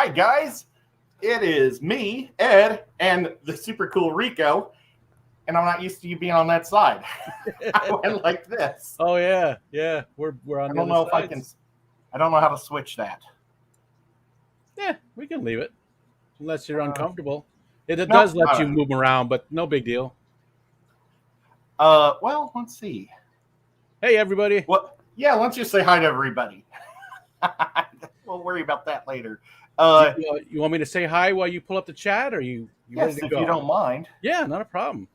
Hi, guys. It is me, Ed, and the super cool Riko. And I'm not used to you being on that side. I went like this. Oh, yeah. Yeah. We're on the other side. I don't know how to switch that. Yeah, we can leave it. Unless you're uncomfortable. It no, does let you move around, but no big deal. Well, let's see. Hey, everybody. Well, yeah, let's just say hi to everybody. We'll worry about that later. You want me to say hi while you pull up the chat, or you yes, ready to if go? you don't mind. Yeah, not a problem.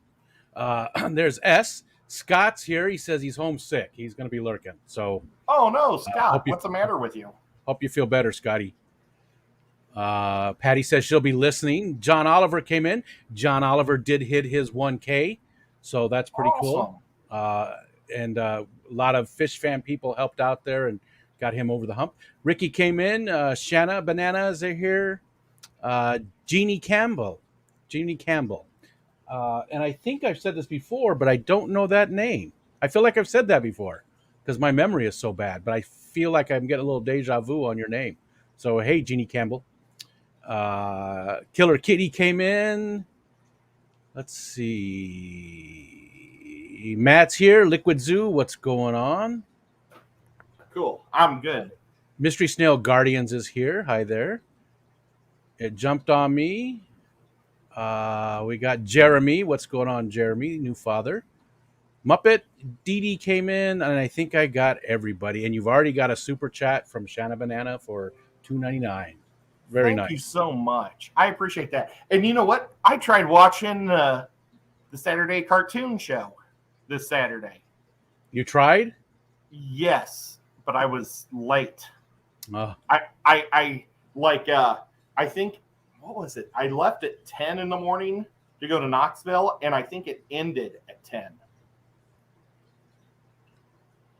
There's S. Scott's here. He says he's homesick. He's going to be lurking. So. Oh no, Scott! What's the matter with you? Hope you feel better, Scotty. Patty says she'll be listening. John Oliver came in. John Oliver did hit his 1K, so that's pretty cool. And a lot of fish fan people helped out there and got him over the hump. Ricky came in. Shanna Bananas are here. Jeannie Campbell. And I think I've said this before, but I don't know that name. I feel like I've said that before because my memory is so bad, but I feel like I'm getting a little deja vu on your name. So, hey, Jeannie Campbell. Killer Kitty came in. Let's see. Matt's here. Liquid Zoo. What's going on? Cool. I'm good. Mystery Snail Guardians is here. Hi there. It jumped on me. We got Jeremy. What's going on, Jeremy? New father. Muppet Dee Dee came in, and I think I got everybody. And you've already got a super chat from Shanna Banana for $2.99. Very nice. Thank you so much. I appreciate that. And you know what? I tried watching the Saturday cartoon show this Saturday. You tried? Yes, but I was late. Oh. I think, what was it? I left at 10 in the morning to go to Knoxville, and I think it ended at 10.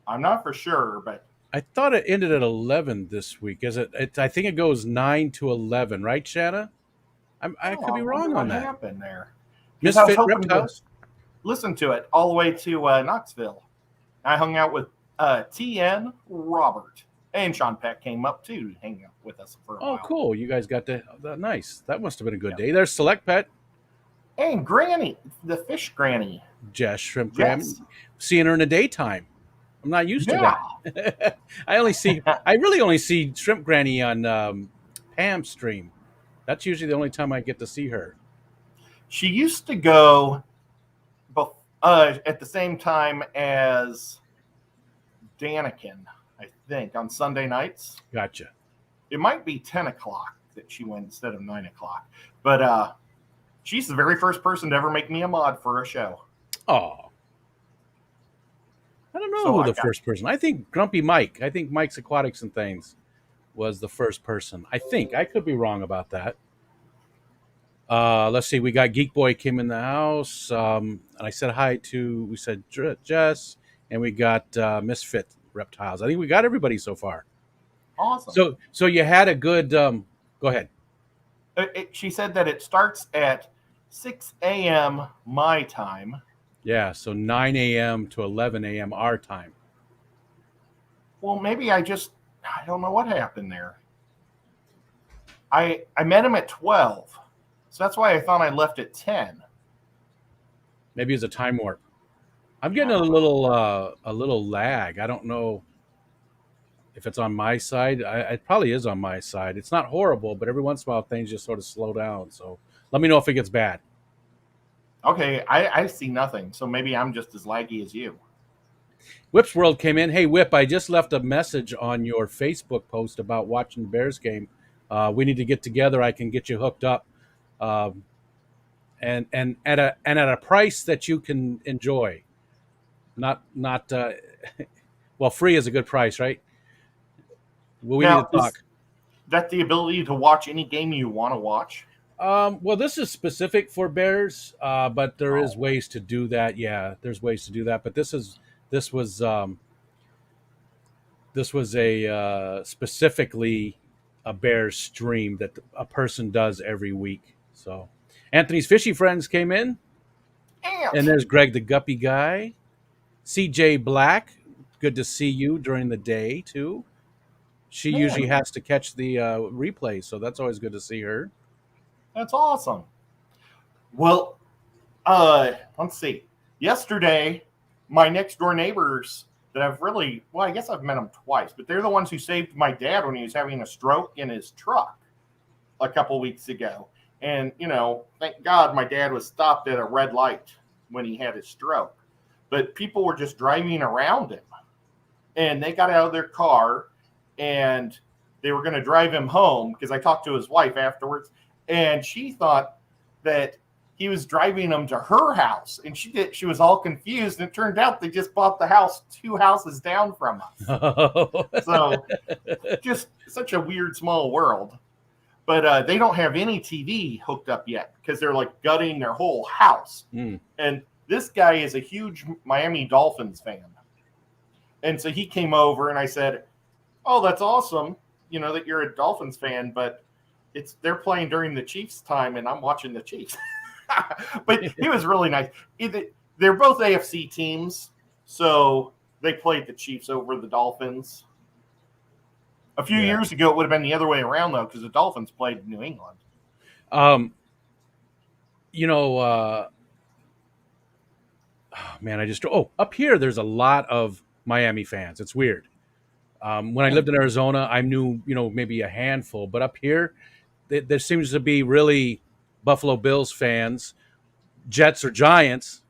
I'm not for sure, but I thought it ended at 11 this week. Is it? I think it goes 9 to 11, right, Shanna? I could be wrong on that. What happened there? Misfit Reptiles. Listen to it all the way to Knoxville. I hung out with TN, Robert, and Sean Peck came up too to hang out with us for a while. Oh, cool! You guys got nice. That must have been a good day. There's Select Pet. And Granny, the fish Granny. Jess Shrimp Granny. Seeing her in the daytime. I'm not used to that. I really only see Shrimp Granny on Pam's stream. That's usually the only time I get to see her. She used to go at the same time as Danikin, I think, on Sunday nights. Gotcha. It might be 10 o'clock that she went instead of 9 o'clock. But she's the very first person to ever make me a mod for a show. Oh. I don't know who the first person. I think Grumpy Mike. I think Mike's Aquatics and Things was the first person. I think. I could be wrong about that. Let's see. We got Geek Boy came in the house. And I said hi to, we said Jess. And we got Misfit Reptiles. I think we got everybody so far. Awesome. So you had a good, go ahead. She said that it starts at 6 a.m. my time. Yeah, so 9 a.m. to 11 a.m. our time. Well, maybe I don't know what happened there. I met him at 12, so that's why I thought I left at 10. Maybe it's a time warp. I'm getting a little lag. I don't know if it's on my side. It probably is on my side. It's not horrible, but every once in a while things just sort of slow down. So let me know if it gets bad. Okay, I see nothing, so maybe I'm just as laggy as you. Whip's World came in. Hey, Whip, I just left a message on your Facebook post about watching the Bears game. We need to get together. I can get you hooked up, and at a price that you can enjoy. Not well, free is a good price, right? Well, we need to talk. Is that the ability to watch any game you want to watch? Well, this is specific for Bears, but there is ways to do that. Yeah, there's ways to do that. But this was a specifically a Bears stream that a person does every week. So Anthony's Fishy Friends came in, and there's Greg the Guppy Guy, CJ Black. Good to see you during the day too. she Man, usually has to catch the replay, so that's always good to see her. that's awesome. Well, let's see. Yesterday, my next door neighbors that I guess I've met them twice, but they're the ones who saved my dad when he was having a stroke in his truck a couple weeks ago. And, thank God my dad was stopped at a red light when he had his stroke. But people were just driving around him. And they got out of their car and they were going to drive him home because I talked to his wife afterwards. And she thought that he was driving them to her house. And she was all confused. And it turned out they just bought the house 2 houses down from us. So just such a weird small world. But they don't have any TV hooked up yet because they're like gutting their whole house. And this guy is a huge Miami Dolphins fan. And so he came over and I said, "Oh, that's awesome, that you're a Dolphins fan, but they're playing during the Chiefs time and I'm watching the Chiefs." But he was really nice. They're both AFC teams, so they played the Chiefs over the Dolphins. A few years ago, it would have been the other way around, though, because the Dolphins played New England. Up here, there's a lot of Miami fans. It's weird. When I lived in Arizona, I knew, maybe a handful. But up here, there seems to be really Buffalo Bills fans, Jets or Giants,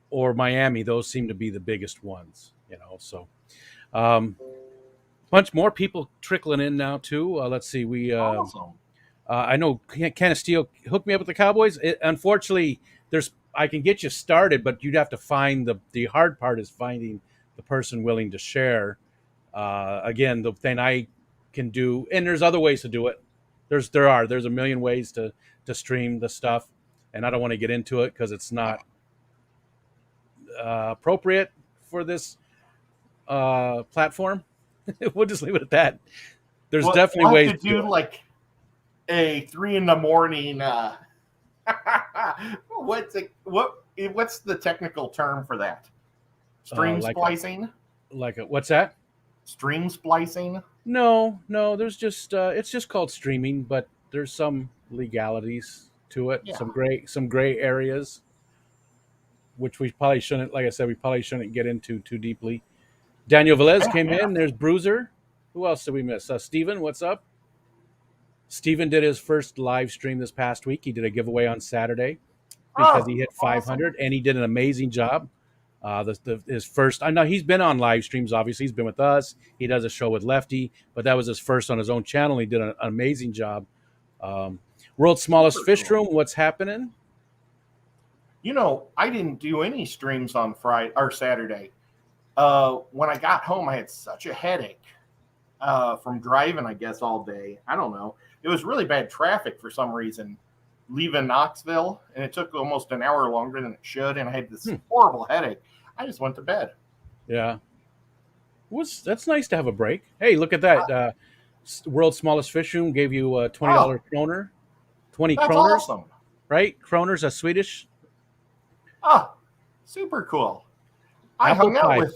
or Miami. Those seem to be the biggest ones, So bunch more people trickling in now, too. Let's see. Awesome. I know Ken Steele hooked me up with the Cowboys. Unfortunately, I can get you started, but you'd have to find the hard part is finding the person willing to share. Again, the thing I can do, and there's other ways to do it. There's a million ways to stream the stuff, and I don't want to get into it because it's not appropriate for this platform. We'll just leave it at that. There's definitely ways to do like a 3 a.m. What's the technical term for that? Stream splicing? What's that? Stream splicing? No. There's just it's just called streaming, but there's some legalities to it. Yeah. Some gray areas, which we probably shouldn't. Like I said, we probably shouldn't get into too deeply. Daniel Velez came in. There's Bruiser. Who else did we miss? Steven, what's up? Steven did his first live stream this past week. He did a giveaway on Saturday because he hit 500, and he did an amazing job. His first, I know he's been on live streams, obviously. He's been with us. He does a show with Lefty, but that was his first on his own channel. He did an amazing job. World's Smallest Fish Room, what's happening? I didn't do any streams on Friday or Saturday. When I got home, I had such a headache from driving, I guess, all day. I don't know. It was really bad traffic for some reason leaving Knoxville, and it took almost an hour longer than it should, and I had this horrible headache. I just went to bed. Yeah. That's nice to have a break. Hey, look at that. World's Smallest Fish Room gave you a $20 kroner. 20 That's kroners. Awesome. Right? Kroners are Swedish. Oh, super cool. I hung out with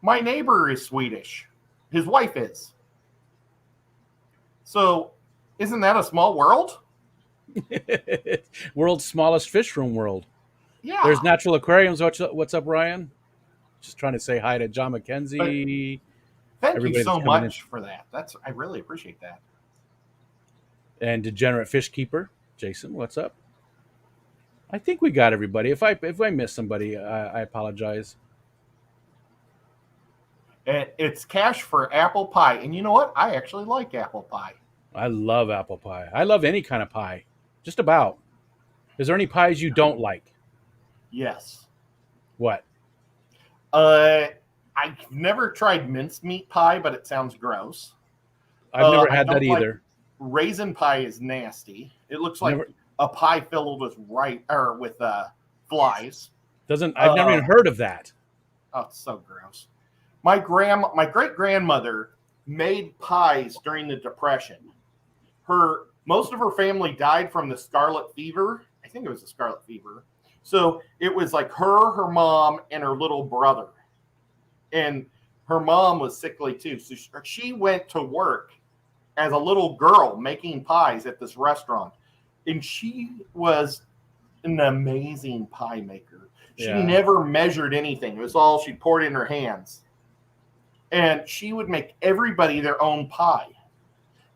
my neighbor is Swedish. His wife is. So, isn't that a small world? World's Smallest Fish Room world. Yeah. There's Natural Aquariums. What's up, Ryan? Just trying to say hi to John McKenzie. Thank you so much for that. I really appreciate that. And Degenerate Fish Keeper, Jason, what's up? I think we got everybody. If I missed somebody, I apologize. And it's cash for apple pie. And you know what? I actually like apple pie. I love apple pie. I love any kind of pie. Just about. Is there any pies you don't like? Yes. What? I've never tried mincemeat pie, but it sounds gross. I've never had that either. Raisin pie is nasty. It looks like a pie filled with flies. I've never even heard of that. Oh, it's so gross. My great grandmother made pies during the Depression. Most of her family died from the scarlet fever. I think it was the scarlet fever. So it was like her mom, and her little brother. And her mom was sickly too. So she went to work as a little girl making pies at this restaurant. And she was an amazing pie maker. She Yeah. never measured anything. It was all she poured in her hands. And she would make everybody their own pie.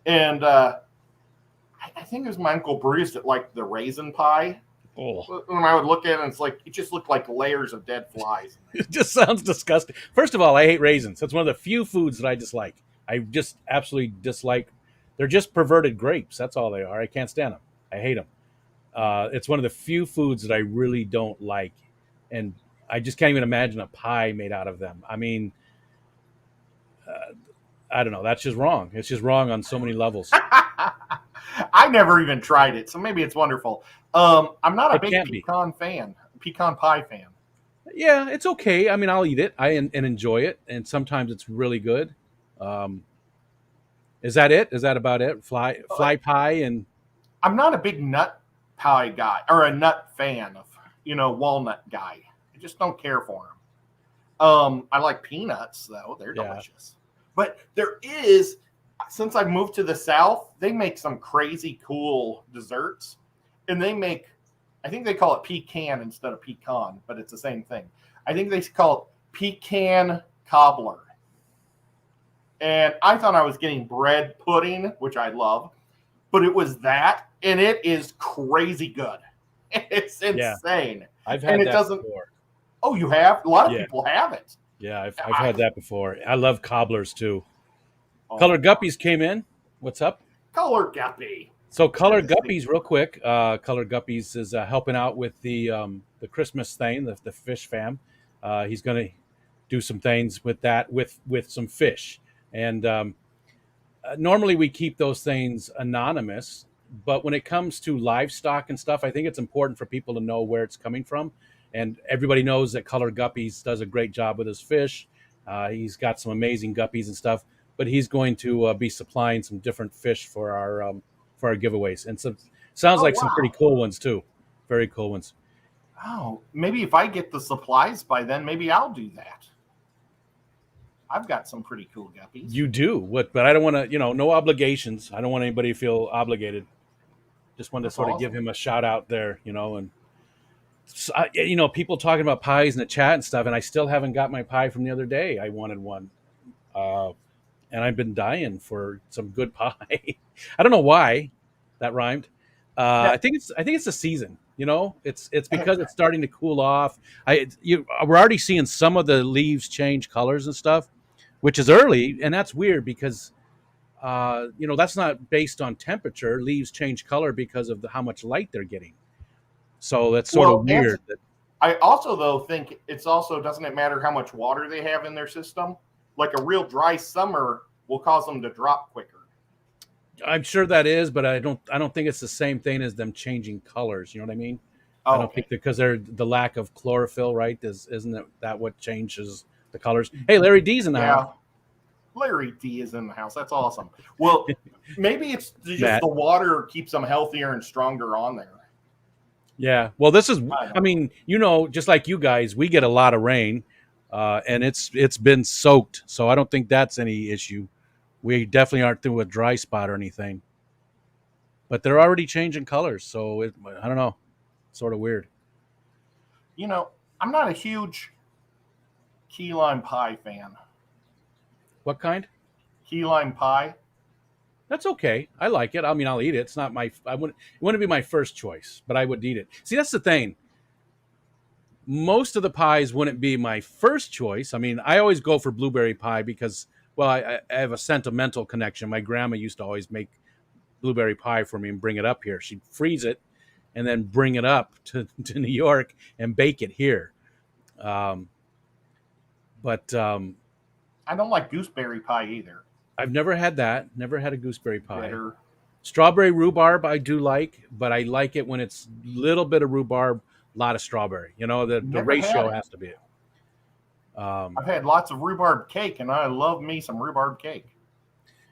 And I think it was my Uncle Bruce that liked the raisin pie. Oh, When I would look at it, it's like it just looked like layers of dead flies. it just sounds disgusting. First of all, I hate raisins. That's one of the few foods that I dislike. I just absolutely dislike. They're just perverted grapes. That's all they are. I can't stand them. I hate them. It's one of the few foods that I really don't like, and I just can't even imagine a pie made out of them. I mean, I don't know. That's just wrong. It's just wrong on so many levels. I never even tried it, so maybe it's wonderful. I'm not a It big can't be. pecan pie fan. Yeah, it's okay. I mean, I'll eat it. And enjoy it, and sometimes it's really good. Um, is that it? Is that about it? Fly pie and I'm not a big nut pie guy or a nut fan of, walnut guy. I just don't care for them. I like peanuts though; they're Yeah. delicious. But there is, since I moved to the South, they make some crazy cool desserts, and I think they call it pecan instead of pecan, but it's the same thing. I think they call it pecan cobbler. And I thought I was getting bread pudding, which I love, but it was that, and it is crazy good. It's insane. I've had And it that doesn't. before. Oh, you have? A lot of Yeah. people have it. Yeah, I've had that before. I love cobblers too. Oh, Color Guppies came in. What's up? Color guppy. So Color Good to see. Guppies, real quick. Color Guppies is helping out with the Christmas thing, the fish fam. He's going to do some things with that with some fish. And normally we keep those things anonymous, but when it comes to livestock and stuff, I think it's important for people to know where it's coming from. And everybody knows that Color Guppies does a great job with his fish. He's got some amazing guppies and stuff, but he's going to be supplying some different fish for our giveaways, and some sounds like some pretty cool ones too. Very cool ones. Oh, maybe if I get the supplies by then, maybe I'll do that. I've got some pretty cool guppies. You do what, but I don't want to. No obligations. I don't want anybody to feel obligated. Just wanted to sort of give him a shout out there, and people talking about pies in the chat and stuff, and I still haven't got my pie from the other day. I wanted one, and I've been dying for some good pie. I don't know why that rhymed. I think it's the season. It's because it's starting to cool off. We're already seeing some of the leaves change colors and stuff, which is early, and that's weird because that's not based on temperature. Leaves change color because of how much light they're getting. So that's sort of weird. I also though think it's also, doesn't it matter how much water they have in their system? Like a real dry summer will cause them to drop quicker. I'm sure that is, but I don't think it's the same thing as them changing colors. You know what I mean? Oh, I don't think because they're the lack of chlorophyll, right? Isn't that what changes the colors? Hey, Larry D's in the house. Larry D is in the house. That's awesome. Well, maybe it's just Matt. the water keeps them healthier and stronger on there. Yeah. Well, this is. I mean, just like you guys, we get a lot of rain, and it's been soaked. So I don't think that's any issue. We definitely aren't through a dry spot or anything. But they're already changing colors, so I don't know. Sort of weird. I'm not a huge key lime pie fan. What kind? Key lime pie. That's okay. I like it. I mean, I'll eat it. It's not it wouldn't be my first choice, but I would eat it. See, that's the thing. Most of the pies wouldn't be my first choice. I mean, I always go for blueberry pie because, well, I have a sentimental connection. My grandma used to always make blueberry pie for me and bring it up here. She'd freeze it and then bring it up to New York and bake it here. But I don't like gooseberry pie either. I've never had that. Never had a gooseberry pie. Bitter. Strawberry rhubarb I do like, but I like it when it's a little bit of rhubarb, a lot of strawberry. The ratio has to be it. I've had lots of rhubarb cake, and I love me some rhubarb cake.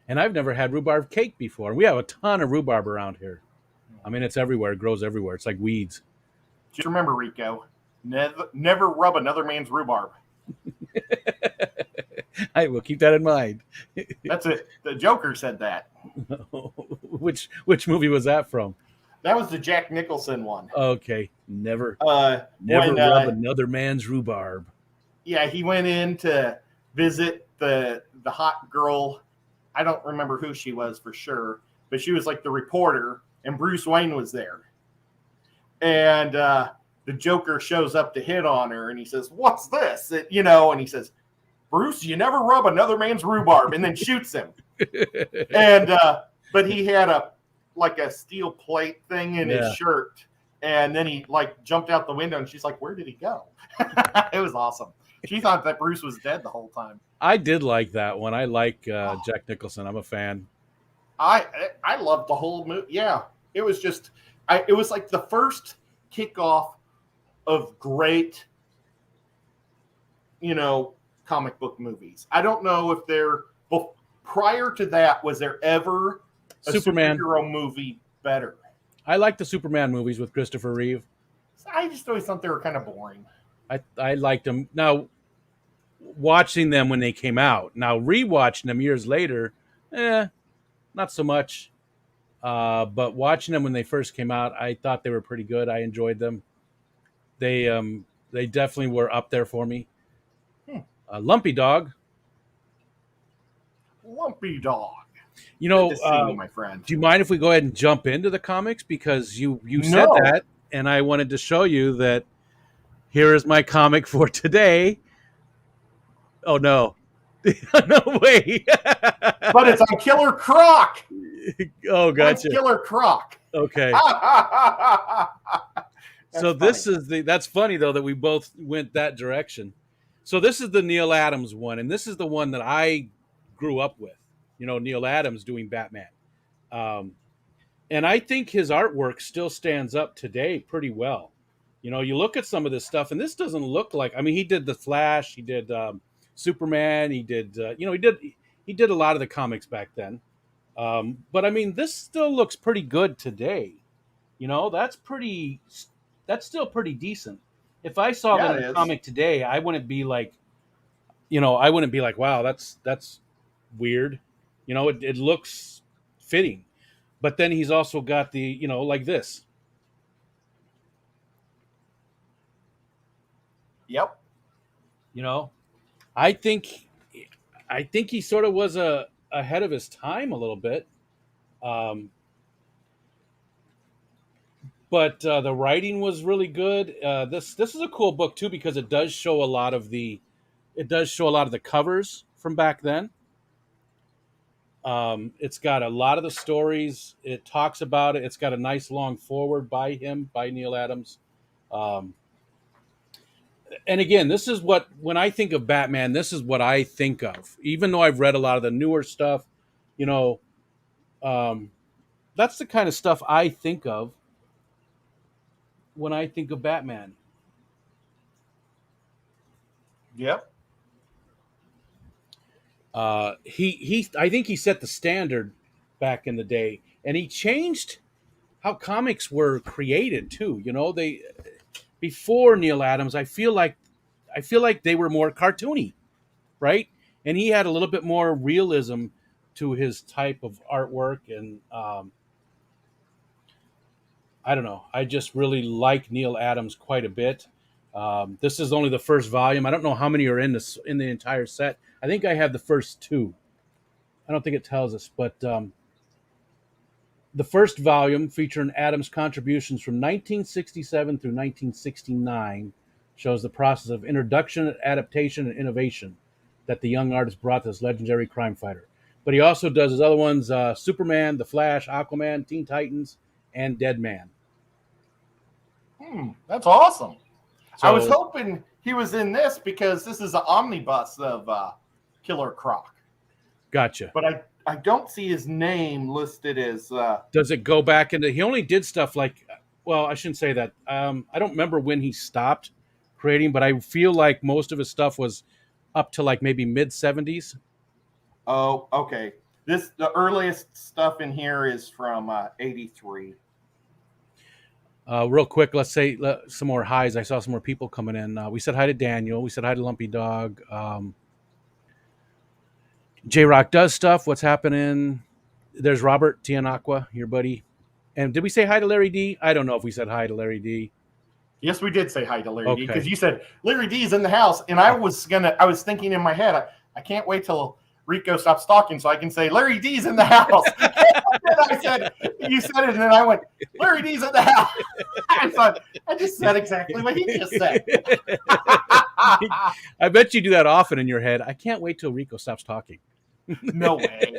And I've never had rhubarb cake before. We have a ton of rhubarb around here. I mean, it's everywhere. It grows everywhere. It's like weeds. Just remember, Riko, never rub another man's rhubarb. I will keep that in mind. That's it. The Joker said that. Which movie was that from? That was the Jack Nicholson one. Okay, never When rub another man's rhubarb. yeah, he went in to visit the hot girl. I don't remember who she was for sure, but she was like the reporter, and Bruce Wayne was there. And the Joker shows up to hit on her, and he says, "What's this?" And he says, "Bruce, you never rub another man's rhubarb," and then shoots him. And but he had a steel plate thing in his shirt, and then he jumped out the window, and she's like, "Where did he go?" It was awesome. She thought that Bruce was dead the whole time. I did like that one. I like Jack Nicholson. I'm a fan. I loved the whole movie. Yeah, it was just it was like the first kickoff of great, comic book movies. I don't know if prior to that, was there ever a Superman superhero movie better? I like the Superman movies with Christopher Reeve. I just always thought they were kind of boring. I liked them. Now, watching them when they came out. Now, rewatching them years later, not so much. But watching them when they first came out, I thought they were pretty good. I enjoyed them. They definitely were up there for me. Lumpy Dog. Lumpy Dog. You know, Good to see you, my friend. Do you mind if we go ahead and jump into the comics? Because you said that, and I wanted to show you that here is my comic for today. Oh, no. No way. But it's on Killer Croc. Oh, gotcha. It's Killer Croc. Okay. So this is that's funny, though, that we both went that direction. So this is the Neil Adams one, and this is the one that I grew up with. Neil Adams doing Batman. And I think his artwork still stands up today pretty well. You look at some of this stuff, and this doesn't look like. I mean, he did the Flash, he did Superman, he did. He did a lot of the comics back then. But I mean, this still looks pretty good today. That's still pretty decent. If I saw that in a comic today, I wouldn't be like, wow, that's weird. It looks fitting. But then he's also got the, like this. Yep. I think he sort of was ahead of his time a little bit. But the writing was really good. This is a cool book too, because it does show a lot of the covers from back then. It's got a lot of the stories. It talks about it. It's got a nice long forward by Neil Adams. And again, this is when I think of Batman, this is what I think of. Even though I've read a lot of the newer stuff, that's the kind of stuff I think of when I think of Batman. Yep. I think he set the standard back in the day, and he changed how comics were created too. Before Neil Adams, I feel like they were more cartoony, right? And he had a little bit more realism to his type of artwork, and I don't know. I just really like Neil Adams quite a bit. This is only the first volume. I don't know how many are in the entire set. I think I have the first two. I don't think it tells us, but the first volume, featuring Adams' contributions from 1967 through 1969, shows the process of introduction, adaptation, and innovation that the young artist brought to this legendary crime fighter. But he also does his other ones, Superman, The Flash, Aquaman, Teen Titans, and Dead Man. That's awesome. So, I was hoping he was in this because this is an omnibus of Killer Croc. Gotcha. But I don't see his name listed as... Does it go back into... He only did stuff like... Well, I shouldn't say that. I don't remember when he stopped creating, but I feel like most of his stuff was up to like maybe mid-70s. Oh, okay. The earliest stuff in here is from 83. Real quick, let's say some more highs. I saw some more people coming in. We said hi to Daniel. We said hi to Lumpy Dog. J Rock does stuff. What's happening? There's Robert Tianaqua, your buddy. And did we say hi to Larry D? I don't know if we said hi to Larry D. Yes, we did say hi to Larry D, Okay. because you said Larry D is in the house, and I was thinking in my head, I can't wait till Riko stops talking so I can say Larry D's in the house. You said it, and then I went, Larry D's in the house. I thought I just said exactly what he just said. I bet you do that often in your head. I can't wait till Riko stops talking. No way.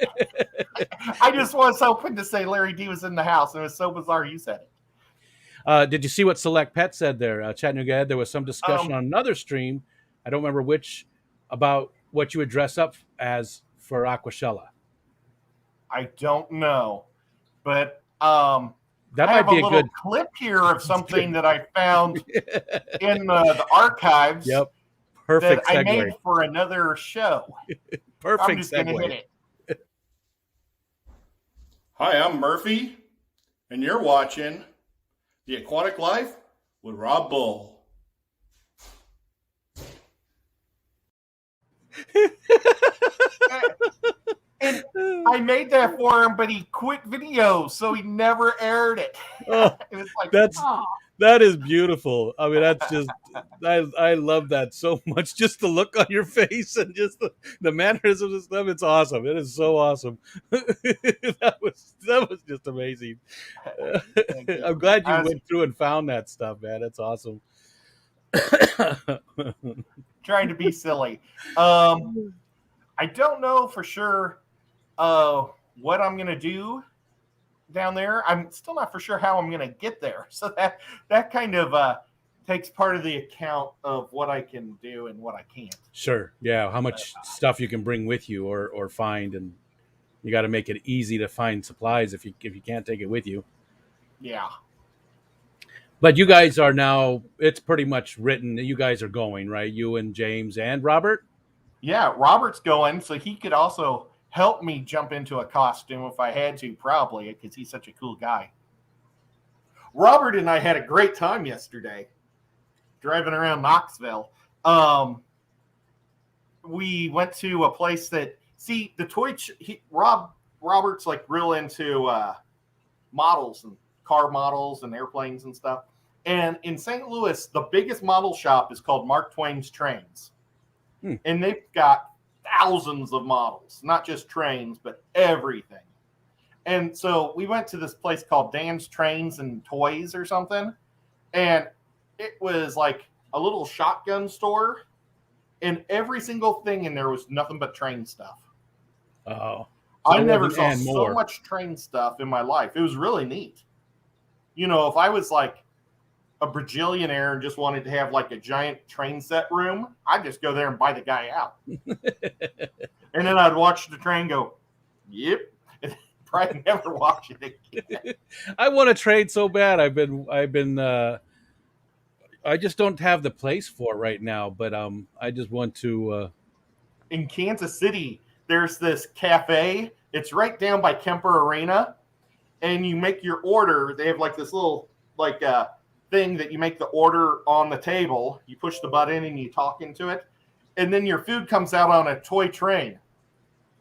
I just was hoping to say Larry D was in the house, and it was so bizarre you said it. Did you see what Select Pet said there? Chattanooga Ed, there was some discussion on another stream, I don't remember which, about what you would dress up as for Aquashella. I don't know, but that I might have be a a little good clip here of something that I found in the archives. Yep, perfect that segue. I made for another show. Perfect I'm just going to segue. hit it. Hi, I'm Murphy, and you're watching The Aquatic Life with Rob Bull. And I made that for him, but he quit video, so he never aired it. Oh, It was like, that is beautiful. I mean, that's just I love that so much. Just the look on your face and just the mannerisms and stuff. It's awesome. It is so awesome. that was just amazing. I'm glad you went through and found that stuff, man. That's awesome. Trying to be silly. I don't know for sure what I'm going to do down there. I'm still not for sure how I'm going to get there. So that kind of takes part of the account of what I can do and what I can't. Sure. Yeah. How much stuff you can bring with you or find, and you got to make it easy to find supplies if you can't take it with you. Yeah. But you guys are now, it's pretty much written that you guys are going, right? You and James and Robert? Yeah, Robert's going, so he could also help me jump into a costume if I had to, probably, because he's such a cool guy. Robert and I had a great time yesterday driving around Knoxville. We went to a place that, see, the toy, Robert's like real into models and car models and airplanes and stuff. And in St. Louis, the biggest model shop is called Mark Twain's Trains. And they've got thousands of models, not just trains, but everything. And so we went to this place called Dan's Trains and Toys or something. And it was like a little shotgun store. And every single thing in there was nothing but train stuff. Oh. I never saw so much train stuff in my life. It was really neat. You know, if I was like a bajillionaire and just wanted to have like a giant train set room, I'd just go there and buy the guy out. And then I'd watch the train go, yep, and probably never watch it again. I want to trade so bad. I've been I just don't have the place for it right now, but I just want to In Kansas City, there's this cafe. It's right down by Kemper Arena, and you make your order. They have like this little like thing that you make the order on the table. You push the button and you talk into it, and then your food comes out on a toy train.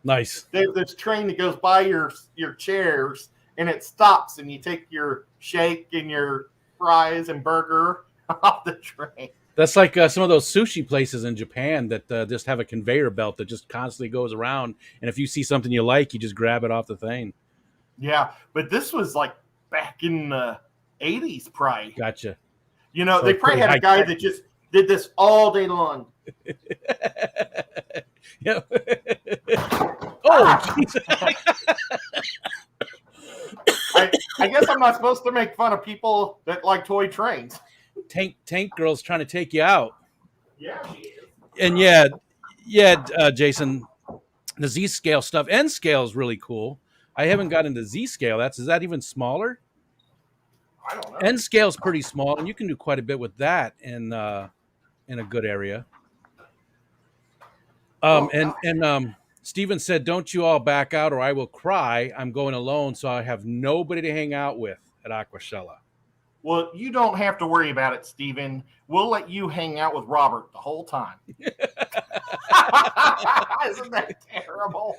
Nice. They have this train that goes by your chairs, and it stops, and you take your shake and your fries and burger off the train. That's like some of those sushi places in Japan that just have a conveyor belt that just constantly goes around, and if you see something you like, you just grab it off the thing. Yeah, but this was like back in the 80s, probably. Gotcha. You know, So they probably had a guy that just did this all day long. Yeah. Oh, I guess I'm not supposed to make fun of people that like toy trains. Tank Girl's trying to take you out. Yeah, she is. And Jason, the Z scale stuff. N scale is really cool. I haven't gotten into Z scale. Is that even smaller? I don't know. N scale is pretty small, and you can do quite a bit with that in a good area. Steven said, "Don't you all back out, or I will cry. I'm going alone, so I have nobody to hang out with at Aquashella." Well, you don't have to worry about it, Steven. We'll let you hang out with Robert the whole time. Isn't that terrible?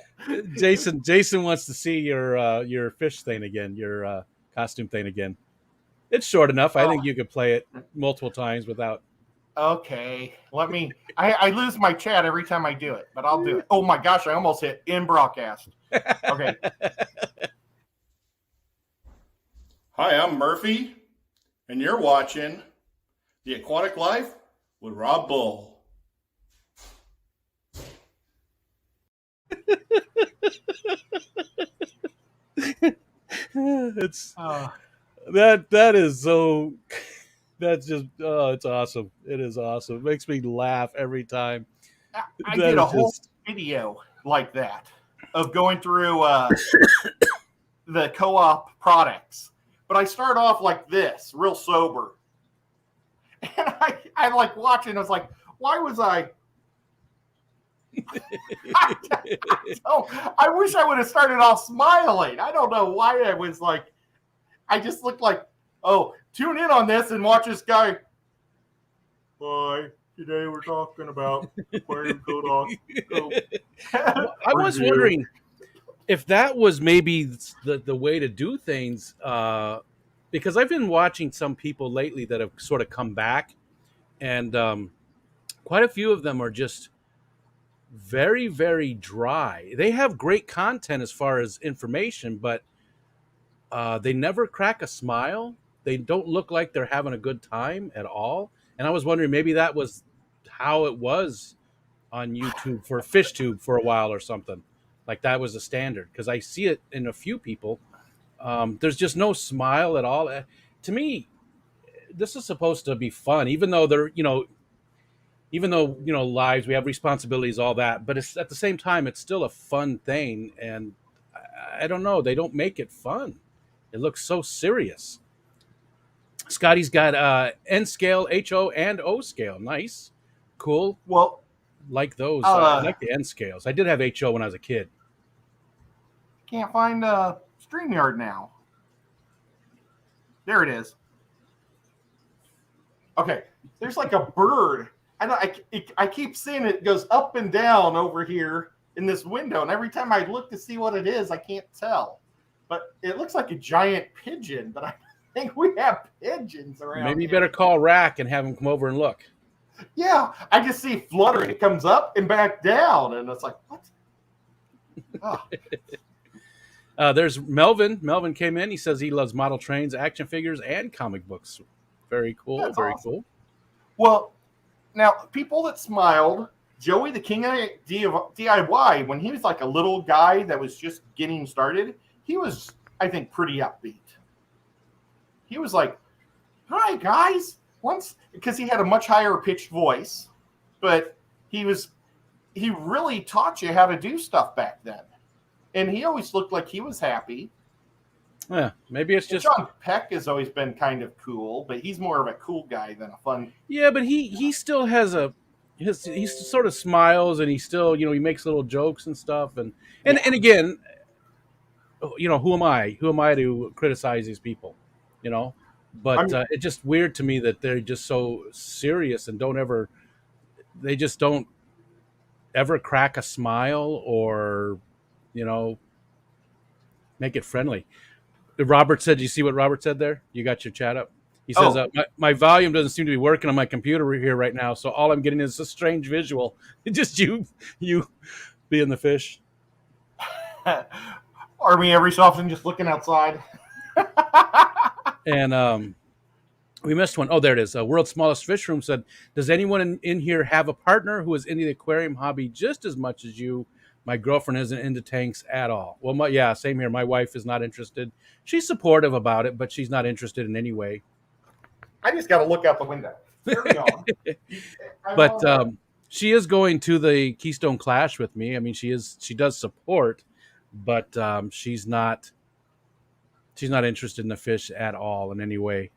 Jason wants to see your fish thing again, your costume thing again. It's short enough. I think you could play it multiple times without. Okay, let me. I lose my chat every time I do it, but I'll do it. Oh my gosh, I almost hit in broadcast. Okay. Hi, I'm Murphy, and you're watching The Aquatic Life with Rob Bull. It's that is so. That's just it's awesome. It is awesome. It makes me laugh every time. I did a whole video like that of going through the co-op products, but I start off like this, real sober, and I like watching. I was like, why was I? I wish I would have started off smiling. I don't know why I was like. I just looked like, oh, tune in on this and watch this guy. Hi, today we're talking about aquarium code. I was wondering if that was maybe the way to do things, because I've been watching some people lately that have sort of come back, and quite a few of them are just very, very dry. They have great content as far as information, but they never crack a smile. They don't look like they're having a good time at all. And I was wondering maybe that was how it was on YouTube for FishTube for a while or something. Like that was the standard, because I see it in a few people. There's just no smile at all. To me, this is supposed to be fun, even though lives, we have responsibilities, all that. But it's at the same time, it's still a fun thing. And I don't know, they don't make it fun. It looks so serious. Scotty's got N scale, HO, and O scale. Nice. Cool. Well, like those. I like the N scales. I did have HO when I was a kid. Can't find StreamYard now. There it is. Okay. There's like a bird. I keep seeing it goes up and down over here in this window. And every time I look to see what it is, I can't tell. But it looks like a giant pigeon, but I think we have pigeons around. Maybe you better call Rack and have him come over and look. Yeah, I just see fluttering. It comes up and back down, and it's like, what? Oh. There's Melvin. Melvin came in. He says he loves model trains, action figures, and comic books. Very cool. That's very awesome. Cool. Well, now, people that smiled, Joey the King of DIY, when he was like a little guy that was just getting started, he was, I think, pretty upbeat. He was like, hi, guys. Once, because he had a much higher pitched voice, but he really taught you how to do stuff back then. And he always looked like he was happy. Yeah, maybe it's just John Peck has always been kind of cool, but he's more of a cool guy than a fun. Yeah, but he still has he sort of smiles, and he still, he makes little jokes and stuff, and again, who am I to criticize these people, but it's just weird to me that they're just so serious and don't ever crack a smile or make it friendly. Robert said, you see what Robert said there? You got your chat up? He says, my volume doesn't seem to be working on my computer here right now, so all I'm getting is a strange visual. Just you being the fish. Are we every so often just looking outside? And we missed one. Oh, there it is. World's Smallest Fish Room said, does anyone in here have a partner who is into the aquarium hobby just as much as you? My girlfriend isn't into tanks at all. Well, yeah, same here. My wife is not interested. She's supportive about it, but she's not interested in any way. I just got to look out the window. But she is going to the Keystone Clash with me. I mean, she does support, but she's not interested in the fish at all in any way.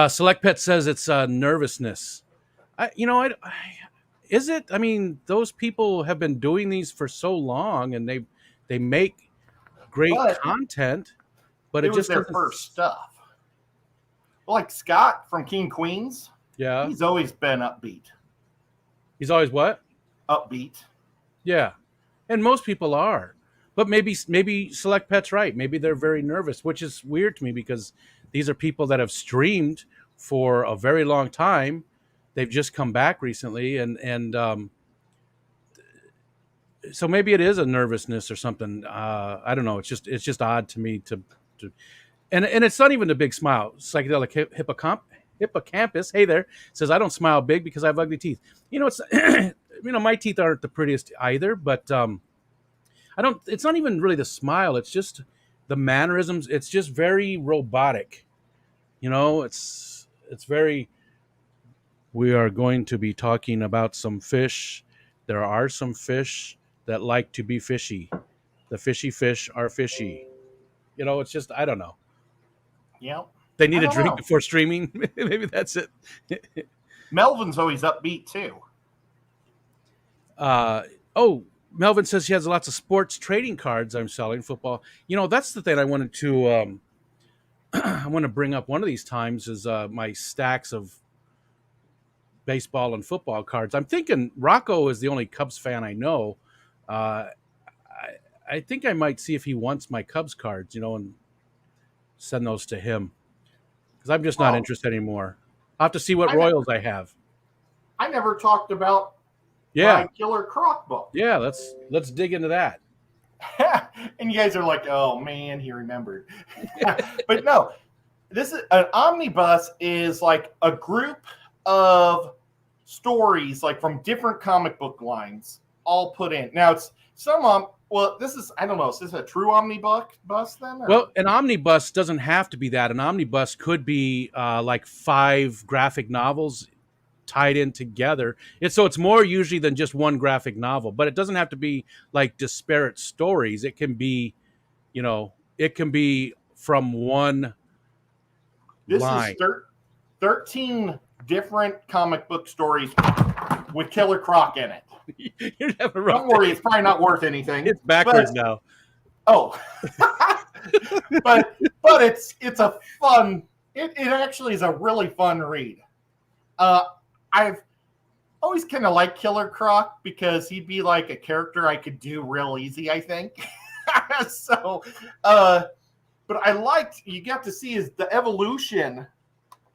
Select Pet says it's nervousness. Is it? I mean, those people have been doing these for so long, and they make great content, but it just was their first stuff. Well, like Scott from King Queens, yeah, he's always been upbeat. He's always what? upbeat. Yeah, and most people are, but maybe Select Pet's right. Maybe they're very nervous, which is weird to me because these are people that have streamed for a very long time. They've just come back recently, and so maybe it is a nervousness or something. I don't know. It's just odd to me to and it's not even a big smile. Psychedelic hippocampus. Hey there, says I don't smile big because I have ugly teeth. It's my teeth aren't the prettiest either, but I don't. It's not even really the smile. It's just the mannerisms. It's just very robotic. It's very. We are going to be talking about some fish. There are some fish that like to be fishy. The fishy fish are fishy. It's just I don't know. Yeah. They need I a don't drink know. before streaming. Maybe that's it. Melvin's always upbeat too. Oh, Melvin says he has lots of sports trading cards I'm selling football. That's the thing I wanted to I want to bring up one of these times is my stacks of baseball and football cards. I'm thinking Rocco is the only Cubs fan I know. I think I might see if he wants my Cubs cards, and send those to him because I'm just not Oh, interested anymore. I'll have to see what I, ne- Royals I have. I never talked about Yeah, my Killer Croc book. yeah. Let's dig into that. And you guys are like, oh man, he remembered. But no, this is an omnibus is like a group of stories like from different comic book lines all put in. Now it's this is I don't know, is this a true omnibus then? Or? Well, an omnibus doesn't have to be that. An omnibus could be like 5 graphic novels tied in together. It's more usually than just one graphic novel, but it doesn't have to be like disparate stories. It can be, it can be from one This is line. 13 different comic book stories with Killer Croc in it. You're having a rough Don't worry, day. it's probably not worth anything. It's backwards now. Oh, but it's a fun. It actually is a really fun read. I've always kind of liked Killer Croc because he'd be like a character I could do real easy. I think so. But I liked you got to see the evolution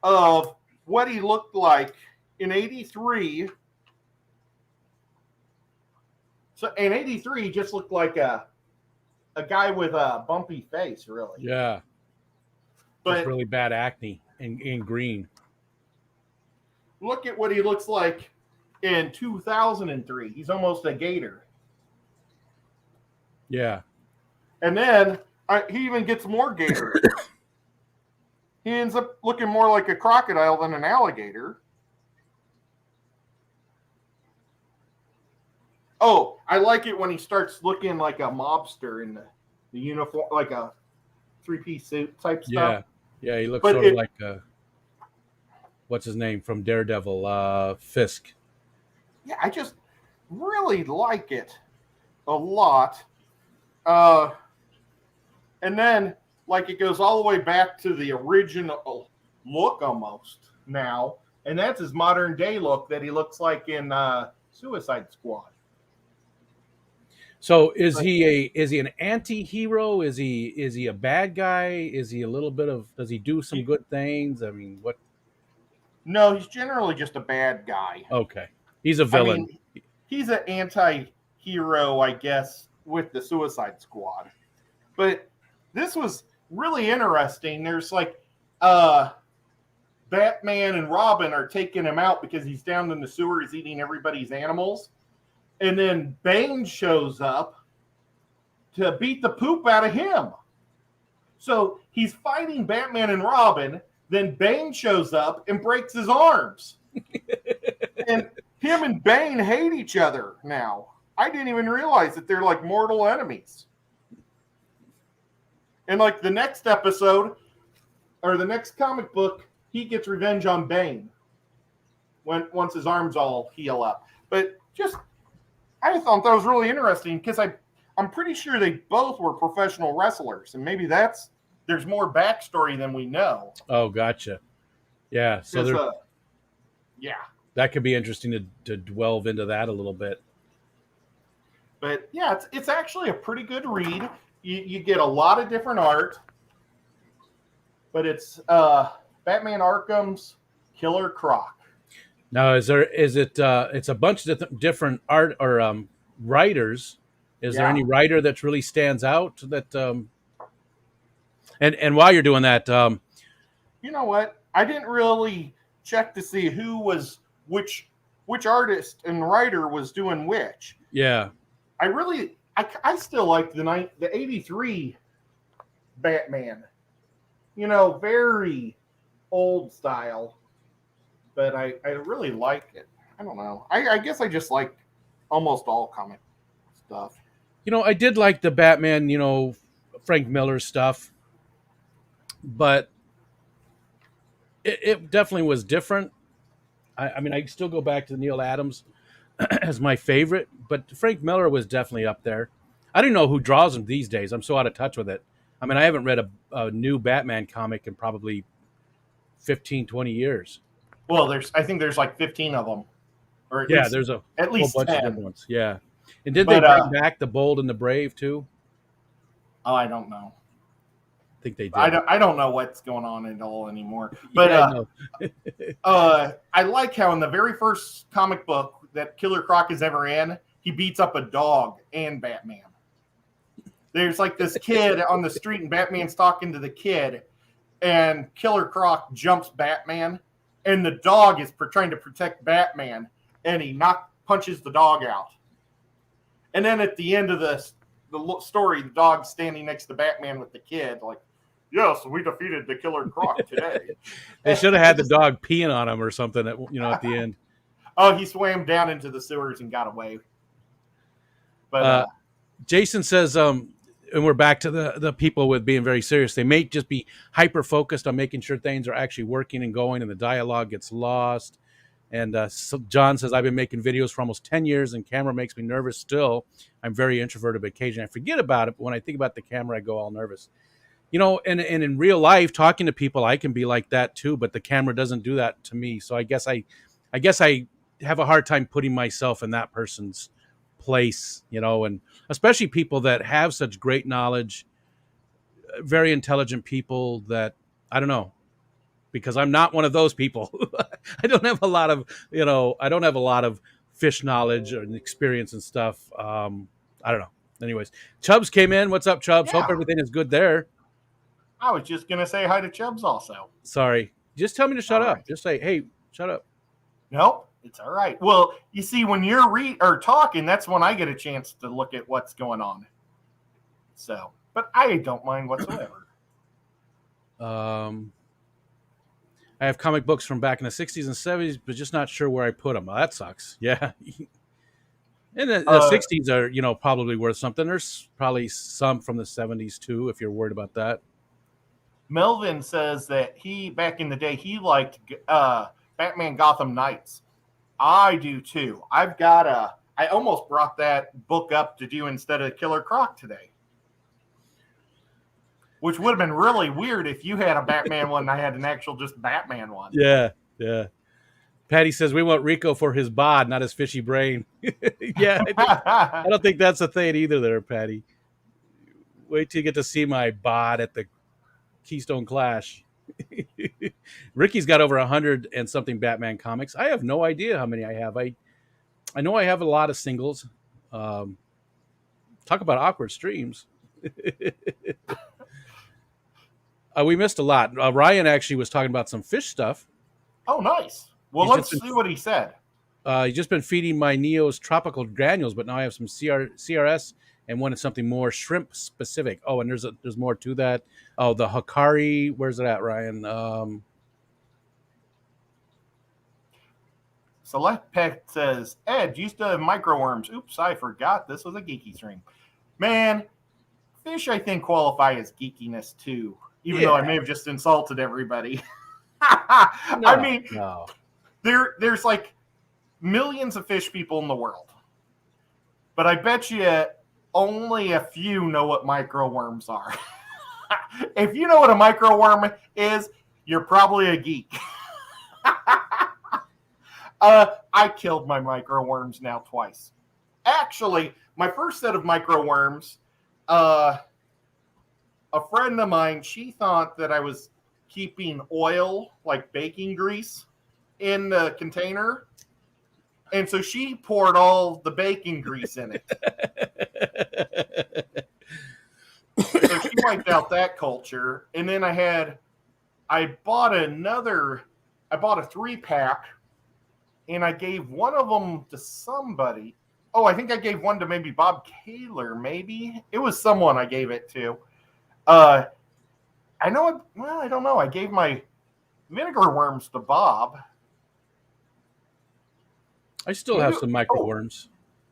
of what he looked like in '83. So in '83, he just looked like a guy with a bumpy face, really. Yeah, But just really bad acne in green. look at what he looks like in 2003. He's almost a gator. Yeah. And then he even gets more gator. He ends up looking more like a crocodile than an alligator. Oh, I like it when he starts looking like a mobster in the uniform, like a 3-piece suit type stuff. Yeah, he looks But sort of like what's his name from Daredevil, Fisk. Yeah, I just really like it a lot. And then, like, it goes all the way back to the original look almost now. And that's his modern day look that he looks like in Suicide Squad. So is he an anti-hero? Is he a bad guy? Is he a little bit of does he do some good things? I mean, what? No, he's generally just a bad guy. Okay. He's a villain. I mean, he's an anti-hero, I guess, with the Suicide Squad. But this was really interesting. There's like Batman and Robin are taking him out because he's down in the sewers eating everybody's animals. And then Bane shows up to beat the poop out of him. So he's fighting Batman and Robin. Then Bane shows up and breaks his arms. And him and Bane hate each other now. I didn't even realize that they're like mortal enemies. And like the next episode, or the next comic book, he gets revenge on Bane once his arms all heal up. But I thought that was really interesting because I'm pretty sure they both were professional wrestlers, and maybe there's more backstory than we know. Oh, gotcha. Yeah. So yeah. That could be interesting to delve into that a little bit. But yeah, it's actually a pretty good read. You get a lot of different art, but it's Batman Arkham's Killer Croc. Now, is it? It's a bunch of different art or writers. Is there Yeah. any writer that really stands out? That and while you're doing that, You know what? I didn't really check to see who was which artist and writer was doing which. yeah, I still like the '83 Batman. You know, very old style, but I really like it. I don't know. I guess I just like almost all comic stuff. I did like the Batman, Frank Miller stuff, but it definitely was different. I mean, I still go back to Neil Adams as my favorite, but Frank Miller was definitely up there. I don't know who draws them these days. I'm so out of touch with it. I mean, I haven't read a new Batman comic in probably 15, 20 years. Well, I think there's like 15 of them, or There's a at whole least bunch 10. of different ones. Yeah. And did But, they bring back the Bold and the Brave too? Oh, I don't know. I think they did. I don't know what's going on at all anymore. But I like how in the very first comic book that Killer Croc is ever in, he beats up a dog and Batman. There's like this kid on the street, and Batman's talking to the kid, and Killer Croc jumps Batman, and the dog is trying to protect Batman, and he punches the dog out. And then at the end of the story, the dog's standing next to Batman with the kid, like, yes, we defeated the Killer Croc today. They should have had the dog peeing on him or something at the end. Oh, he swam down into the sewers and got away. But Jason says, and we're back to the people with being very serious. They may just be hyper focused on making sure things are actually working and going, and the dialogue gets lost. And so John says, I've been making videos for almost 10 years, and camera makes me nervous still. I'm very introverted, but occasionally I forget about it. But when I think about the camera, I go all nervous. And in real life, talking to people, I can be like that too, but the camera doesn't do that to me. So I guess I have a hard time putting myself in that person's place, and especially people that have such great knowledge, very intelligent people that, I don't know, because I'm not one of those people. I don't have a lot of fish knowledge and experience and stuff. I don't know. Anyways, Chubbs came in. What's up, Chubbs? Yeah. Hope everything is good there. I was just going to say hi to Chubbs also. Sorry. Just tell me to shut All up. right. Just say, hey, shut up. Nope, it's all right. Well, you see, when you're talking, that's when I get a chance to look at what's going on. So, but I don't mind whatsoever. I have comic books from back in the 60s and 70s, but just not sure where I put them. Oh, that sucks. Yeah. And the 60s are, probably worth something. There's probably some from the 70s too, if you're worried about that. Melvin says that back in the day, he liked Batman Gotham Knights. I do too. I almost brought that book up to do instead of Killer Croc today. Which would have been really weird if you had a Batman one and I had an actual just Batman one. Yeah. Patty says we want Riko for his bod, not his fishy brain. Yeah, I don't think that's a thing either there, Patty. Wait till you get to see my bod at the Keystone Clash. Ricky's got over 100 and something Batman comics. I have no idea how many I have. I know I have a lot of singles. Talk about awkward streams. We missed a lot. Ryan actually was talking about some fish stuff. Oh, nice. Well, let's see what he said. He's just been feeding my Neo's tropical granules, but now I have some CRS and wanted something more shrimp specific. Oh, and there's more to that. Oh, the Hikari. Where's it at, Ryan? Select Peck says, Ed, you still have microworms. Oops, I forgot this was a geeky stream. Man, fish, I think, qualify as geekiness too, even though I may have just insulted everybody. There's like millions of fish people in the world, but I bet you only a few know what microworms are. If you know what a microworm is, you're probably a geek. I killed my microworms now twice. Actually, my first set of microworms, a friend of mine, she thought that I was keeping oil, like baking grease, in the container. And so she poured all the baking grease in it. So she wiped out that culture. And then I bought a 3-pack, and I gave one of them to somebody. Oh, I think I gave one to maybe Bob Kaler, maybe. It was someone I gave it to. I don't know. I gave my vinegar worms to Bob. I still have some microworms.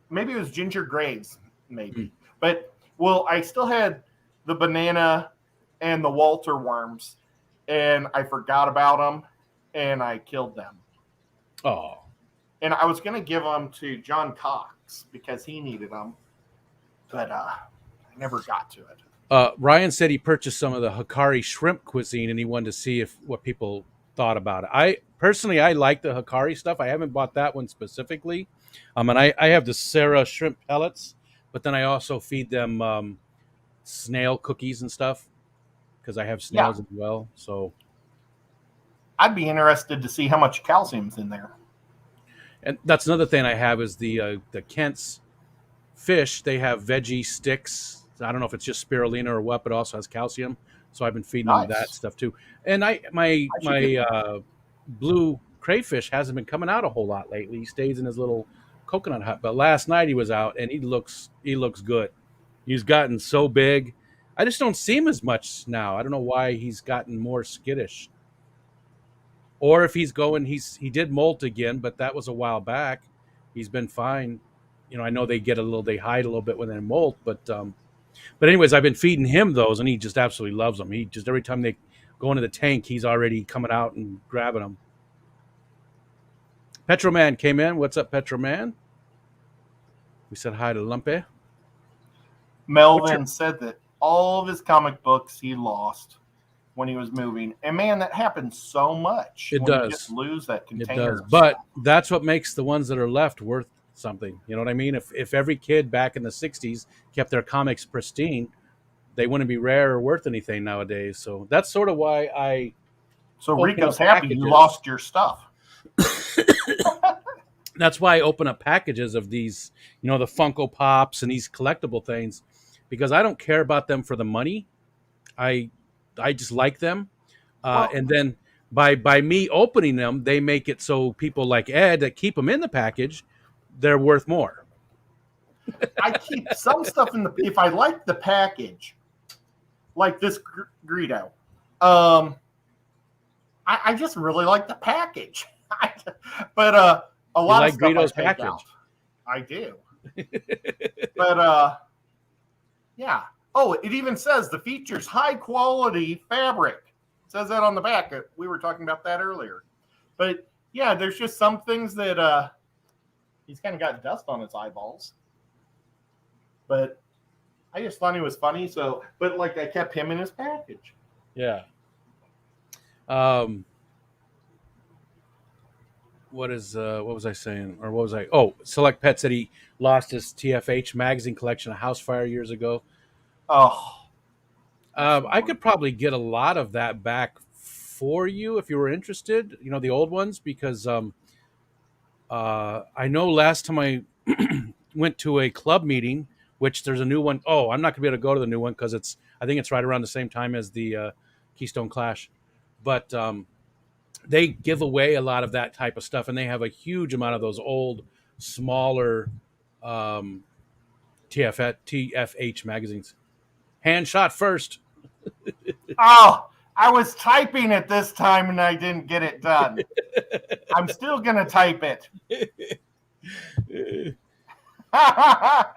Maybe it was Ginger Graves, maybe. But, well, I still had the banana and the Walter worms, and I forgot about them, and I killed them. Oh. And I was going to give them to John Cox because he needed them, but I never got to it. Ryan said he purchased some of the Hikari shrimp cuisine, and he wanted to see what people thought about it. I like the Hikari stuff. I haven't bought that one specifically. And I have the Sarah shrimp pellets, but then I also feed them snail cookies and stuff because I have snails as well. So I'd be interested to see how much calcium's in there. And that's another thing I have is the Kent's fish. They have veggie sticks. I don't know if it's just spirulina or what, but it also has calcium. So I've been feeding them that stuff too. And my blue crayfish hasn't been coming out a whole lot lately. He stays in his little coconut hut. But last night he was out, and he looks good. He's gotten so big. I just don't see him as much now. I don't know why he's gotten more skittish. Or if he's going, he did molt again, but that was a while back. He's been fine. I know they hide a little bit when they molt, but anyways, I've been feeding him those, and he just absolutely loves them. He just, every time they go into the tank, he's already coming out and grabbing them. Petroman came in. What's up, Petroman? We said hi to Lumpy. Melvin said that all of his comic books he lost when he was moving. And man, that happens so much. It does. You just lose that container. It does. But that's what makes the ones that are left worth something. You know what I mean? If every kid back in the 60s kept their comics pristine, they wouldn't be rare or worth anything nowadays. So that's sort of why I... So Rico's happy you lost your stuff. That's why I open up packages of these, the Funko Pops and these collectible things, because I don't care about them for the money. I just like them. And then by me opening them, they make it so people like Ed that keep them in the package, they're worth more. I keep some stuff if I like the package, like this Greedo, I just really like the package. But a lot of stuff Greedo's I take package. out. I do. But yeah. Oh, it even says the features high quality fabric. It says that on the back. We were talking about that earlier. But yeah, there's just some things that he's kind of got dust on his eyeballs. But I just thought he was funny. So, but like I kept him in his package. Yeah. What was I saying? Or what was I? Oh, Select Pet said he lost his TFH magazine collection, a house fire years ago. Oh. I could probably get a lot of that back for you if you were interested, the old ones, because I know last time I went to a club meeting, which there's a new one. Oh, I'm not going to be able to go to the new one because I think it's right around the same time as the Keystone Clash. But they give away a lot of that type of stuff, and they have a huge amount of those old, smaller TFH magazines. Hand shot first. Oh, I was typing it this time and I didn't get it done. I'm still going to type it.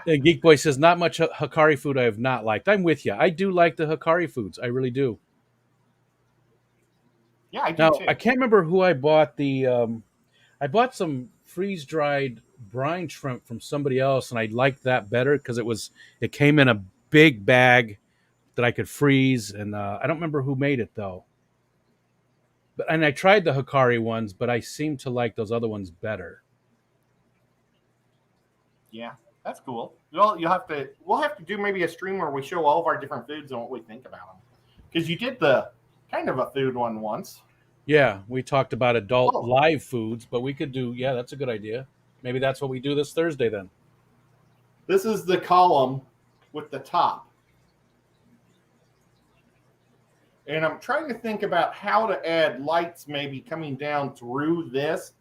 Geek Boy says, not much Hikari food I have not liked. I'm with you. I do like the Hikari foods. I really do. Yeah, I do now, too. I can't remember who I bought I bought some freeze-dried brine shrimp from somebody else, and I liked that better because it came in a big bag that I could freeze, and I don't remember who made it, though. And I tried the Hikari ones, but I seem to like those other ones better. Yeah, that's cool. Well, we'll have to do maybe a stream where we show all of our different foods and what we think about them. Because you did the kind of a food one once. Yeah, we talked about adult Oh, live foods, but we could do, yeah, that's a good idea. Maybe that's what we do this Thursday then. this is the column with the top. And I'm trying to think about how to add lights maybe coming down through this,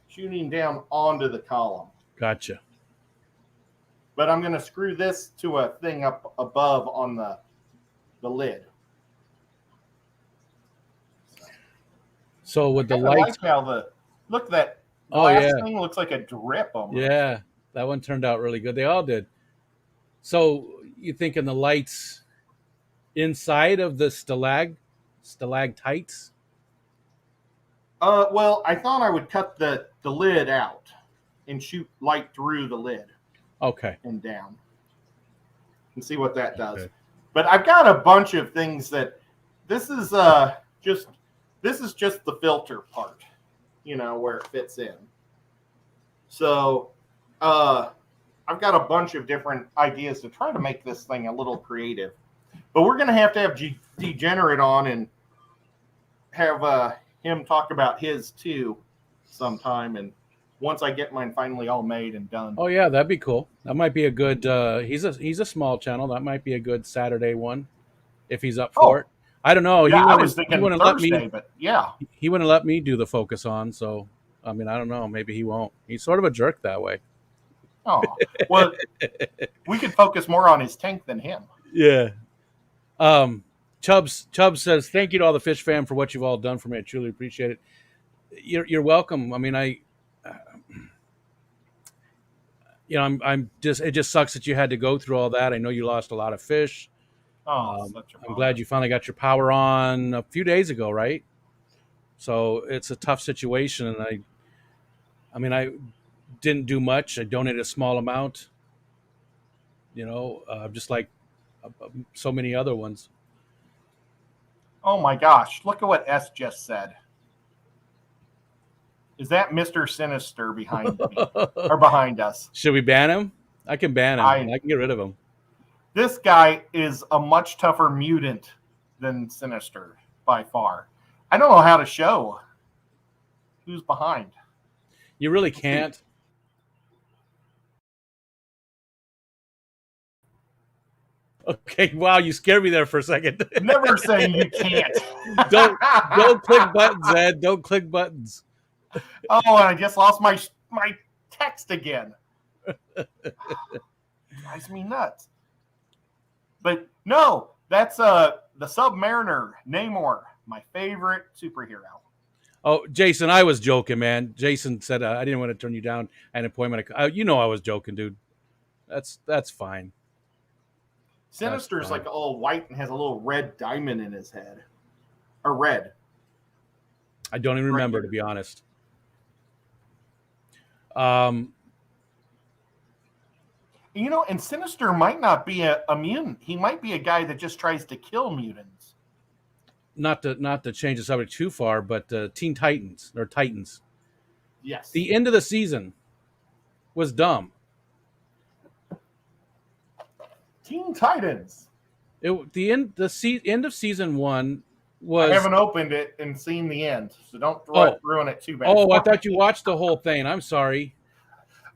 shooting down onto the column. Gotcha. But I'm going to screw this to a thing up above on the lid. So with the I lights, like how look, that oh glass yeah, thing looks like a drip almost. yeah, that one turned out really good. They all did. So you thinking the lights inside of the stalactites? Well, I thought I would cut the lid out and shoot light through the lid. Okay. And down. And see what that does. Okay. But I've got a bunch of things that this is just the filter part, where it fits in. So I've got a bunch of different ideas to try to make this thing a little creative. But we're going to have Degenerate on and have him talk about his too sometime. And once I get mine finally all made and done. Oh yeah, that'd be cool. That might be a good. He's a small channel. That might be a good Saturday one, if he's up for it. I don't know. Yeah, I was thinking Thursday, but yeah, he wouldn't let me do the focus on. So I mean, I don't know. Maybe he won't. He's sort of a jerk that way. Oh well, we could focus more on his tank than him. Yeah. Chubbs says, "Thank you to all the Fish fam for what you've all done for me. I truly appreciate it. You're welcome. I mean, I'm just, it just sucks that you had to go through all that. I know you lost a lot of fish. Oh, I'm glad you finally got your power on a few days ago, right? So it's a tough situation, and I didn't do much. I donated a small amount, just like so many other ones. Oh my gosh, look at what S just said. Is that Mr. Sinister behind me or behind us? Should we ban him? I can ban him. I can get rid of him. This guy is a much tougher mutant than Sinister by far. I don't know how to show who's behind. You really can't. Okay, wow, you scared me there for a second. Never say you can't. Don't click buttons, Ed. Don't click buttons. Oh, and I just lost my text again. Drives me nuts. But no, that's the Submariner, Namor, my favorite superhero. Oh, Jason, I was joking, man. Jason said I didn't want to turn you down an appointment. I was joking, dude. That's fine. Sinister's like all white and has a little red diamond in his head. Or red. I don't even remember, to be honest. And Sinister might not be a mutant. He might be a guy that just tries to kill mutants. Not to change the subject too far, but Teen Titans or Titans. Yes. The end of the season was dumb. Teen Titans. The end of season 1 was. I haven't opened it and seen the end, so don't ruin it too bad. Oh, I thought you watched the whole thing. I'm sorry.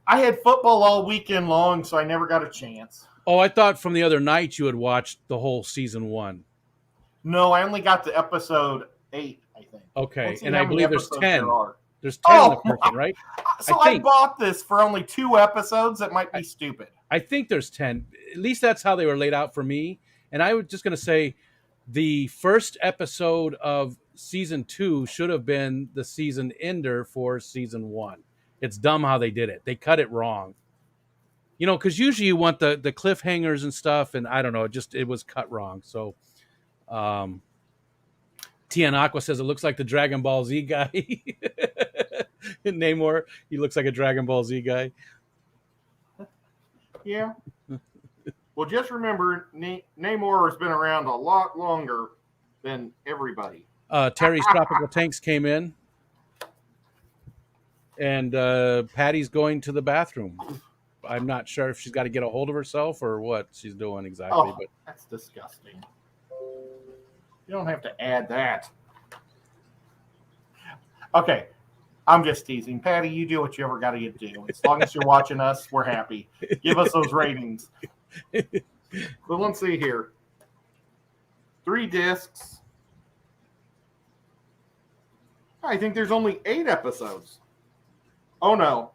I had football all weekend long, so I never got a chance. Oh, I thought from the other night you had watched the whole season 1. No, I only got to episode 8, I think. Okay, and I believe there's 10. There's 10 in the person, right? So I bought this for only 2 episodes. That might be stupid. I think there's 10. At least that's how they were laid out for me. And I was just going to say the first episode of season 2 should have been the season ender for season 1. It's dumb how they did it. They cut it wrong. Because usually you want the cliffhangers and stuff, and I don't know, it was cut wrong. So Tian Aqua says it looks like the Dragon Ball Z guy. Namor, he looks like a Dragon Ball Z guy. Yeah. Well, just remember, Namor has been around a lot longer than everybody. Terry's Tropical Tanks came in, and Patty's going to the bathroom. I'm not sure if she's got to get a hold of herself or what she's doing exactly. Oh, But that's disgusting. You don't have to add that. Okay, I'm just teasing. Patty, you do what you ever got to do. As long as you're watching us, we're happy. Give us those ratings. Well, let's see here. 3 discs. I think there's only 8 episodes. Oh, no.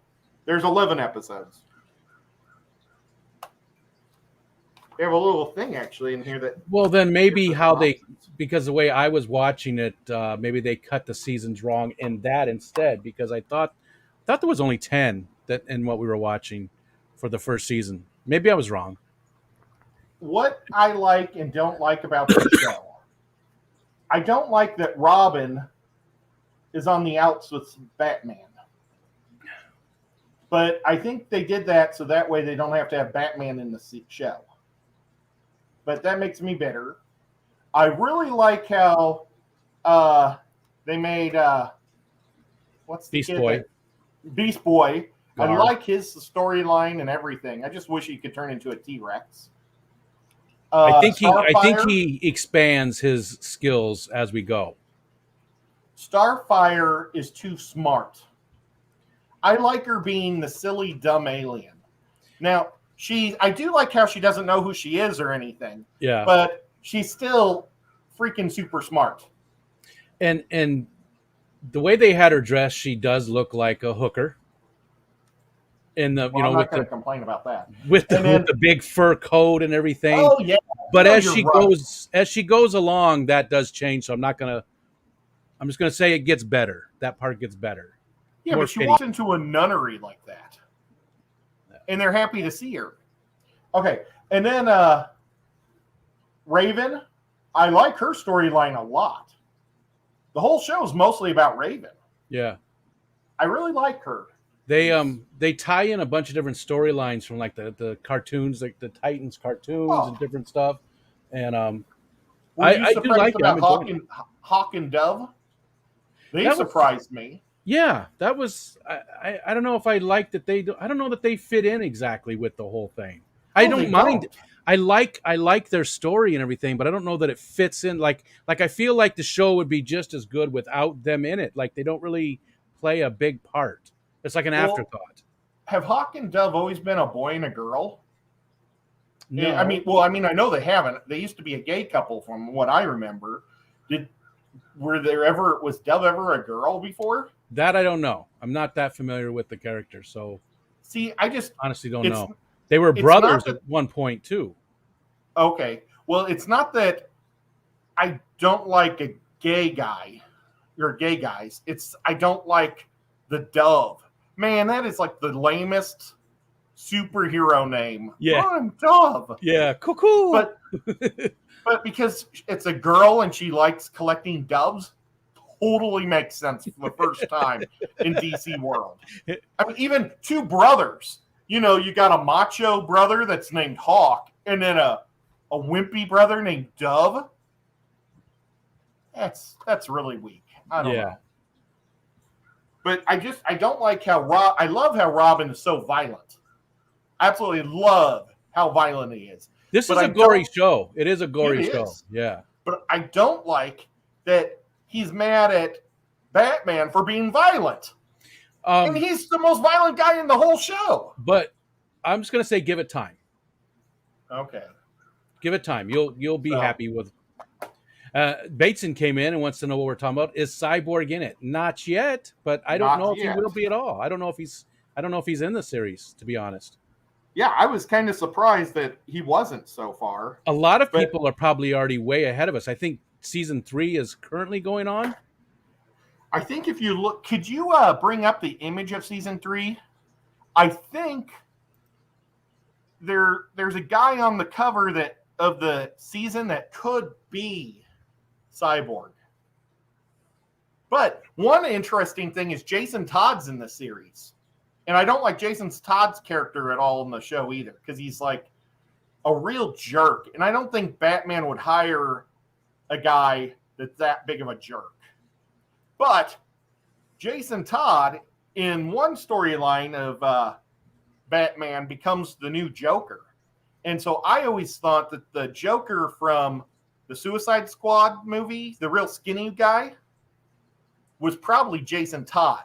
There's 11 episodes. They have a little thing, actually, in here that... well, then maybe how they, because the way I was watching it, maybe they cut the seasons wrong in that instead, because I thought there was only 10 that in what we were watching for the first season. Maybe I was wrong. What I like and don't like about the show, I don't like that Robin is on the outs with Batman. But I think they did that so that way they don't have to have Batman in the show. But that makes me bitter. I really like how they made what's the Beast kid Boy. Beast Boy. I Gar. like his storyline and everything. I just wish he could turn into a T-Rex. I think Starfire, he expands his skills as we go. Starfire is too smart. I like her being the silly, dumb alien. Now, I do like how she doesn't know who she is or anything. Yeah. But she's still freaking super smart. And the way they had her dressed, she does look like a hooker. In the I'm not going to complain about that. With the big fur coat and everything. Oh yeah. But as she goes along, that does change. So I'm just gonna say it gets better. That part gets better. Yeah, but she walks into a nunnery like that. And they're happy to see her. Okay. And then Raven, I like her storyline a lot. The whole show is mostly about Raven. Yeah. I really like her. They tie in a bunch of different storylines from like the cartoons, like the Titans cartoons and different stuff. And I do like it. Hawk and Dove? They surprised me. Yeah, that was I don't know if I like that I don't know that they fit in exactly with the whole thing. I don't mind. I like their story and everything, but I don't know that it fits in. Like I feel like the show would be just as good without them in it. Like they don't really play a big part. It's like an afterthought. Have Hawk and Dove always been a boy and a girl? No. I mean, I know they haven't. They used to be a gay couple from what I remember. Was Dove ever a girl before? That I don't know. I'm not that familiar with the character, so see, I just honestly don't know. They were brothers at one point too. Okay. Well, it's not that I don't like a gay guy or gay guys. It's I don't like the Dove. Man, that is like the lamest superhero name. Yeah. I'm Dove. Yeah, cuckoo. But because it's a girl and she likes collecting doves, totally makes sense for the first time in DC world. I mean, even 2 brothers. You know, you got a macho brother that's named Hawk, and then a wimpy brother named Dove. That's really weak. I don't know. But I don't like how I love how Robin is so violent. I absolutely love how violent he is. This is a gory show. It is a gory show. Yeah. But I don't like that he's mad at Batman for being violent. And he's the most violent guy in the whole show. But I'm just going to say give it time. Okay. Give it time. You'll be happy with Bateson came in and wants to know what we're talking about. Is Cyborg in it? Not yet, but I don't know if he will be at all. I don't know if he's in the series, to be honest. Yeah, I was kind of surprised that he wasn't so far. A lot of people are probably already way ahead of us. I think season 3 is currently going on. I think if you look, could you bring up the image of season 3? I think there's a guy on the cover of the season that could be Cyborg. But one interesting thing is Jason Todd's in the series. And I don't like Jason Todd's character at all in the show either, because he's like a real jerk. And I don't think Batman would hire a guy that's that big of a jerk. But Jason Todd, in one storyline of Batman, becomes the new Joker. And so I always thought that the Joker from the Suicide Squad movie, the real skinny guy, was probably Jason Todd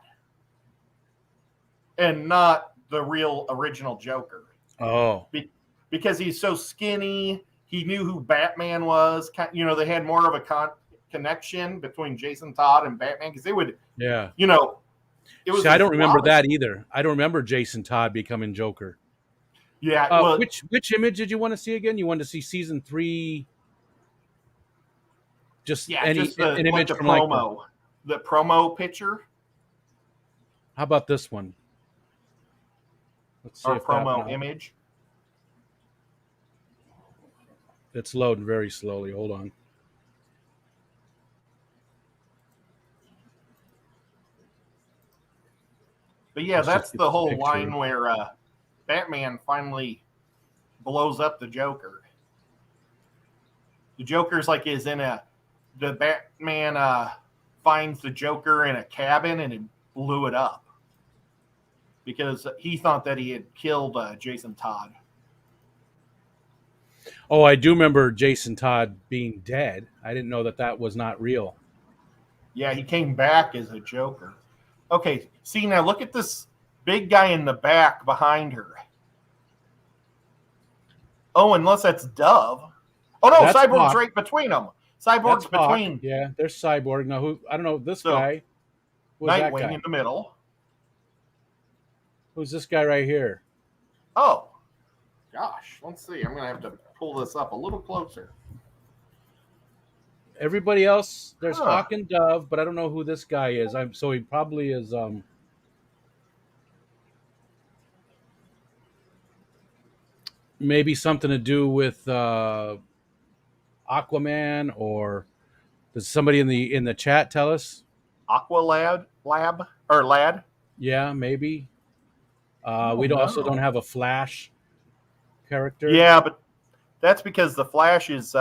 and not the real original Joker. Oh. Because he's so skinny, he knew who Batman was. You know, they had more of a connection between Jason Todd and Batman because they would, you know, it was. See, I don't remember that either. I don't remember Jason Todd becoming Joker. Yeah. Well, which image did you want to see again? You wanted to see season 3? Just an image from promo, the promo picture. How about this one? Let's see or promo image. It's loading very slowly. Hold on. But yeah, that's the whole line where Batman finally blows up the Joker. The Joker's the Batman finds the Joker in a cabin and it blew it up because he thought that he had killed Jason Todd. Oh, I do remember Jason Todd being dead. I didn't know that was not real. Yeah, he came back as a Joker. Okay, see, now look at this big guy in the back behind her. Oh, unless that's Dove. Oh, no, that's Cyborg's right between them. Cyborg's between. Yeah, there's Cyborg. Now, who? I don't know. This guy. Nightwing in the middle. Who's this guy right here? Oh, gosh. Let's see. I'm going to have to pull this up a little closer. Everybody else, there's Hawk and Dove, but I don't know who this guy is. So he probably is maybe something to do with Aquaman, or does somebody in the chat tell us? Lad? Yeah, maybe. We also don't have a Flash character. Yeah, but that's because the Flash is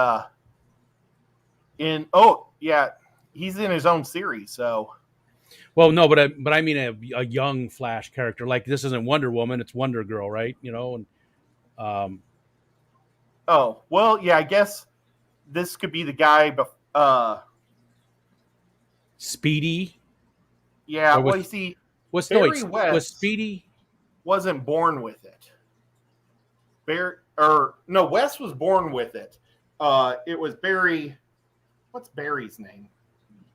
he's in his own series, so. Well, no, but I mean a young Flash character. Like, this isn't Wonder Woman, it's Wonder Girl, right? You know, and oh, well, yeah, I guess this could be the guy Speedy. Yeah, well, you see, was Speedy wasn't born with it. Wes was born with it. It was Barry. What's Barry's name?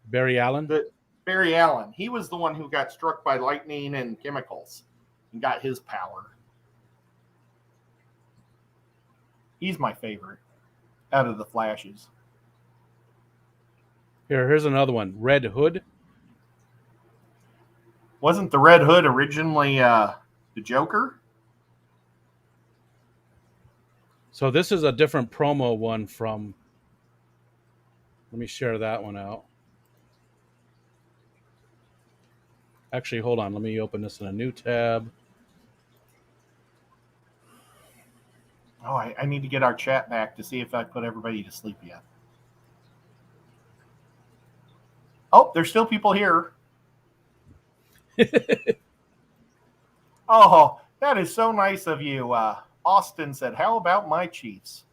Barry Allen? Barry Allen. He was the one who got struck by lightning and chemicals and got his power. He's my favorite out of the Flashes. Here's another one. Red Hood. Wasn't the Red Hood originally the Joker? So this is a different promo one from... Let me share that one out. Actually, hold on. Let me open this in a new tab. Oh, I need to get our chat back to see if I put everybody to sleep yet. Oh, there's still people here. Oh, that is so nice of you. Austin said, "How about my Chiefs?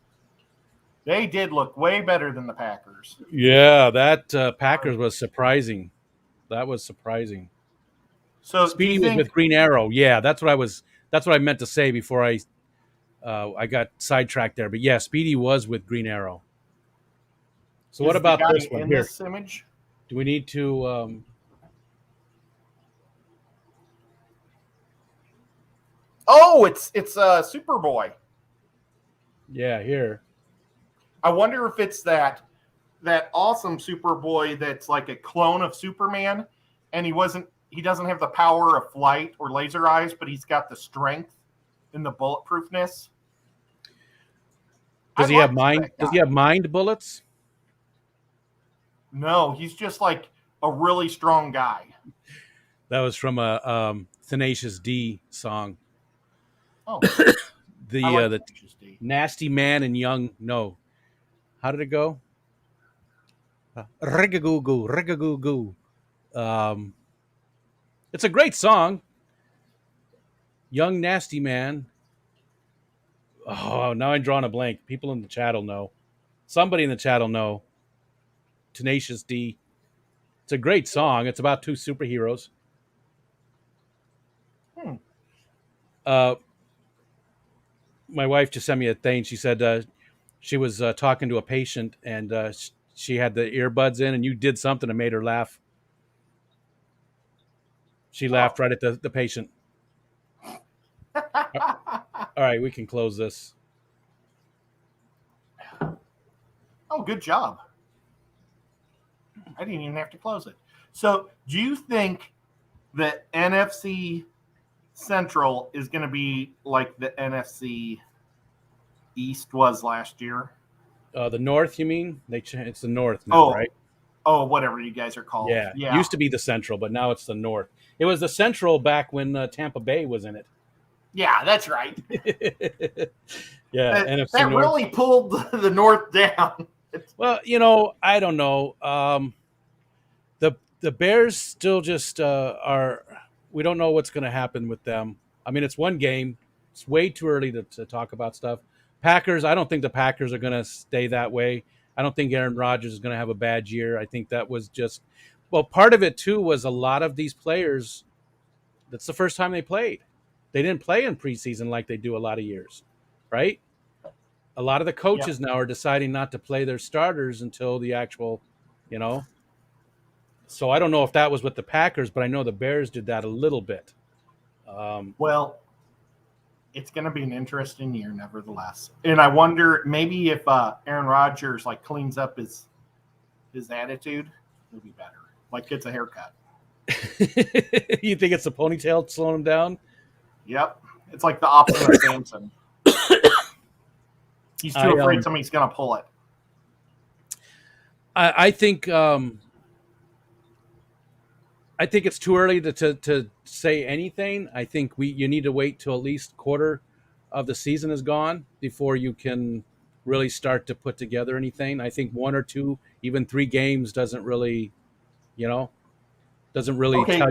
They did look way better than the Packers." Yeah, that Packers was surprising. That was surprising. So Speedy was with Green Arrow. Yeah, that's what I meant to say before I got sidetracked there. But yeah, Speedy was with Green Arrow. So what about this one here? This image? Do we need to? Oh, it's Superboy. Yeah, here. I wonder if it's that awesome Superboy that's like a clone of Superman, and he doesn't have the power of flight or laser eyes, but he's got the strength and the bulletproofness. Does he have mind? Does he have mind bullets? No, he's just like a really strong guy. That was from a Tenacious D song. Oh, the Nasty Man and Young. No, how did it go? Rigagoo goo, rigagoo goo. Um, it's a great song. Young Nasty Man. Oh, now I'm drawing a blank. People in the chat will know. Somebody in the chat will know. Tenacious D. It's a great song. It's about two superheroes. Hmm. Uh, my wife just sent me a thing. She said she was talking to a patient and she had the earbuds in, and you did something that made her laugh. She laughed right at the patient. All right, we can close this. Oh, good job. I didn't even have to close it. So, do you think that NFC Central is going to be like the NFC East was last year? The North, you mean? It's the North now, right? Oh, whatever you guys are called. Yeah. Yeah. Used to be the Central, but now it's the North. It was the Central back when Tampa Bay was in it. Yeah, that's right. Yeah, NFC that North. really pulled the North down. Well, I don't know. The Bears still just are. We don't know what's going to happen with them. I mean, it's one game. It's way too early to talk about stuff. Packers. I don't think the Packers are going to stay that way. I don't think Aaron Rodgers is going to have a bad year. I think that was just. Well, part of it too was a lot of these players. That's the first time they played. They didn't play in preseason like they do a lot of years, right? A lot of the coaches now are deciding not to play their starters until the actual, So I don't know if that was with the Packers, but I know the Bears did that a little bit. Well, it's going to be an interesting year, nevertheless. And I wonder maybe if Aaron Rodgers cleans up his attitude, it'll be better. Like gets a haircut. You think it's the ponytail slowing him down? Yep, it's like the opposite of Samson. He's too afraid somebody's going to pull it. I think it's too early to say anything. I think you need to wait till at least quarter of the season is gone before you can really start to put together anything. I think 1 or 2, even 3 games doesn't really tell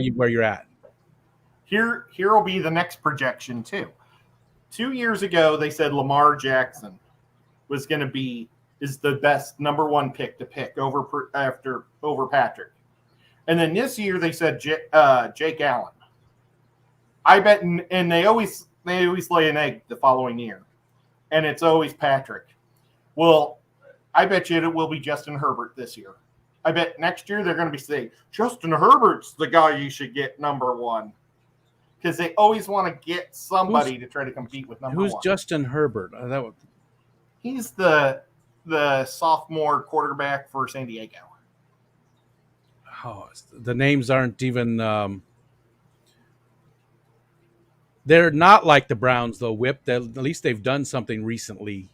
you where you're at. Here will be the next projection too. 2 years ago, they said Lamar Jackson was going to is the best number 1 pick to pick over Patrick. And then this year they said Jake Allen. I bet, and they always lay an egg the following year, and it's always Patrick. Well, I bet you it will be Justin Herbert this year. I bet next year they're going to be saying Justin Herbert's the guy you should get number 1, because they always want to get somebody to try to compete with number 1. Who's Justin Herbert? He's the sophomore quarterback for San Diego. Oh, the names aren't even. They're not like the Browns, though. Whip. At least they've done something recently,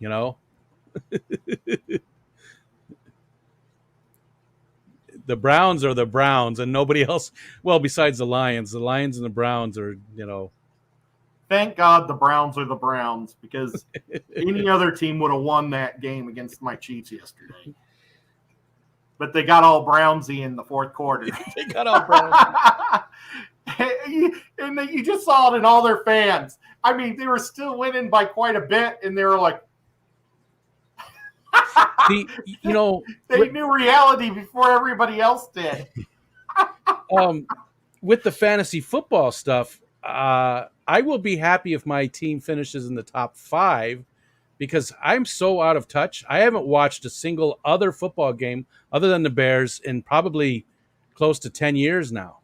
The Browns are the Browns, and nobody else. Well, besides the Lions, and the Browns are, Thank God the Browns are the Browns, because any other team would have won that game against my Chiefs yesterday. But they got all Brownsy in the fourth quarter. They got all Brownsy. And you just saw it in all their fans. I mean, they were still winning by quite a bit, and they were like, they knew reality before everybody else did. With the fantasy football stuff, I will be happy if my team finishes in the top 5, because I'm so out of touch. I haven't watched a single other football game other than the Bears in probably close to 10 years now.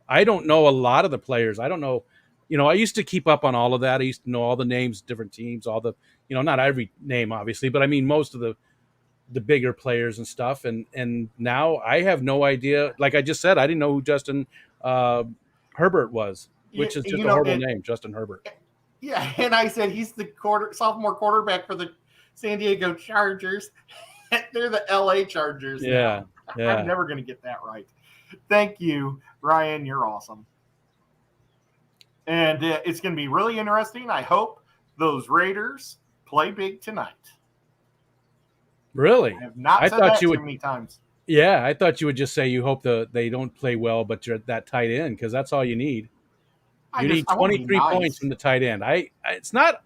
I don't know a lot of the players. I don't know. I used to keep up on all of that. I used to know all the names, different teams, all the, not every name, obviously, but I mean, most of the bigger players and stuff. And now I have no idea. Like I just said, I didn't know who Justin Herbert was, which is just a horrible name, Justin Herbert. Yeah, and I said he's the sophomore quarterback for the San Diego Chargers. They're the LA Chargers. Yeah, yeah. I'm never going to get that right. Thank you, Ryan. You're awesome. And it's going to be really interesting. I hope those Raiders play big tonight. Really? I have not said that too many times. Yeah, I thought you would just say you hope they don't play well, but you're at that tight end because that's all you need. You need I want to be 23 points nice. from the tight end. It's not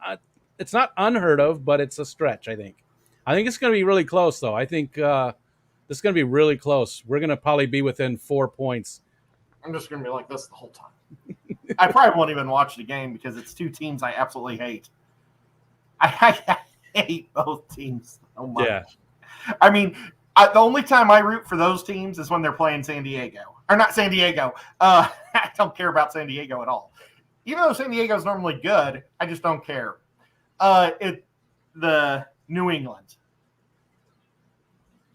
unheard of, but it's a stretch. I think it's going to be really close though. I think this is going to be really close. We're going to probably be within 4 points. I'm just going to be like this the whole time. I probably won't even watch the game because it's two teams I absolutely hate. I hate both teams so much. Yeah. I mean, the only time I root for those teams is when they're playing San Diego. Or not San Diego. I don't care about San Diego at all. Even though San Diego is normally good, I just don't care. The New England.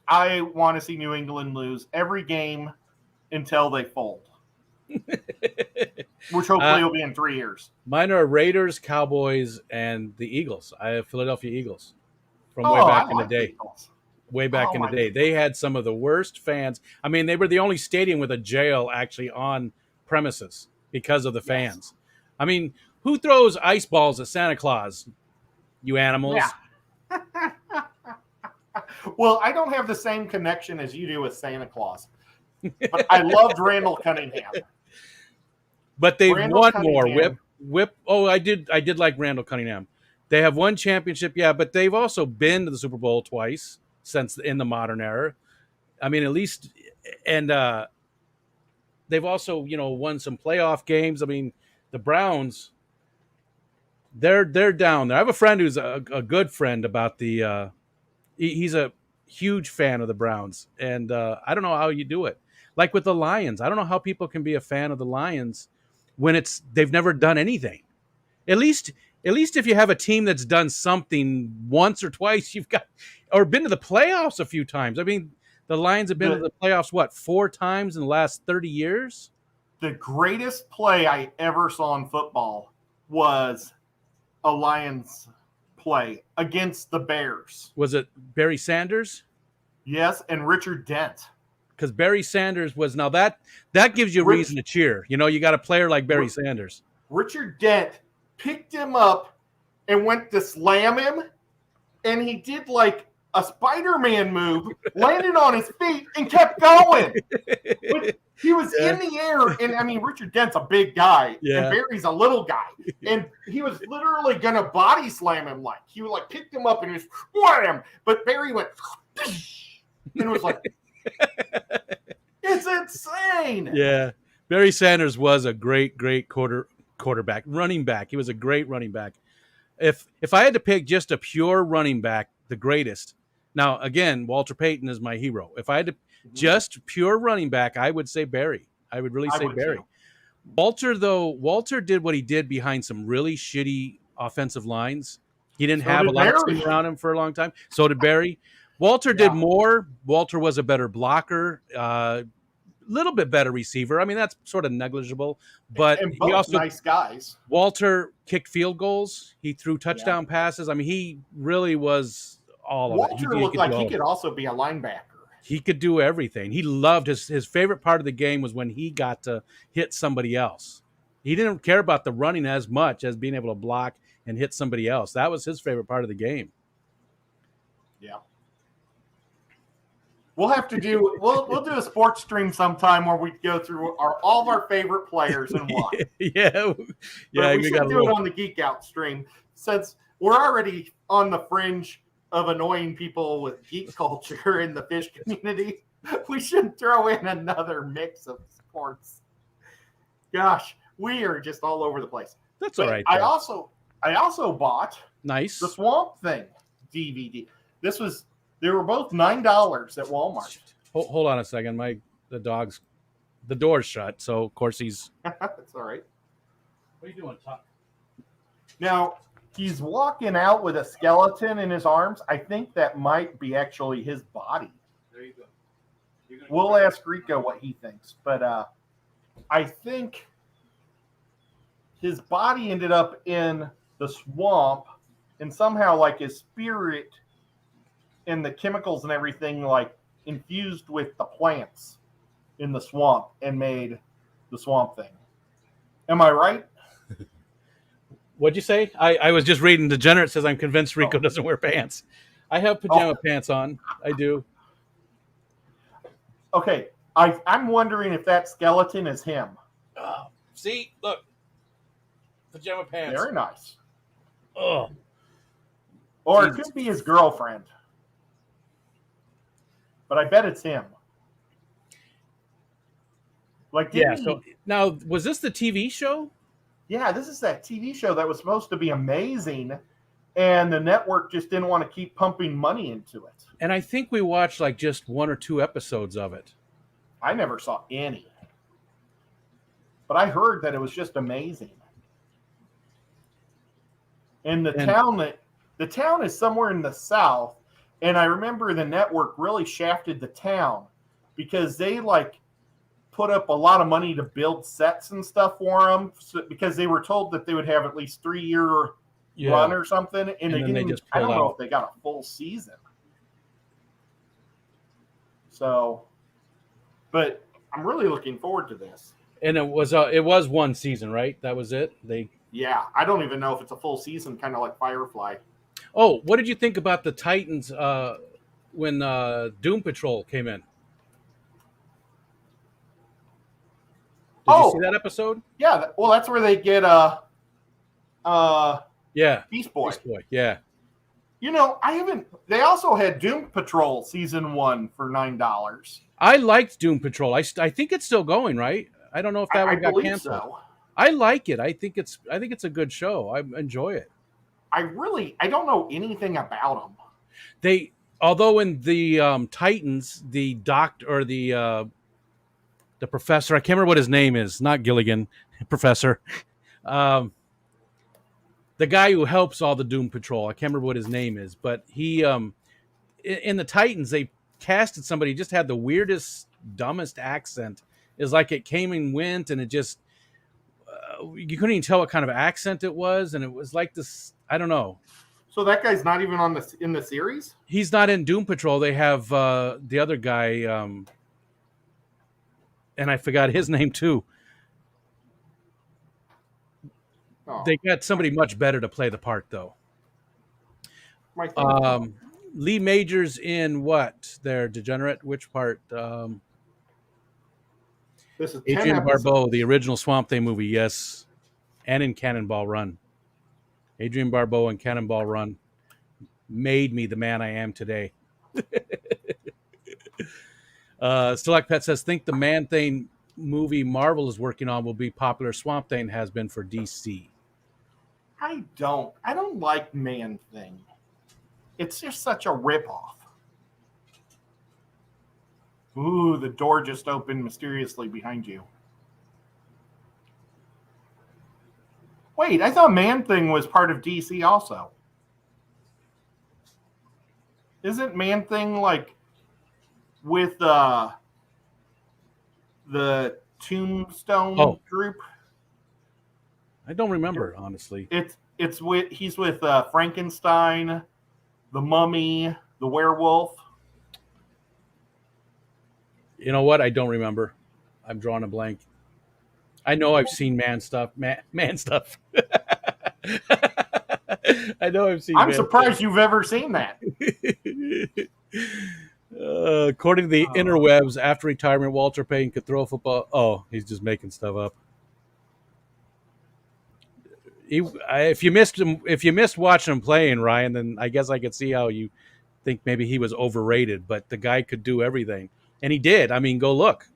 I want to see New England lose every game until they fold. Which hopefully will be in 3 years. Mine are Raiders, Cowboys, and the Eagles. I have Philadelphia Eagles from way back in the day. Way back in the day. They had some of the worst fans. I mean, they were the only stadium with a jail actually on premises because of the fans. Yes. I mean, who throws ice balls at Santa Claus? You animals. Yeah. Well, I don't have the same connection as you do with Santa Claus. But I loved Randall Cunningham. But they've won more. Whip. Oh, I did like Randall Cunningham. They have won championship, yeah, but they've also been to the Super Bowl twice since in the modern era. I mean, at least, and they've also, won some playoff games. I mean, the Browns, they're down there. I have a friend who's a good friend about the. He's a huge fan of the Browns, and I don't know how you do it. Like with the Lions, I don't know how people can be a fan of the Lions when they've never done anything. At least if you have a team that's done something once or twice, you've got or been to the playoffs a few times. I mean, the Lions have been to the playoffs 4 times in the last 30 years. The greatest play I ever saw in football was a Lions play against the Bears. Was it Barry Sanders? Yes, and Richard Dent. Because Barry Sanders was now that gives you a reason to cheer. You got a player like Barry Sanders. Richard Dent picked him up and went to slam him, and he did like a Spider-Man move, landed on his feet, and kept going. He was in the air, and I mean, Richard Dent's a big guy, and Barry's a little guy, and he was literally gonna body slam him. Like he was picked him up and just wham, but Barry went and it was like. It's insane. Yeah. Barry Sanders was a great quarterback, running back. He was a great running back. If I had to pick just a pure running back, the greatest. Now, again, Walter Payton is my hero. If I had to just pure running back, I would say Barry. I would really say Barry. Too. Walter did what he did behind some really shitty offensive lines. He didn't have a lot of team around him for a long time. So did Barry. Walter did more. Walter was a better blocker, little bit better receiver. I mean, that's sort of negligible, but and both he also nice guys. Walter kicked field goals. He threw touchdown passes. I mean, he really was all of it. Walter looked like he could also be a linebacker. He could do everything. He loved his favorite part of the game was when he got to hit somebody else. He didn't care about the running as much as being able to block and hit somebody else. That was his favorite part of the game. Yeah. We'll have to do we'll do a sports stream sometime where we go through all of our favorite players and why. Yeah. We should do it on the Geek Out stream since we're already on the fringe of annoying people with geek culture in the fish community. We should throw in another mix of sports. Gosh, we are just all over the place. That's all right. I also bought the Swamp Thing DVD. They were both $9 at Walmart. Hold on a second. The door's shut, so of course he's. That's all right. What are you doing, Tuck? Now he's walking out with a skeleton in his arms. I think that might be actually his body. There you go. We'll ask Riko what he thinks, but I think his body ended up in the swamp, and somehow his spirit. And the chemicals and everything infused with the plants in the swamp and made the Swamp Thing. Am I right? What'd you say? I was just reading. Degenerate says I'm convinced Riko doesn't wear pants. I have pajama pants on. I do. Okay, I'm wondering if that skeleton is him. Oh, see, look, pajama pants. Very nice. Oh, Or Jesus. it could be his girlfriend. But I bet it's him. Like, Yeah. didn't So he? now, was this the TV show? Yeah, this is that TV show that was supposed to be amazing, and the network just didn't want to keep pumping money into it. And I think we watched like just 1 or 2 episodes of it. I never saw any. But I heard that it was just amazing. And the town is somewhere in the south, and I remember the network really shafted the town because they like put up a lot of money to build sets and stuff for them because they were told that they would have at least 3-year run or something, and they then they didn't. just I don't pulled know out. if they got a full season. So, but I'm really looking forward to this. And it was one season, right? That was it. Yeah, I don't even know if it's a full season, kind of like Firefly. Oh, what did you think about the Titans when Doom Patrol came in? Did you see that episode? Yeah, well, that's where they get Yeah, Beast Boy. Beast Boy. Yeah. You know, I haven't. They also had Doom Patrol season 1 for $9. I liked Doom Patrol. I think it's still going, right? I don't know if that one got canceled. So. I like it. I think it's a good show. I enjoy it. I don't know anything about them. Although in the Titans, the doctor or the professor, I can't remember what his name is, not Gilligan, professor. The guy who helps all the Doom Patrol, I can't remember what his name is, but he in the Titans they casted somebody who just had the weirdest, dumbest accent. It's like it came and went, and it just you couldn't even tell what kind of accent it was, and it was like this. I don't know. So that guy's not even in the series? He's not in Doom Patrol. They have the other guy, and I forgot his name too. Oh. They got somebody much better to play the part, though. Lee Majors in what? Their Degenerate? Which part? This is Adrian Barbeau, the original Swamp Thing movie, yes, and in Cannonball Run. Adrian Barbeau in Cannonball Run made me the man I am today. Select Pet says, think the Man-Thing movie Marvel is working on will be popular Swamp Thing has been for DC. I don't like Man-Thing. It's just such a ripoff. Ooh, the door just opened mysteriously behind you. Wait, I thought Man-Thing was part of DC also. Isn't Man-Thing like with the Tombstone group? I don't remember, honestly. He's with Frankenstein, the Mummy, the Werewolf. You know what? I don't remember. I'm drawing a blank. I know I've seen man stuff. Man stuff. I know I've seen. I'm surprised you've ever seen that. According to the interwebs, after retirement, Walter Payton could throw a football. Oh, he's just making stuff up. If you missed watching him playing, Ryan, then I guess I could see how you think maybe he was overrated. But the guy could do everything, and he did. I mean, go look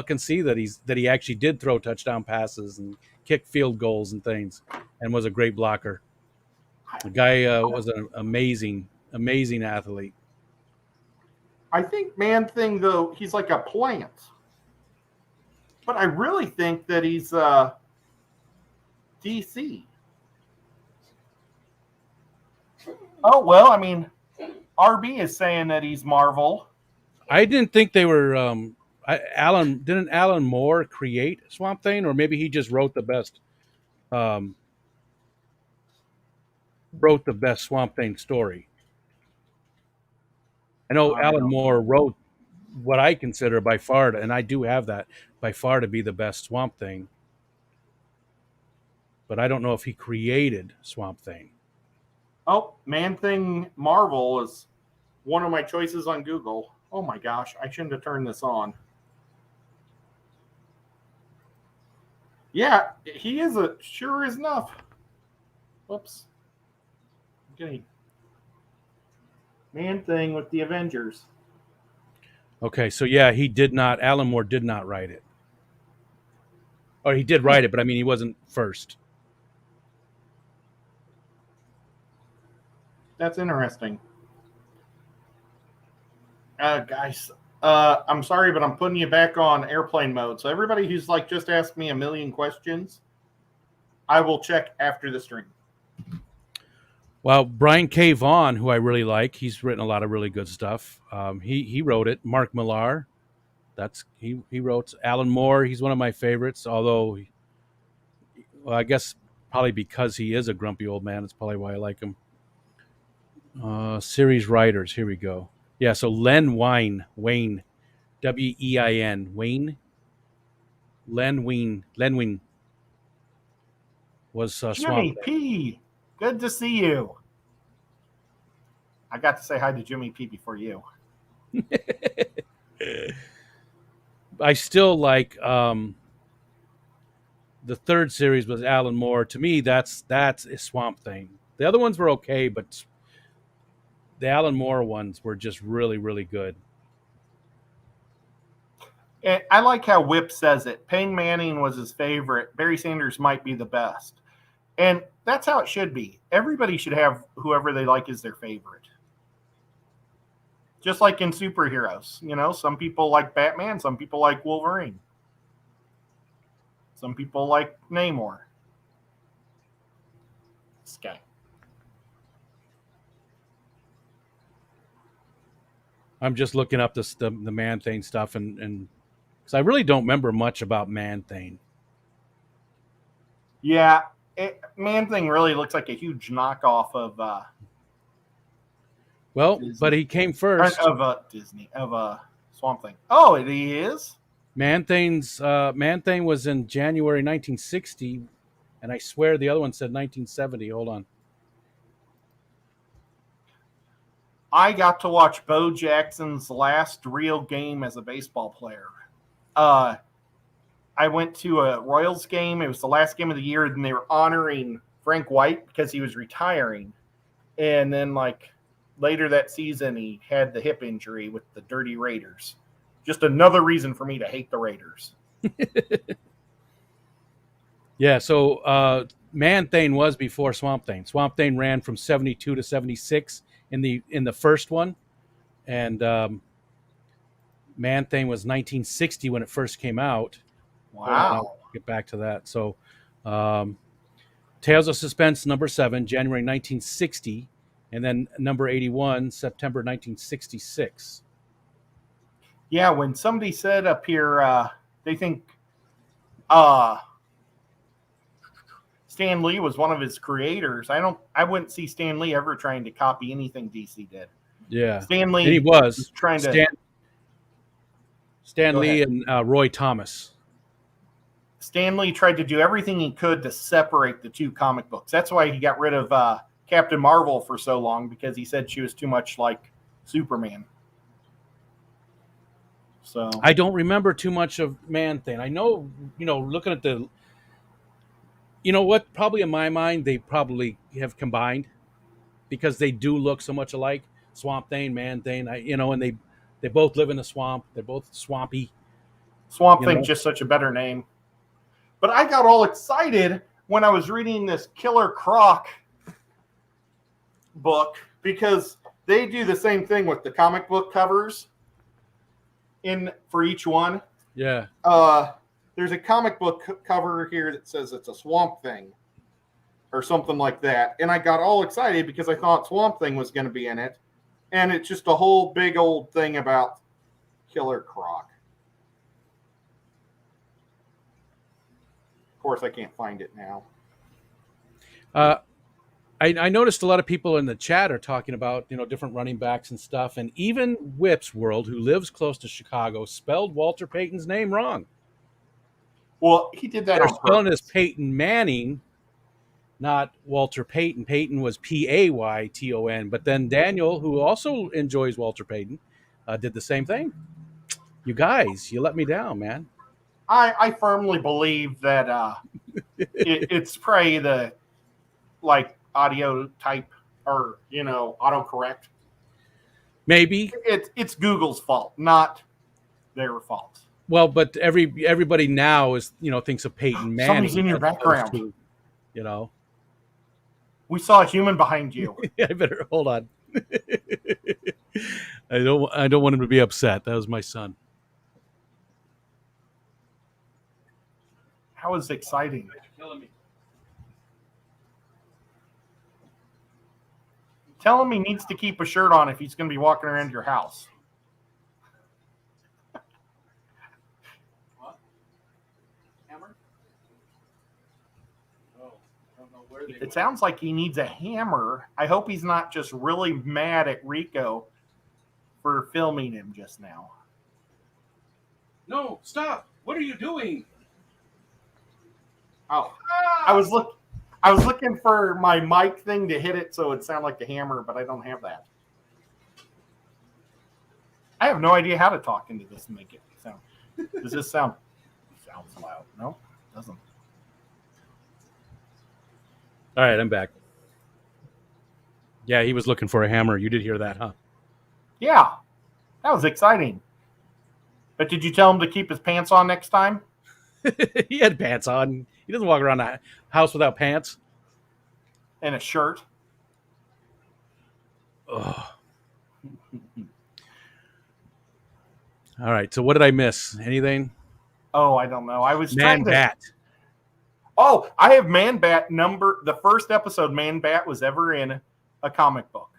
and see that he actually did throw touchdown passes and kick field goals and things, and was a great blocker. The guy was an amazing athlete. I think Man-Thing, though, he's like a plant, but I really think that he's DC. Oh well, I mean, RB is saying that he's Marvel. I didn't think they were. Didn't Alan Moore create Swamp Thing, or maybe he just wrote the best Swamp Thing story? I know Alan Moore wrote what I consider by far, and I do have that by far to be the best Swamp Thing. But I don't know if he created Swamp Thing. Oh, Man-Thing Marvel is one of my choices on Google. Oh my gosh, I shouldn't have turned this on. Yeah, he is a sure is enough. Whoops. Okay. Man thing with the Avengers. Okay, so yeah, he did not. Alan Moore did not write it, or he did write it, but I mean, he wasn't first. That's interesting. Guys, I'm sorry, but I'm putting you back on airplane mode. So everybody who's like just asked me a million questions, I will check after the stream. Well, Brian K. Vaughan, who I really like, he's written a lot of really good stuff. He wrote it. Mark Millar, he wrote. Alan Moore, he's one of my favorites. Although, well, I guess probably because he is a grumpy old man, it's probably why I like him. Series writers, here we go. Yeah, so Len Wayne, Wein, Len Wein was Jimmy Swamp. P, good to see you. I got to say hi to Jimmy P before you. I still like the third series was Alan Moore. To me, that's a Swamp Thing. The other ones were okay, but the Alan Moore ones were just really, really good. And I like how Whip says it. Payne Manning was his favorite. Barry Sanders might be the best. And that's how it should be. Everybody should have whoever they like as their favorite. Just like in superheroes. You know, some people like Batman. Some people like Wolverine. Some people like Namor. This guy. I'm just looking up the Man-Thing stuff, and because I really don't remember much about Man-Thing. Yeah, Man-Thing really looks like a huge knockoff of well, Disney. But he came first of Swamp Thing. Oh, he is. Man-Thing was in January 1960, and I swear the other one said 1970. Hold on. I got to watch Bo Jackson's last real game as a baseball player. I went to a Royals game. It was the last game of the year, and they were honoring Frank White because he was retiring. And then, like, later that season, he had the hip injury with the Dirty Raiders. Just another reason for me to hate the Raiders. Yeah, so Man-Thing was before Swamp Thing. Swamp Thing ran from 72 to 76 in the first one, and Man-Thing was 1960 when it first came out. Wow. I'll get back to that. So Tales of Suspense number 7, January 1960, and then number 81, September 1966. Yeah, when somebody said up here they think Stan Lee was one of his creators, I wouldn't see Stan Lee ever trying to copy anything DC did. Yeah. Stan Lee and he was trying to Stan Lee and Roy Thomas. Stan Lee tried to do everything he could to separate the two comic books. That's why he got rid of Captain Marvel for so long, because he said she was too much like Superman. So I don't remember too much of Man-Thing. I know, looking at the, what, probably in my mind, they probably have combined because they do look so much alike. Swamp Thing, Man-Thing, and they both live in the swamp. They're both swampy. Swamp Thing's just such a better name. But I got all excited when I was reading this Killer Croc book because they do the same thing with the comic book covers for each one. Yeah. There's a comic book cover here that says it's a Swamp Thing or something like that. And I got all excited because I thought Swamp Thing was going to be in it. And it's just a whole big old thing about Killer Croc. Of course, I can't find it now. I noticed a lot of people in the chat are talking about, different running backs and stuff. And even Whip's World, who lives close to Chicago, spelled Walter Payton's name wrong. Well, he did that. They're spelling it as Peyton Manning, not Walter Payton. Payton was Payton. But then Daniel, who also enjoys Walter Payton, did the same thing. You guys, you let me down, man. I firmly believe that it's probably the like audio type or autocorrect. Maybe. It's Google's fault, not their fault. Well, but everybody now is thinks of Peyton Somebody's Manning in your as opposed background. to, you know. We saw a human behind you. I better hold on. I don't want him to be upset. That was my son. How is exciting. Killing me. Tell him he needs to keep a shirt on if he's going to be walking around your house. What? Hammer? Oh, I don't know where they It sounds like he needs a hammer. I hope he's not just really mad at Riko for filming him just now. No, stop. What are you doing? Oh, I was looking for my mic thing to hit it so it'd sound like a hammer, but I don't have that. I have no idea how to talk into this and make it sound. Does this sound loud? No, it doesn't. All right, I'm back. Yeah, he was looking for a hammer. You did hear that, huh? Yeah, that was exciting. But did you tell him to keep his pants on next time? He had pants on. He doesn't walk around the house without pants. And a shirt? Ugh. All right, so what did I miss? Anything? Oh, I don't know. I was Man trying to... Bat. Oh, I have Man Bat the first episode Man Bat was ever in a comic book.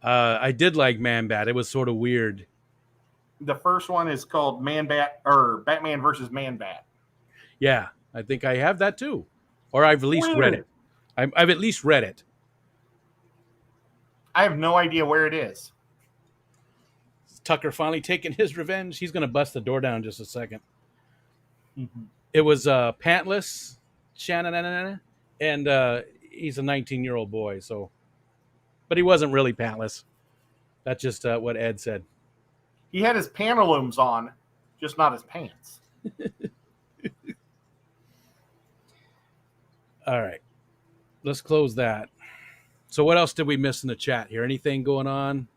I did like Man Bat. It was sort of weird. The first one is called Man Bat or Batman versus Man Bat. Yeah, I think I have that too, or I've at least read it. I've at least read it. I have no idea where it is. Is Tucker finally taking his revenge? He's going to bust the door down in just a second. Mm-hmm. It was pantless Shannon, and he's a 19-year-old boy. So, but he wasn't really pantless. That's just what Ed said. He had his pantaloons on, just not his pants. All right. Let's close that. So what else did we miss in the chat here? Anything going on?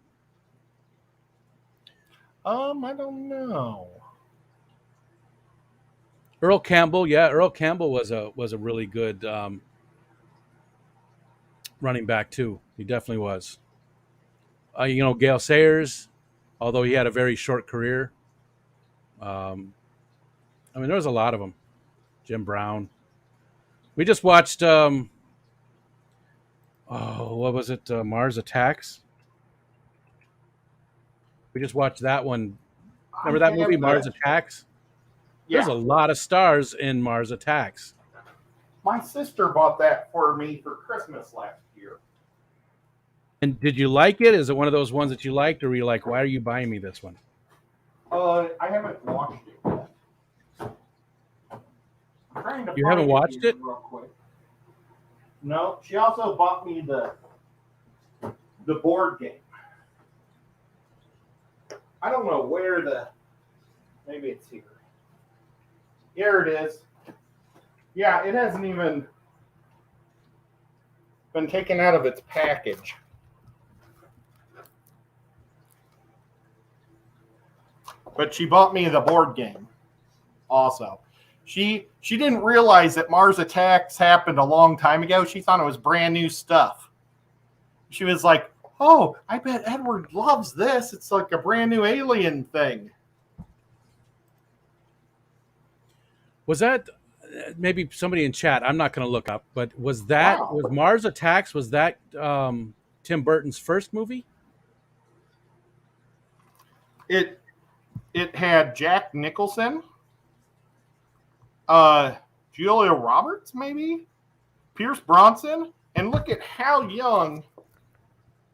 I don't know. Earl Campbell, yeah, Earl Campbell was a really good running back too. He definitely was. Gale Sayers, although he had a very short career. There was a lot of them. Jim Brown. We just watched. What was it? Mars Attacks. We just watched that one. Remember that movie, Mars Attacks? Yeah. There's a lot of stars in Mars Attacks. My sister bought that for me for Christmas last year. And did you like it? Is it one of those ones that you liked, or were you like, why are you buying me this one? I haven't watched it yet. You haven't watched it? Real quick. No, she also bought me the board game. I don't know where maybe it's here. Here it is. Yeah, it hasn't even been taken out of its package. But she bought me the board game also. She didn't realize that Mars Attacks happened a long time ago. She thought it was brand new stuff. She was like, oh, I bet Edward loves this. It's like a brand new alien thing. Was that maybe somebody in chat? I'm not going to look up, but was Mars Attacks? Was that Tim Burton's first movie? It had Jack Nicholson, Julia Roberts, maybe Pierce Bronson, and look at how young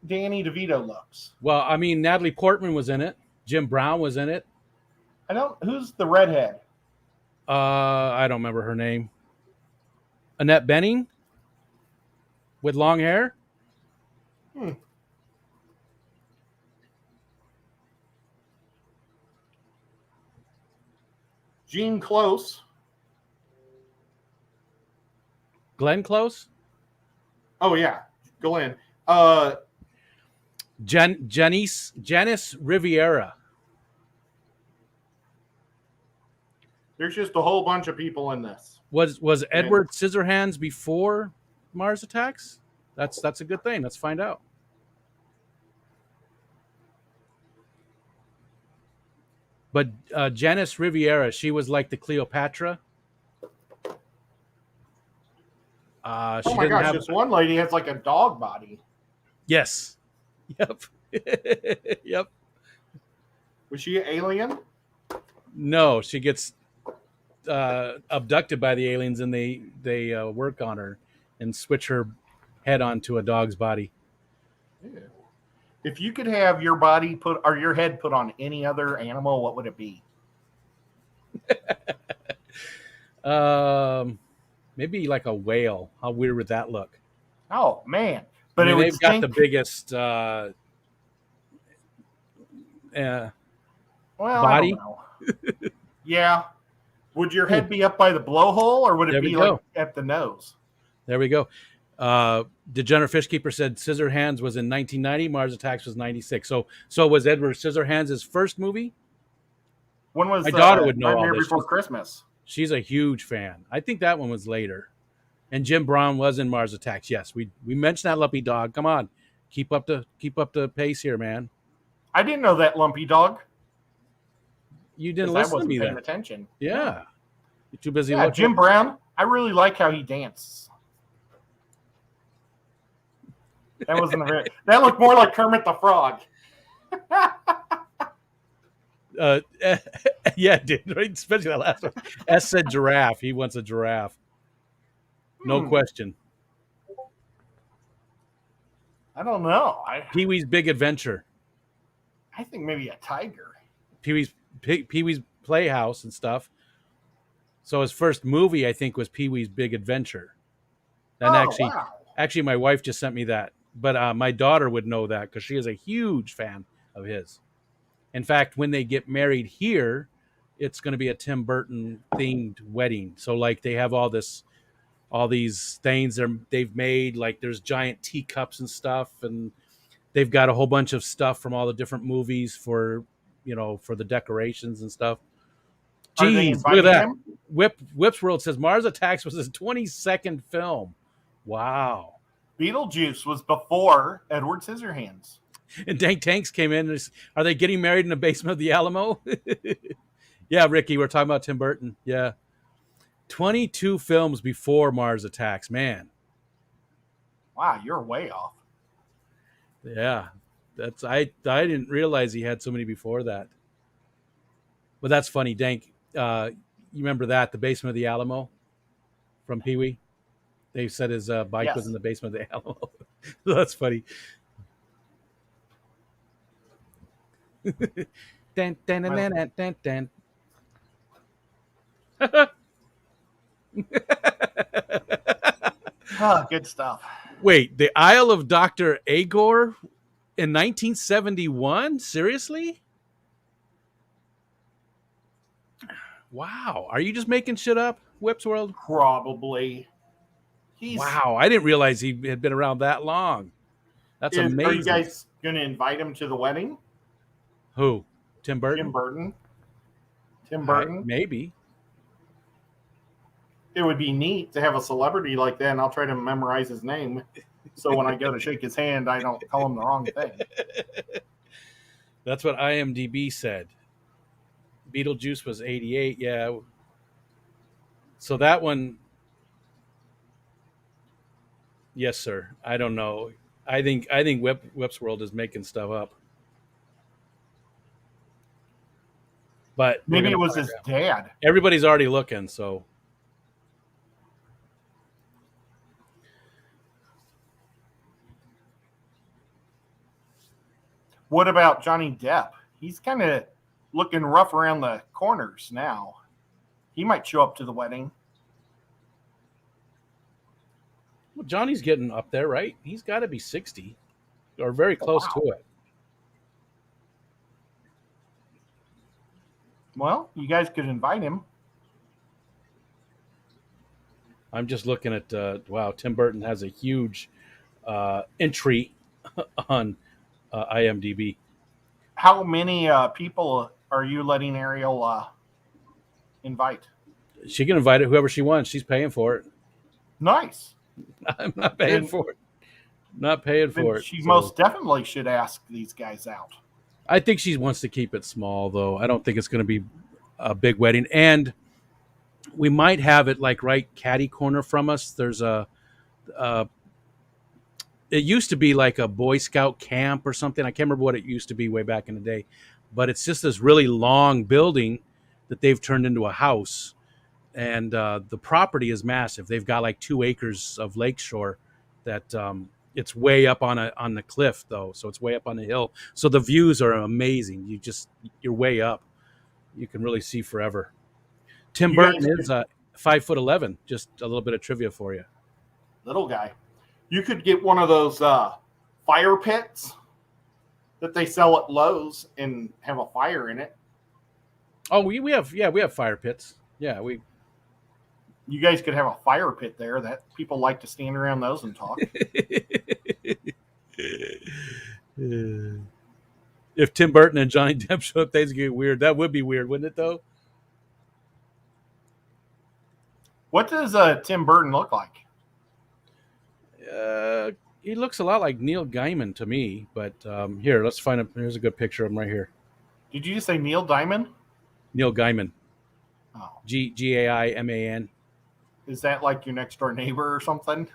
Danny DeVito looks. Well, I mean, Natalie Portman was in it. Jim Brown was in it. Who's the redhead? I don't remember her name. Annette Bening with long hair. Gene Close. Glenn Close? Oh yeah, Glenn. Janice Riviera. There's just a whole bunch of people in this. Was And Edward Scissorhands before Mars Attacks? That's a good thing. Let's find out. But Janice Riviera, she was like the Cleopatra. She oh my didn't gosh, have. this one lady has like a dog body. Yes. Yep. Yep. Was she an alien? No, she gets abducted by the aliens, and they work on her and switch her head onto a dog's body. Yeah. If you could have your body put or your head put on any other animal, what would it be? Maybe like a whale. How weird would that look? Oh man! But But it would they've got stink. the biggest Well, I body. don't know. Yeah. Would your head be up by the blowhole, or would it There we be go. like at the nose? There we go. Degenerate Fishkeeper said Scissorhands was in 1990. Mars Attacks was 96. So was Edward Scissorhands' first movie? When was My daughter would know all Nightmare this. Before Christmas? She's a huge fan. I think that one was later. And Jim Brown was in Mars Attacks. Yes, we mentioned that lumpy dog. Come on, keep up the pace here, man. I didn't know that lumpy dog. You didn't 'Cause I listen to wasn't me paying then. attention. Yeah, you're too busy Yeah, looking. Jim Brown. I really like how he dances. That wasn't a very. That looked more like Kermit the Frog. Yeah, it did, right? Especially that last one. S said giraffe. He wants a giraffe. No question. I don't know. Pee-wee's Big Adventure. I think maybe a tiger. Pee-wee's Playhouse and stuff. So his first movie, I think, was Pee-wee's Big Adventure. And wow. actually, my wife just sent me that. But my daughter would know that because she is a huge fan of his. In fact, when they get married here, it's going to be a Tim Burton themed wedding. So like they have all these things they've made. Like there's giant teacups and stuff, and they've got a whole bunch of stuff from all the different movies for the decorations and stuff. Are they Jeez, look at that. him? Whip's World says Mars Attacks was his 22nd film. Wow. Beetlejuice was before Edward Scissorhands. And Dank Tanks came in. And are they getting married in the basement of the Alamo? Yeah, Ricky, we're talking about Tim Burton. Yeah. 22 films before Mars Attacks. Man. Wow, you're way off. Yeah. I didn't realize he had so many before that. But that's funny, Dank. You remember that, the basement of the Alamo from Pee-wee? They said his bike was in the basement of the Alamo. So that's funny. Dun, dun, dun, dun, dun, dun. Good stuff. Wait, the Isle of Dr. Agor in 1971? Seriously? Wow. Are you just making shit up, Whip's World? Probably. Wow. I didn't realize he had been around that long. That's amazing. Are you guys going to invite him to the wedding? Who? Tim Burton? Tim Burton? Maybe. It would be neat to have a celebrity like that, and I'll try to memorize his name. So when I go to shake his hand, I don't call him the wrong thing. That's what IMDb said. Beetlejuice was 88. Yeah. So that one. Yes, sir. I don't know. I think Whip's World is making stuff up. But maybe it was his dad. Everybody's already looking, so. What about Johnny Depp? He's kind of looking rough around the corners now. He might show up to the wedding. Well, Johnny's getting up there, right? He's got to be 60 or very close to it. Well, you guys could invite him. I'm just looking at wow. Tim Burton has a huge entry on IMDb. How many people are you letting Ariel invite? She can invite it whoever she wants. She's paying for it. Nice. I'm not paying Then, for it. Not paying then for it. she So most definitely should ask these guys out. I think she wants to keep it small, though. I don't think it's going to be a big wedding, and we might have it like right caddy corner from us. There's a it used to be like a Boy Scout camp or something. I can't remember what it used to be way back in the day, but it's just this really long building that they've turned into a house, and the property is massive. They've got like 2 acres of lakeshore that it's way up on the cliff though, so it's way up on the hill. So the views are amazing. You're way up. You can really see forever. Tim You Burton guys is could, 5'11". Just a little bit of trivia for you. little guy. You could get one of those fire pits that they sell at Lowe's and have a fire in it. Oh, we have fire pits. Yeah, we You guys could have a fire pit there that people like to stand around those and talk. If Tim Burton and Johnny Depp show up, things get weird. That would be weird, wouldn't it? Though. What does Tim Burton look like? He looks a lot like Neil Gaiman to me. But here, let's find a. Here's a good picture of him right here. Did you just say Neil Diamond? Neil Gaiman. Oh. Gaiman. Is that like your next door neighbor or something?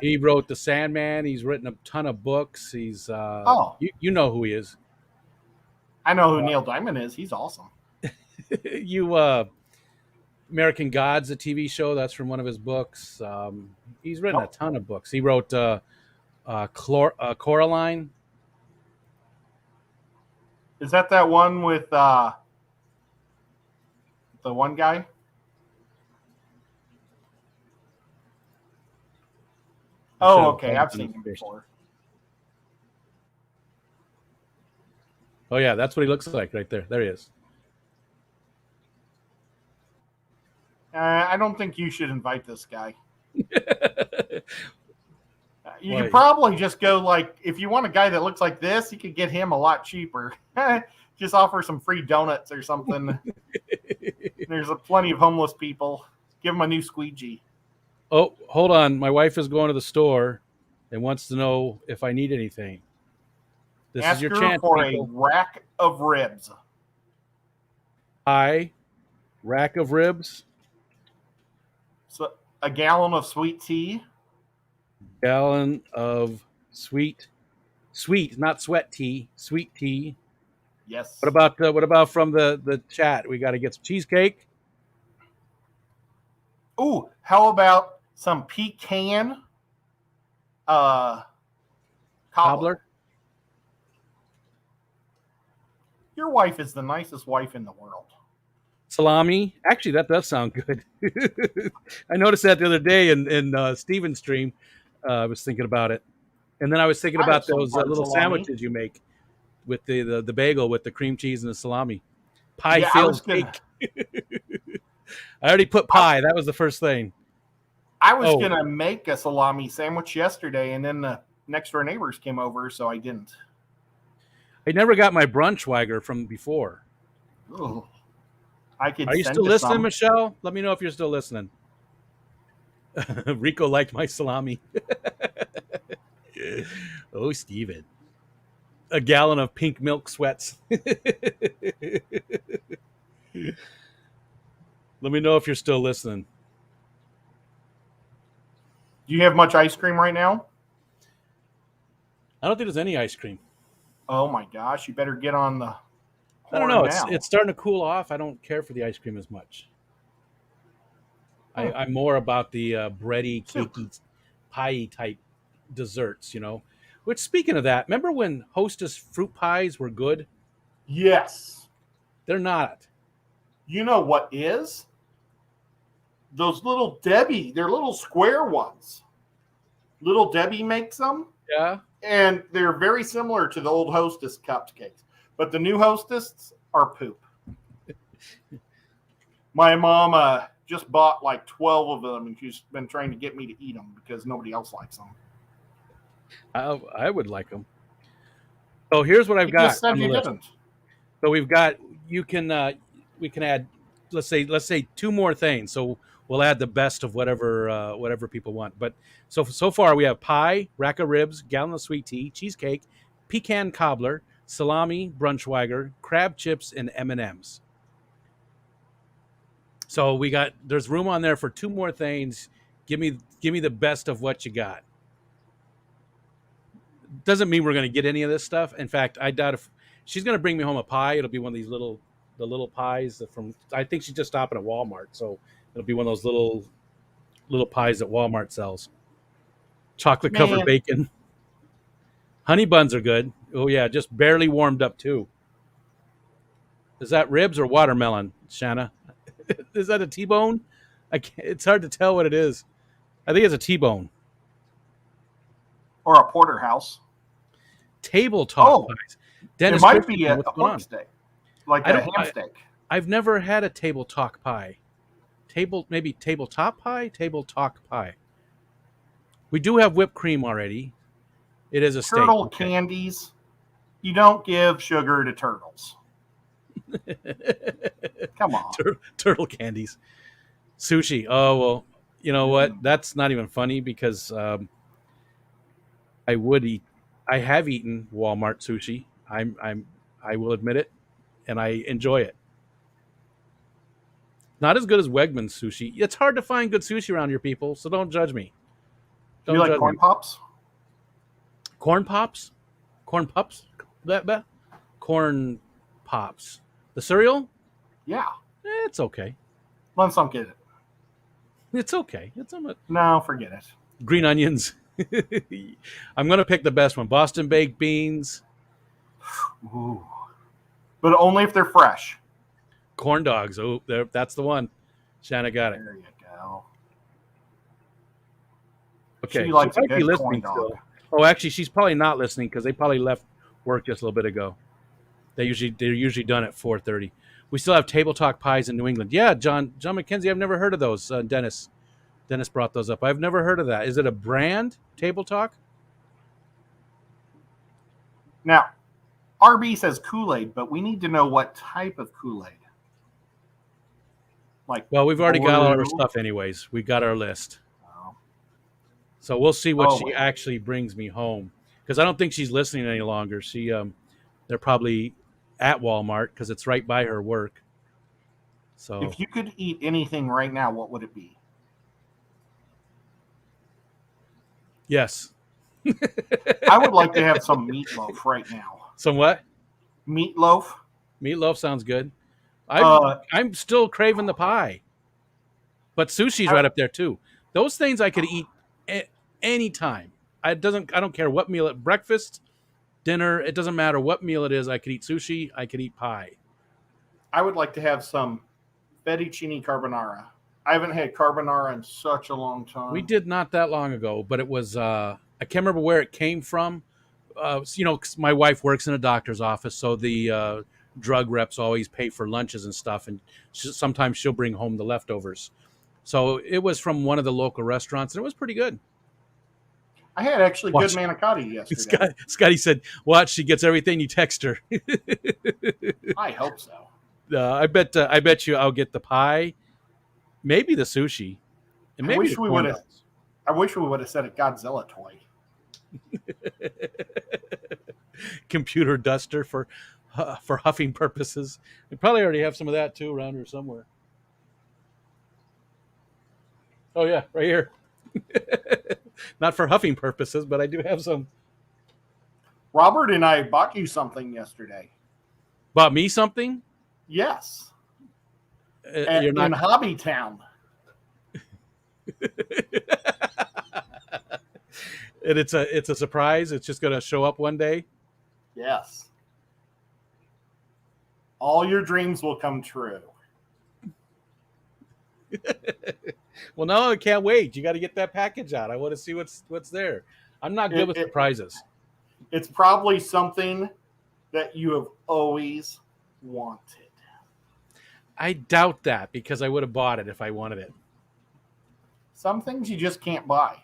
He wrote The Sandman. He's written a ton of books. He's you know who he is. I know who Neil Diamond is. He's awesome. You American Gods, a TV show, that's from one of his books. He's written a ton of books. He wrote Coraline. Is that one with the one guy? Oh, okay. I've seen him before. Oh, yeah, that's what he looks like right there. There he is. I don't think you should invite this guy. You Why? could probably just go like, if you want a guy that looks like this, you could get him a lot cheaper. Just offer some free donuts or something. There's plenty of homeless people. Give them a new squeegee. Oh, hold on. My wife is going to the store and wants to know if I need anything. This Ask is your her chance, for people. a rack of ribs. Rack of ribs. So a gallon of sweet tea. Gallon of sweet, not sweat tea, sweet tea. Yes. What about from the chat? We got to get some cheesecake. Ooh, how about some pecan cobbler? Your wife is the nicest wife in the world. Salami. Actually, that does sound good. I noticed that the other day in Steven's stream. I was thinking about it. And then I was thinking about those little sandwiches you make with the bagel with the cream cheese and the salami. Pie-filled cake. I already put pie. That was the first thing. I was going to make a salami sandwich yesterday, and then the next door neighbors came over, so I didn't. I never got my brunch Weiger from before. Ooh. Are you still listening, Michelle? Let me know if you're still listening. Riko liked my salami. Oh, Steven. A gallon of pink milk sweats. Let me know if you're still listening. Do you have much ice cream right now? I don't think there's any ice cream. Oh my gosh, you better get on the I don't know. It's starting to cool off. I don't care for the ice cream as much. I'm more about the bready, cakey, pie type desserts, you know. Which, speaking of that, remember when Hostess fruit pies were good? Yes. They're not. You know what is? Those Little Debbie, they're little square ones. Little Debbie makes them. Yeah. And they're very similar to the old Hostess cupcakes. But the new Hostess are poop. My mom just bought like 12 of them, and she's been trying to get me to eat them because nobody else likes them. I would like them. So here's what I've You got just said on the you list. didn't. So we've got we can add let's say two more things. So we'll add the best of whatever people want. But so far we have pie, rack of ribs, gallon of sweet tea, cheesecake, pecan cobbler, salami, brunchweiger, crab chips, and M&Ms. So there's room on there for two more things. Give me the best of what you got. Doesn't mean we're going to get any of this stuff. In fact, I doubt if she's going to bring me home a pie. It'll be one of these little pies from. I think she's just stopping at Walmart, so it'll be one of those little pies that Walmart sells. Chocolate covered bacon. Honey buns are good. Oh yeah, just barely warmed up too. Is that ribs or watermelon, Shanna? Is that a T-bone? It's hard to tell what it is. I think it's a T-bone. Or a porterhouse. Tabletop pies. Dennis it might Christian, be a pork steak, like a ham steak. I've never had a table talk pie. Maybe tabletop pie, table talk pie. We do have whipped cream already. It is a steak. Turtle candies. You don't give sugar to turtles. Come on. Turtle candies. Sushi. Oh well, you know what? That's not even funny because I have eaten Walmart sushi. I will admit it, and I enjoy it. Not as good as Wegmans sushi. It's hard to find good sushi around here, people, so don't judge me. Do you like corn pops? Corn pops? Corn pups? Corn pops. The cereal? Yeah. It's okay. Let's not get it. It's okay. No, forget it. Green onions. I'm going to pick the best one. Boston baked beans. Ooh. But only if they're fresh. Corn dogs. Oh, that's the one. Shanna got it. There you go. Okay. She likes might a good be listening corn dog. still. Oh, actually, she's probably not listening because they probably left work just a little bit ago. They're usually done at 4:30. We still have table talk pies in New England. Yeah, John McKenzie. I've never heard of those. Dennis brought those up. I've never heard of that. Is it a brand, Table Talk? Now, RB says Kool-Aid, but we need to know what type of Kool-Aid. Well, we've already got all our stuff anyways. We got our list. Oh. So we'll see what she actually brings me home. Because I don't think she's listening any longer. They're probably at Walmart because it's right by her work. So if you could eat anything right now, what would it be? Yes. I would like to have some meatloaf right now. Some what? Meatloaf. Meatloaf sounds good. I'm still craving the pie. But sushi's right up there too. Those things I could eat anytime. I don't care what meal, breakfast, dinner, it doesn't matter what meal it is. I could eat sushi, I could eat pie. I would like to have some fettuccine carbonara. I haven't had carbonara in such a long time. We did not that long ago, but it was I can't remember where it came from. 'Cause my wife works in a doctor's office, so the drug reps always pay for lunches and stuff, and sometimes she'll bring home the leftovers. So it was from one of the local restaurants, and it was pretty good. I had actually good manicotti yesterday. Scotty said, "Watch, she gets everything you text her." I hope so. I bet you I'll get the pie, maybe the sushi, and maybe the corn dogs. I wish we would have said a Godzilla toy. Computer duster for huffing purposes. We probably already have some of that too around here somewhere. Oh yeah, right here. Not for huffing purposes, but I do have some. Robert and I bought you something yesterday. Bought me something? Yes. You're not... in Hobbytown. And it's a surprise. It's just going to show up one day. Yes. All your dreams will come true. Well, no, I can't wait. You got to get that package out. I want to see what's there. I'm not good with surprises. It's probably something that you have always wanted. I doubt that because I would have bought it if I wanted it. Some things you just can't buy.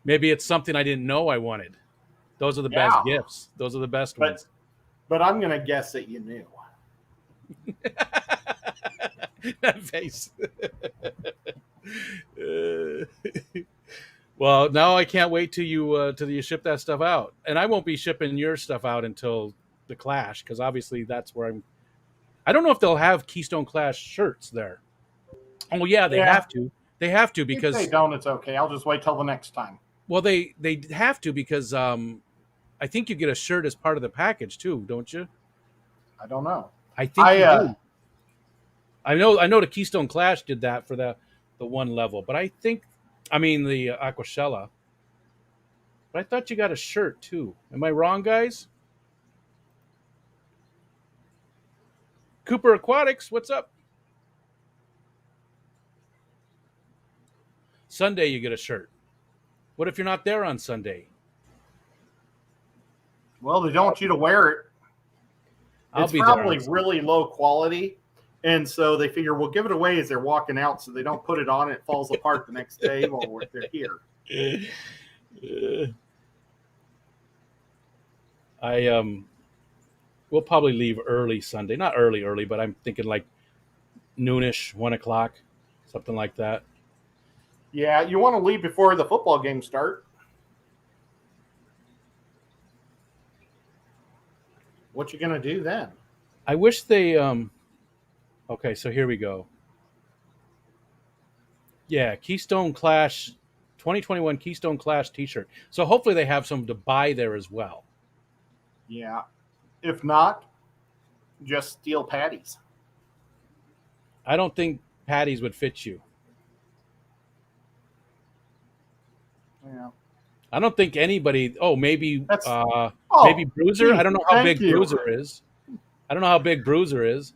Maybe it's something I didn't know I wanted. Those are the best Yeah, gifts. Those are the best but ones. but I'm gonna guess that you knew. That face. Uh, well, now I can't wait till you ship that stuff out, and I won't be shipping your stuff out until the Clash because obviously that's where I'm. I don't know if they'll have Keystone Clash shirts there. Oh yeah, they Yeah, have to. They have to if they because don't, it's okay. I'll just wait till the next time. well they have to because I think you get a shirt as part of the package too, don't you? I don't know. I think I you do. I know the Keystone Clash did that for the one level, but I mean the Aquashella. But I thought you got a shirt too. Am I wrong, guys? Cooper Aquatics, what's up? Sunday you get a shirt. What if you're not there on Sunday? well, they don't want you to wear it. I'll It's be there. probably really low quality, and so they figure we'll give it away as they're walking out, so they don't put it on and it falls apart the next day while they're here. We'll probably leave early Sunday. Not early, but I'm thinking like noonish, 1 o'clock, something like that. Yeah, you want to leave before the football games start. What you gonna do then? I wish they okay, so here we go. Yeah, Keystone Clash 2021 Keystone Clash t-shirt. So hopefully they have some to buy there as well. Yeah. If not, just steal patties. I don't think patties would fit you. Yeah. I don't think anybody. Oh, maybe Oh, maybe Bruiser. I don't know how thank big you. Bruiser is. I don't know how big Bruiser is.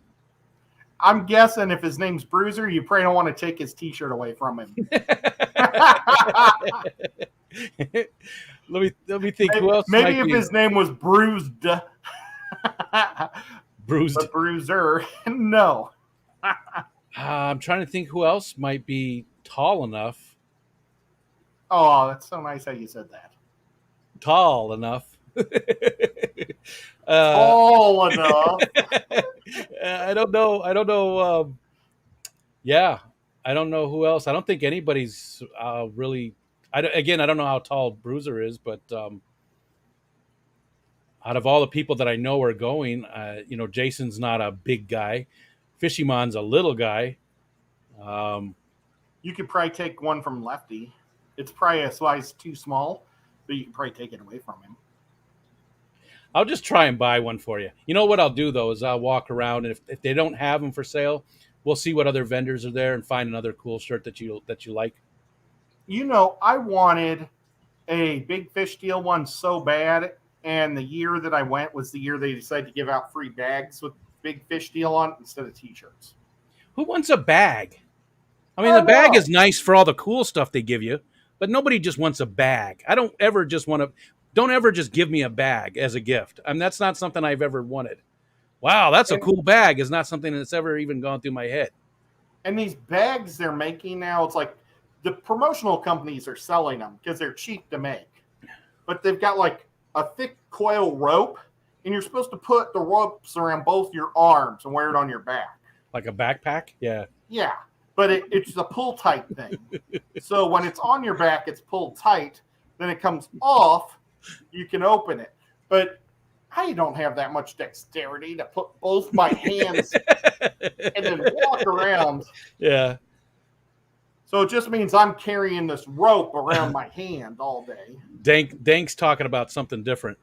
I'm guessing if his name's Bruiser, you probably don't want to take his T-shirt away from him. let me think. Who else? Maybe might if be his name was Bruised, bruised. but Bruiser, no. I'm trying to think who else might be tall enough. Oh, that's so nice how you said that. Tall enough. Tall enough. I don't know. Yeah, I don't know who else. I don't think anybody's really. I don't know how tall Bruiser is, but out of all the people that I know are going, Jason's not a big guy. Fishymon's a little guy. You could probably take one from Lefty. It's probably a size too small, but you can probably take it away from him. I'll just try and buy one for you. You know what I'll do though is I'll walk around, and if they don't have them for sale, we'll see what other vendors are there and find another cool shirt that you like. I wanted a big fish deal one so bad, and the year that I went was the year they decided to give out free bags with big fish deal on it instead of T-shirts. Who wants a bag? I mean, the bag is nice for all the cool stuff they give you, but nobody just wants a bag. I don't ever just want to. Don't ever just give me a bag as a gift. I mean, that's not something I've ever wanted. Wow, that's a cool bag is not something that's ever even gone through my head. And these bags they're making now, it's like the promotional companies are selling them because they're cheap to make. But they've got like a thick coil rope, and you're supposed to put the ropes around both your arms and wear it on your back. Like a backpack? Yeah. Yeah, but it's a pull tight thing. So when it's on your back, it's pulled tight. Then it comes off. You can open it. But I don't have that much dexterity to put both my hands and then walk around. Yeah. So it just means I'm carrying this rope around my hand all day. Dank's talking about something different.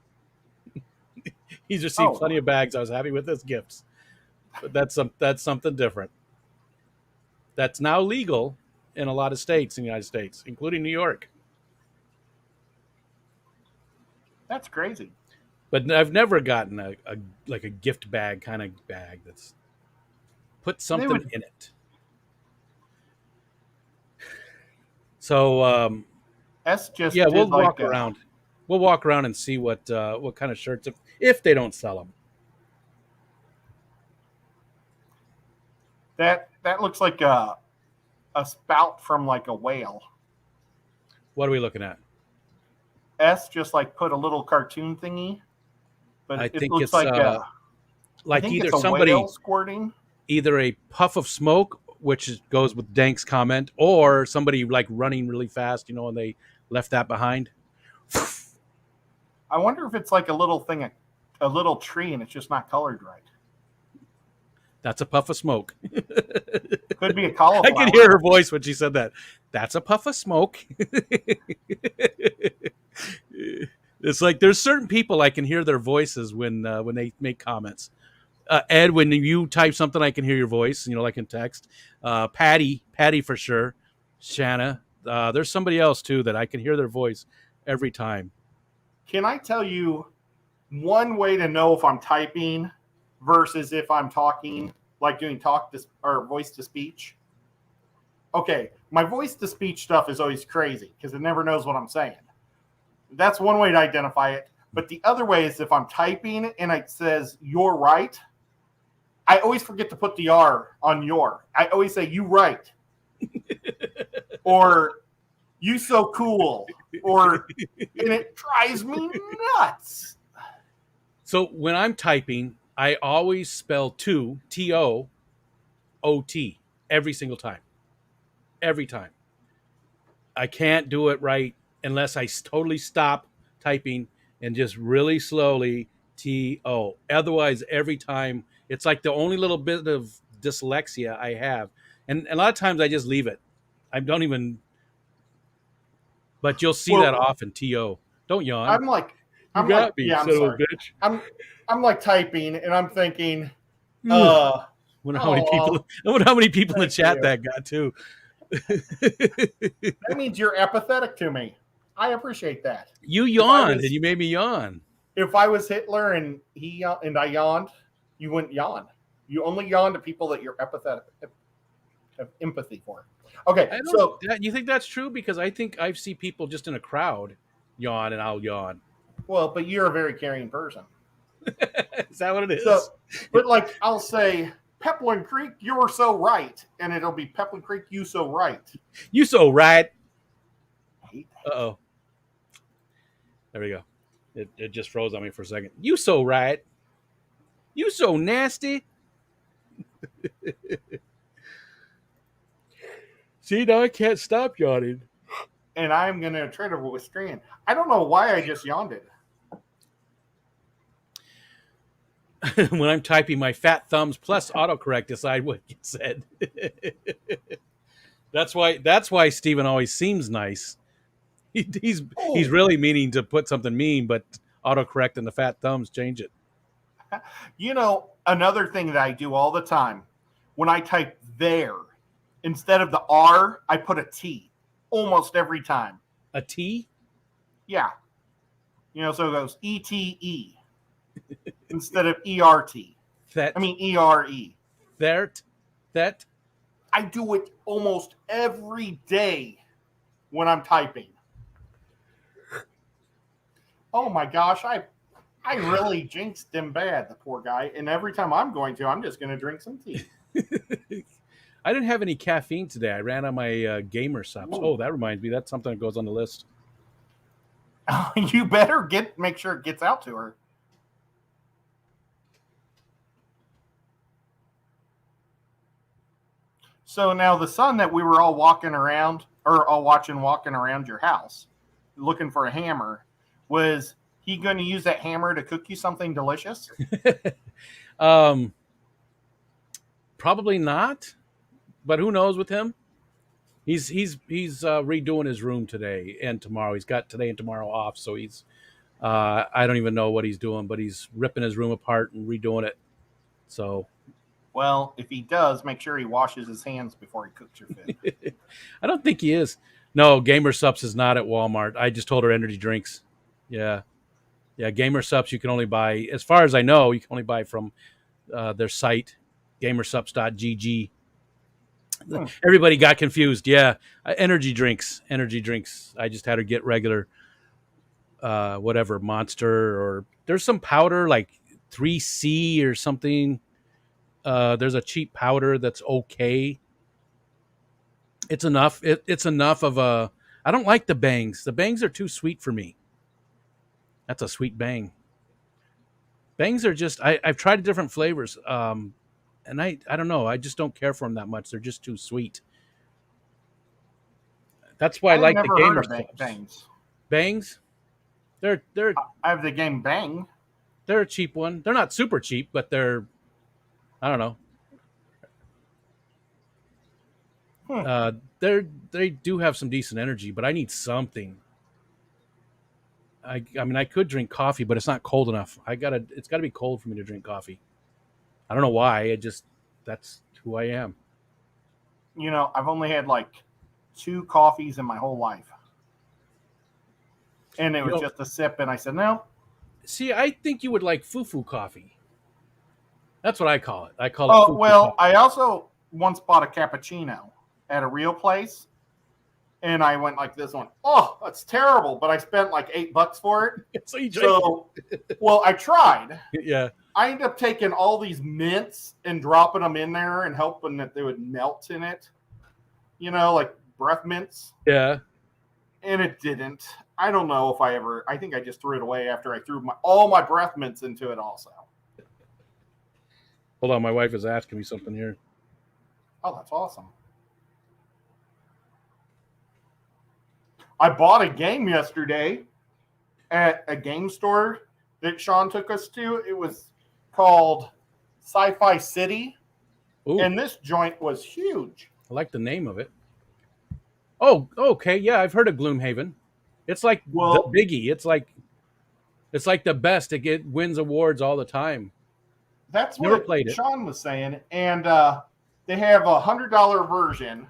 He's received plenty of bags. I was happy with his gifts. But that's something different. That's now legal in a lot of states in the United States, including New York. That's crazy. But I've never gotten a gift bag kind of bag that's put something in it. So we'll walk around. We'll walk around and see what kind of shirts if they don't sell them. That looks like a spout from like a whale. What are we looking at? S just like put a little cartoon thingy, I but it think looks it's like I like think either it's a somebody, whale squirting. either a puff of smoke, which goes with Dank's comment, or somebody like running really fast, and they left that behind. I wonder if it's like a little thing, a little tree, and it's just not colored right. That's a puff of smoke. Could be a I cauliflower. could hear her voice when she said that. That's a puff of smoke. It's like there's certain people I can hear their voices when they make comments. Ed, when you type something, I can hear your voice. Like in text. Patty for sure. Shanna. There's somebody else too that I can hear their voice every time. Can I tell you one way to know if I'm typing versus if I'm talking, like doing or voice to speech? Okay, my voice to speech stuff is always crazy because it never knows what I'm saying. That's one way to identify it. But the other way is if I'm typing and it says "you're right," I always forget to put the R on "your." I always say "you right," or "you so cool," and it drives me nuts. So when I'm typing, I always spell to TOOT every single time. Every time. I can't do it right unless I totally stop typing and just really slowly TO. Otherwise, every time it's like the only little bit of dyslexia I have. And a lot of times I just leave it. I don't even, but you'll see that often. TO. Don't yawn. I'm like, You got me, yeah, I'm son of a sorry. bitch. I'm like typing and I'm thinking, I wonder how many people. I wonder how many people in the chat that got too. That means you're empathetic to me. I appreciate that. You yawned and you made me yawn. If I was Hitler and I yawned, you wouldn't yawn. You only yawn to people that you're empathetic, have empathy for. Okay, so you think that's true? Because I think I see people just in a crowd yawn and I'll yawn. Well, but you're a very caring person. Is that what it is? So, but like I'll say, Peplin Creek, you're so right, and it'll be Peplin Creek, you so right. You so right. Uh-oh. There we go. It just froze on me for a second. You so right. You so nasty. See, now I can't stop yawning. And I'm going to try to restrain. I don't know why I just yawned it. When I'm typing, my fat thumbs plus autocorrect decide what gets said. That's why Steven always seems nice. He's really meaning to put something mean, but autocorrect and the fat thumbs change it. Another thing that I do all the time, when I type there, instead of the R, I put a T almost every time. A T? Yeah. So it goes ETE instead of ERT. That. I mean ERE. That. I do it almost every day when I'm typing. Oh my gosh, I really jinxed him bad, the poor guy. And every time I'm just going to drink some tea. I didn't have any caffeine today. I ran on my gamer subs. Oh, that reminds me. That's something that goes on the list. You better make sure it gets out to her. So now the son that we were all watching around your house, looking for a hammer, was he going to use that hammer to cook you something delicious? Probably not, but who knows with him? He's redoing his room today and tomorrow. He's got today and tomorrow off, so he's I don't even know what he's doing, but he's ripping his room apart and redoing it. So, well, if he does, make sure he washes his hands before he cooks your food. I don't think he is. No, Gamer Sups is not at Walmart. I just told her energy drinks. Yeah, Gamer Sups you can only buy, as far as I know, you can only buy from their site, gamersups.gg. Everybody got confused. Yeah, energy drinks. I just had her get regular, whatever, Monster, or there's some powder like 3C or something. There's a cheap powder that's okay. It's enough. It's enough of a. I don't like the bangs. The bangs are too sweet for me. That's a sweet bang. Bangs are just. I've tried different flavors. And I don't know. I just don't care for them that much. They're just too sweet. That's why I I've like the never heard gamers of clubs. bangs. Bangs, they're I have the game Bang. they're a cheap one. They're not super cheap, but they're I don't know. They do have some decent energy, but I need something. I mean I could drink coffee, but it's not cold enough. It's gotta be cold for me to drink coffee. I don't know why. That's who I am. I've only had like 2 coffees in my whole life. And it was just a sip, and I said, no. See, I think you would like foo-foo coffee. That's what I call it. I call it foo-foo coffee. I also once bought a cappuccino at a real place, and I went like this one. Oh, that's terrible! But I spent like $8 for it. So you drink I tried. Yeah. I ended up taking all these mints and dropping them in there and hoping that they would melt in it. Like breath mints. Yeah. And it didn't. I don't know if I think I just threw it away after I threw all my breath mints into it also. Hold on, my wife is asking me something here. Oh, that's awesome. I bought a game yesterday at a game store that Sean took us to. It was called Sci-Fi City. Ooh. And this joint was huge. I like the name of it. Oh, okay. Yeah, I've heard of Gloomhaven. It's like the biggie. It's like the best. It wins awards all the time. That's what Sean was saying. And they have a $100 version,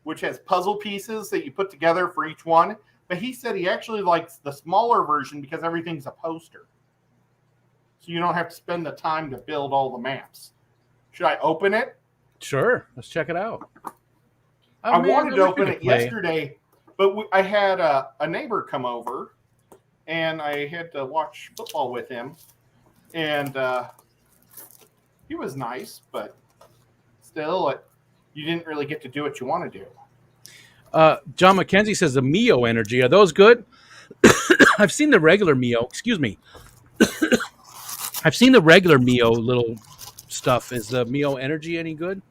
which has puzzle pieces that you put together for each one. But he said he actually likes the smaller version because everything's a poster. So you don't have to spend the time to build all the maps. Should I open it? Sure. Let's check it out. I wanted to open it yesterday, but I had a neighbor come over, and I had to watch football with him. And he was nice, but still, you didn't really get to do what you want to do. John McKenzie says the Mio energy. Are those good? I've seen the regular Mio. Excuse me. I've seen the regular Mio little stuff. Is the Mio energy any good?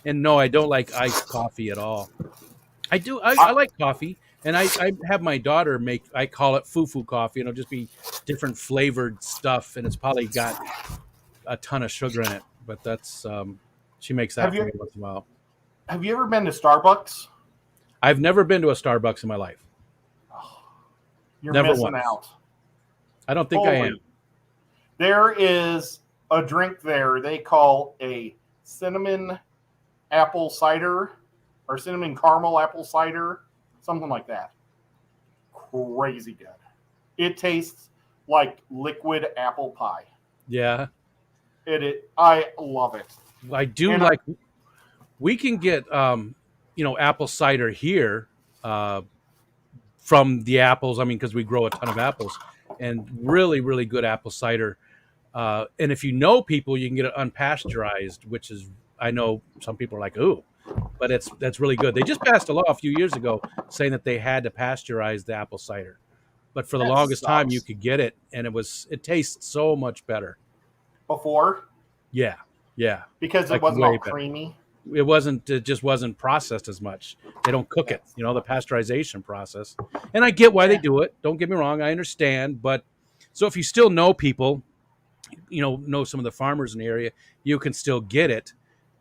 And no, I don't like iced coffee at all. I do. I like coffee, and I have my daughter make. I call it foo-foo coffee, and it'll just be different flavored stuff, and it's probably got a ton of sugar in it. But that's she makes that for me once in a while. Have you ever been to Starbucks? I've never been to a Starbucks in my life. Oh, you're never missing once. Out. I don't think I am. There is a drink there they call a cinnamon apple cider or cinnamon caramel apple cider, something like that. Crazy good. It tastes like liquid apple pie. Yeah. I love it. I do we can get apple cider here from the apples. I mean, because we grow a ton of apples, and really, really good apple cider. And if you know people, you can get it unpasteurized, which is, I know some people are like, ooh, but that's really good. They just passed a law a few years ago saying that they had to pasteurize the apple cider, but for the longest time you could get it, and it tastes so much better. Before? Yeah. Because it wasn't all creamy. It just wasn't processed as much. They don't cook it, the pasteurization process. And I get why they do it. Don't get me wrong. I understand. But so if you still know people, know some of the farmers in the area, you can still get it.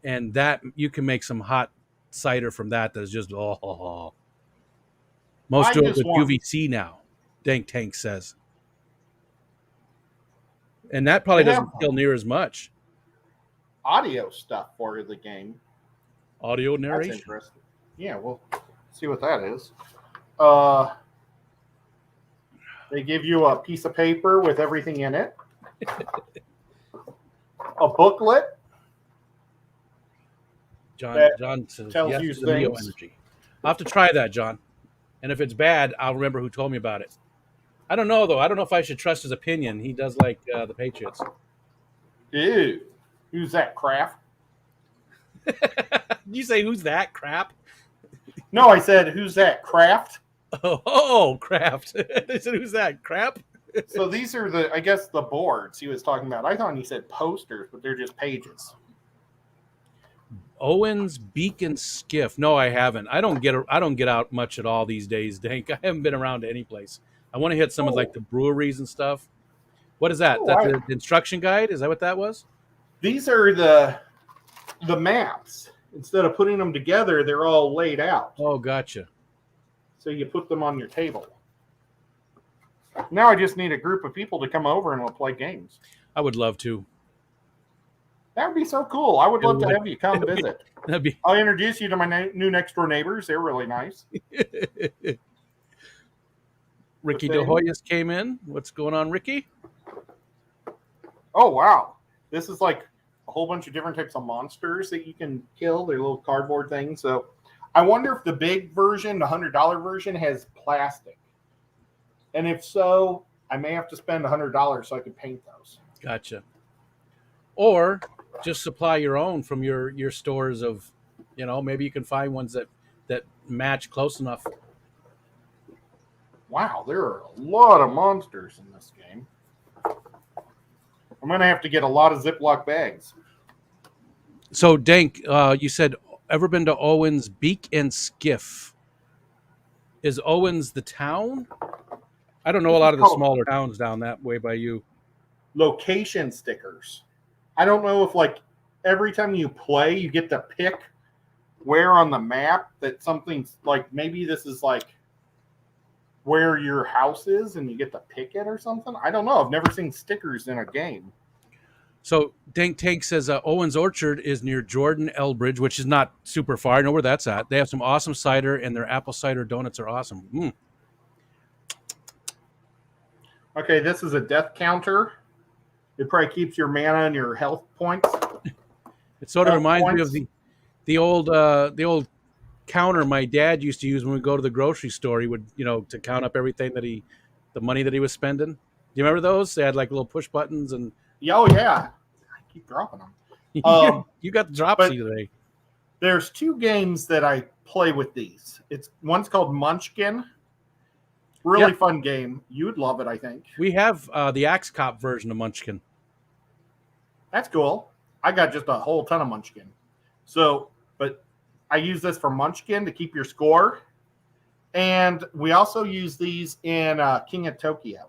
And that you can make some hot cider from that. That's just, Most do it with UVC now, Dank Tank says. And that probably doesn't kill near as much. Audio stuff for the game. Audio narration. That's interesting. Yeah, we'll see what that is. They give you a piece of paper with everything in it. A booklet. John says, tells yes you to the Neo energy. I'll have to try that, John. And if it's bad, I'll remember who told me about it. I don't know, though. I don't know if I should trust his opinion. He does like the Patriots. Ew. Who's that, Kraft? You say, who's that crap? No, I said, who's that, Kraft? Oh, craft. They said, who's that crap? So these are the, I guess, the boards he was talking about. I thought he said posters, but they're just pages. Owen's Beacon Skiff. No, I haven't. I don't get out much at all these days, Dank. I haven't been around to any place. I want to hit some of like the breweries and stuff. What is that? Oh, That's the instruction guide? Is that what that was? These are the maps. Instead of putting them together, they're all laid out. Oh, gotcha. So you put them on your table. Now I just need a group of people to come over and we'll play games. I would love to. That would be so cool. I would love to have you come visit. That'd be. I'll introduce you to my new next door neighbors. They're really nice. Ricky De Hoyos came in. What's going on, Ricky? Oh, wow. This is like a whole bunch of different types of monsters that you can kill. They're little cardboard things. So I wonder if the big version, the $100 version, has plastic. And if so, I may have to spend $100 so I can paint those. Gotcha. Or just supply your own from your stores of, maybe you can find ones that match close enough. Wow, there are a lot of monsters in this game. I'm going to have to get a lot of Ziploc bags. So, Dank, you said, ever been to Owen's Beak and Skiff? Is Owens the town? I don't know a lot of the smaller towns down that way by you. Location stickers. I don't know if, like, every time you play, you get to pick where on the map that something's, like, maybe this is, like, where your house is and you get to pick it or something. I don't know. I've never seen stickers in a game. So, Dank Tank says Owen's Orchard is near Jordan Elbridge, which is not super far. I know where that's at. They have some awesome cider, and their apple cider donuts are awesome. Mm. Okay, this is a death counter. It probably keeps your mana and your health points. It sort of reminds me of the old counter my dad used to use when we go to the grocery store. He would, to count up everything the money that he was spending. Do you remember those? They had like little push buttons and. Oh yeah, I keep dropping them. You got the dropsy today. There's two games that I play with these. One's called Munchkin. Really fun game. You'd love it, I think. We have the Axe Cop version of Munchkin. That's cool. I got just a whole ton of Munchkin. So, but I use this for Munchkin to keep your score. And we also use these in King of Tokyo.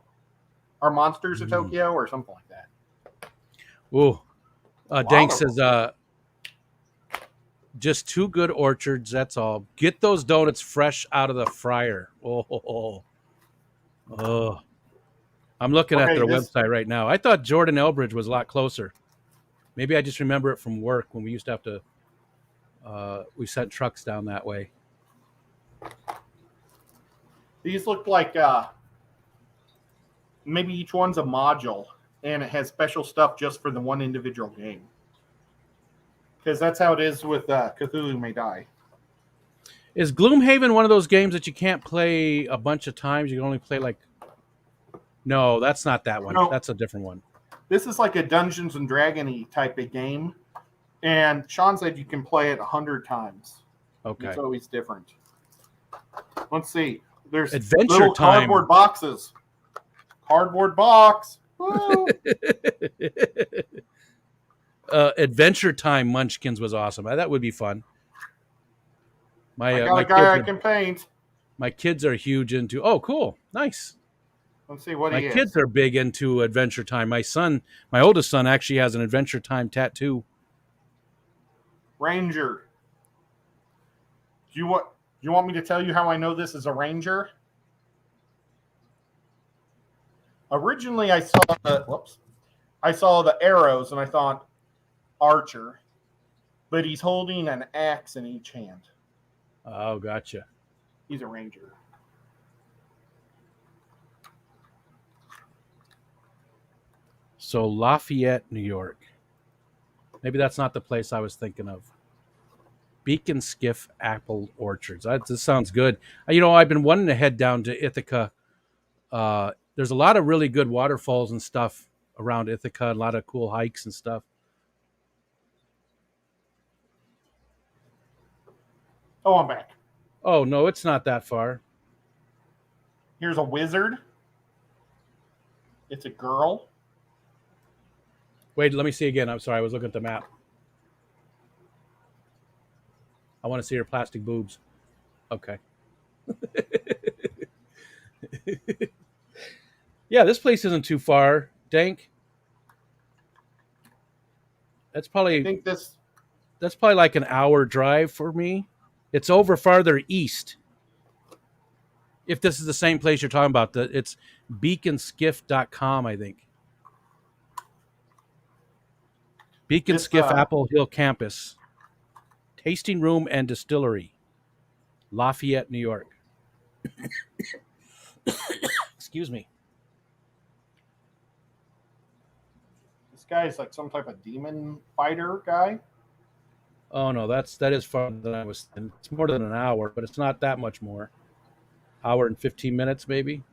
Or Monsters of Tokyo or something like that. Ooh. Dank says, just two good orchards, that's all. Get those donuts fresh out of the fryer. Oh. I'm looking at their website right now. I thought Jordan Elbridge was a lot closer. Maybe I just remember it from work when we used to have to, we sent trucks down that way. These look like maybe each one's a module, and it has special stuff just for the one individual game. Because that's how it is with Cthulhu May Die. Is Gloomhaven one of those games that you can't play a bunch of times? You can only play like... No, that's not that one. No. That's a different one. This is like a Dungeons and Dragons-y type of game. And Sean said you can play it 100 times. Okay. It's always different. Let's see. There's Adventure little Time. Cardboard boxes. Cardboard box. Woo! Adventure Time Munchkins was awesome. That would be fun. I got a guy I can paint. My kids are huge into... Oh, cool. Nice. Let's see what my kids are big into Adventure Time. My oldest son, actually has an Adventure Time tattoo. Ranger. Do you want me to tell you how I know this is a Ranger? Originally, I saw the arrows and I thought archer, but he's holding an axe in each hand. Oh, gotcha. He's a Ranger. So Lafayette, New York. Maybe that's not the place I was thinking of. Beacon Skiff Apple Orchards. This sounds good. I've been wanting to head down to Ithaca. There's a lot of really good waterfalls and stuff around Ithaca. A lot of cool hikes and stuff. Oh, I'm back. Oh, no, it's not that far. Here's a wizard. It's a girl. Wait, let me see again. I'm sorry. I was looking at the map. I want to see her plastic boobs. Okay. Yeah, this place isn't too far. Dank. That's I probably think this. like an hour drive for me. It's over farther east. If this is the same place you're talking about, it's beaconskiff.com, I think. Beacon This. Skiff Apple Hill Campus. Tasting room and distillery. Lafayette, New York. Excuse me. This guy is like some type of demon fighter guy. Oh no, that is farther than I was thinking. It's more than an hour, but it's not that much more. Hour and 15 minutes, maybe.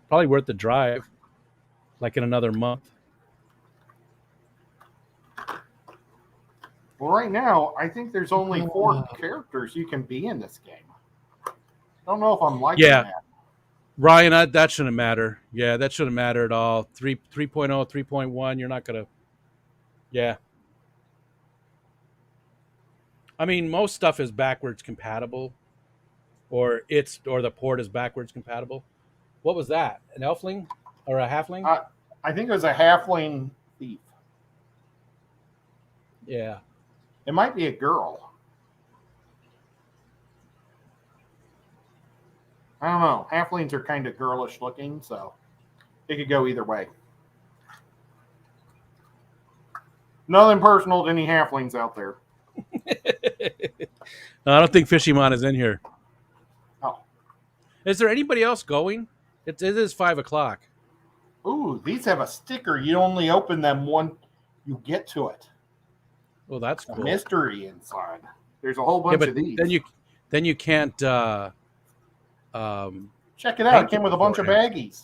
Probably worth the drive. Like in another month. Well, right now, I think there's only 4 characters you can be in this game. I don't know if I'm liking that. Ryan, that shouldn't matter. Yeah, that shouldn't matter at all. 3.0, 3.1, you're not going to... Yeah. I mean, most stuff is backwards compatible. Or the port is backwards compatible. What was that? An elfling? Or a halfling? I think it was a halfling thief. Yeah. It might be a girl. I don't know. Halflings are kind of girlish looking, so it could go either way. Nothing personal to any halflings out there. No, I don't think Fishymon is in here. Oh. Is there anybody else going? It is 5 o'clock. Ooh, these have a sticker. You only open them when you get to it. Well, that's A cool. mystery inside. There's a whole bunch of these. Then you can't. Check it out. It came with a bunch of baggies.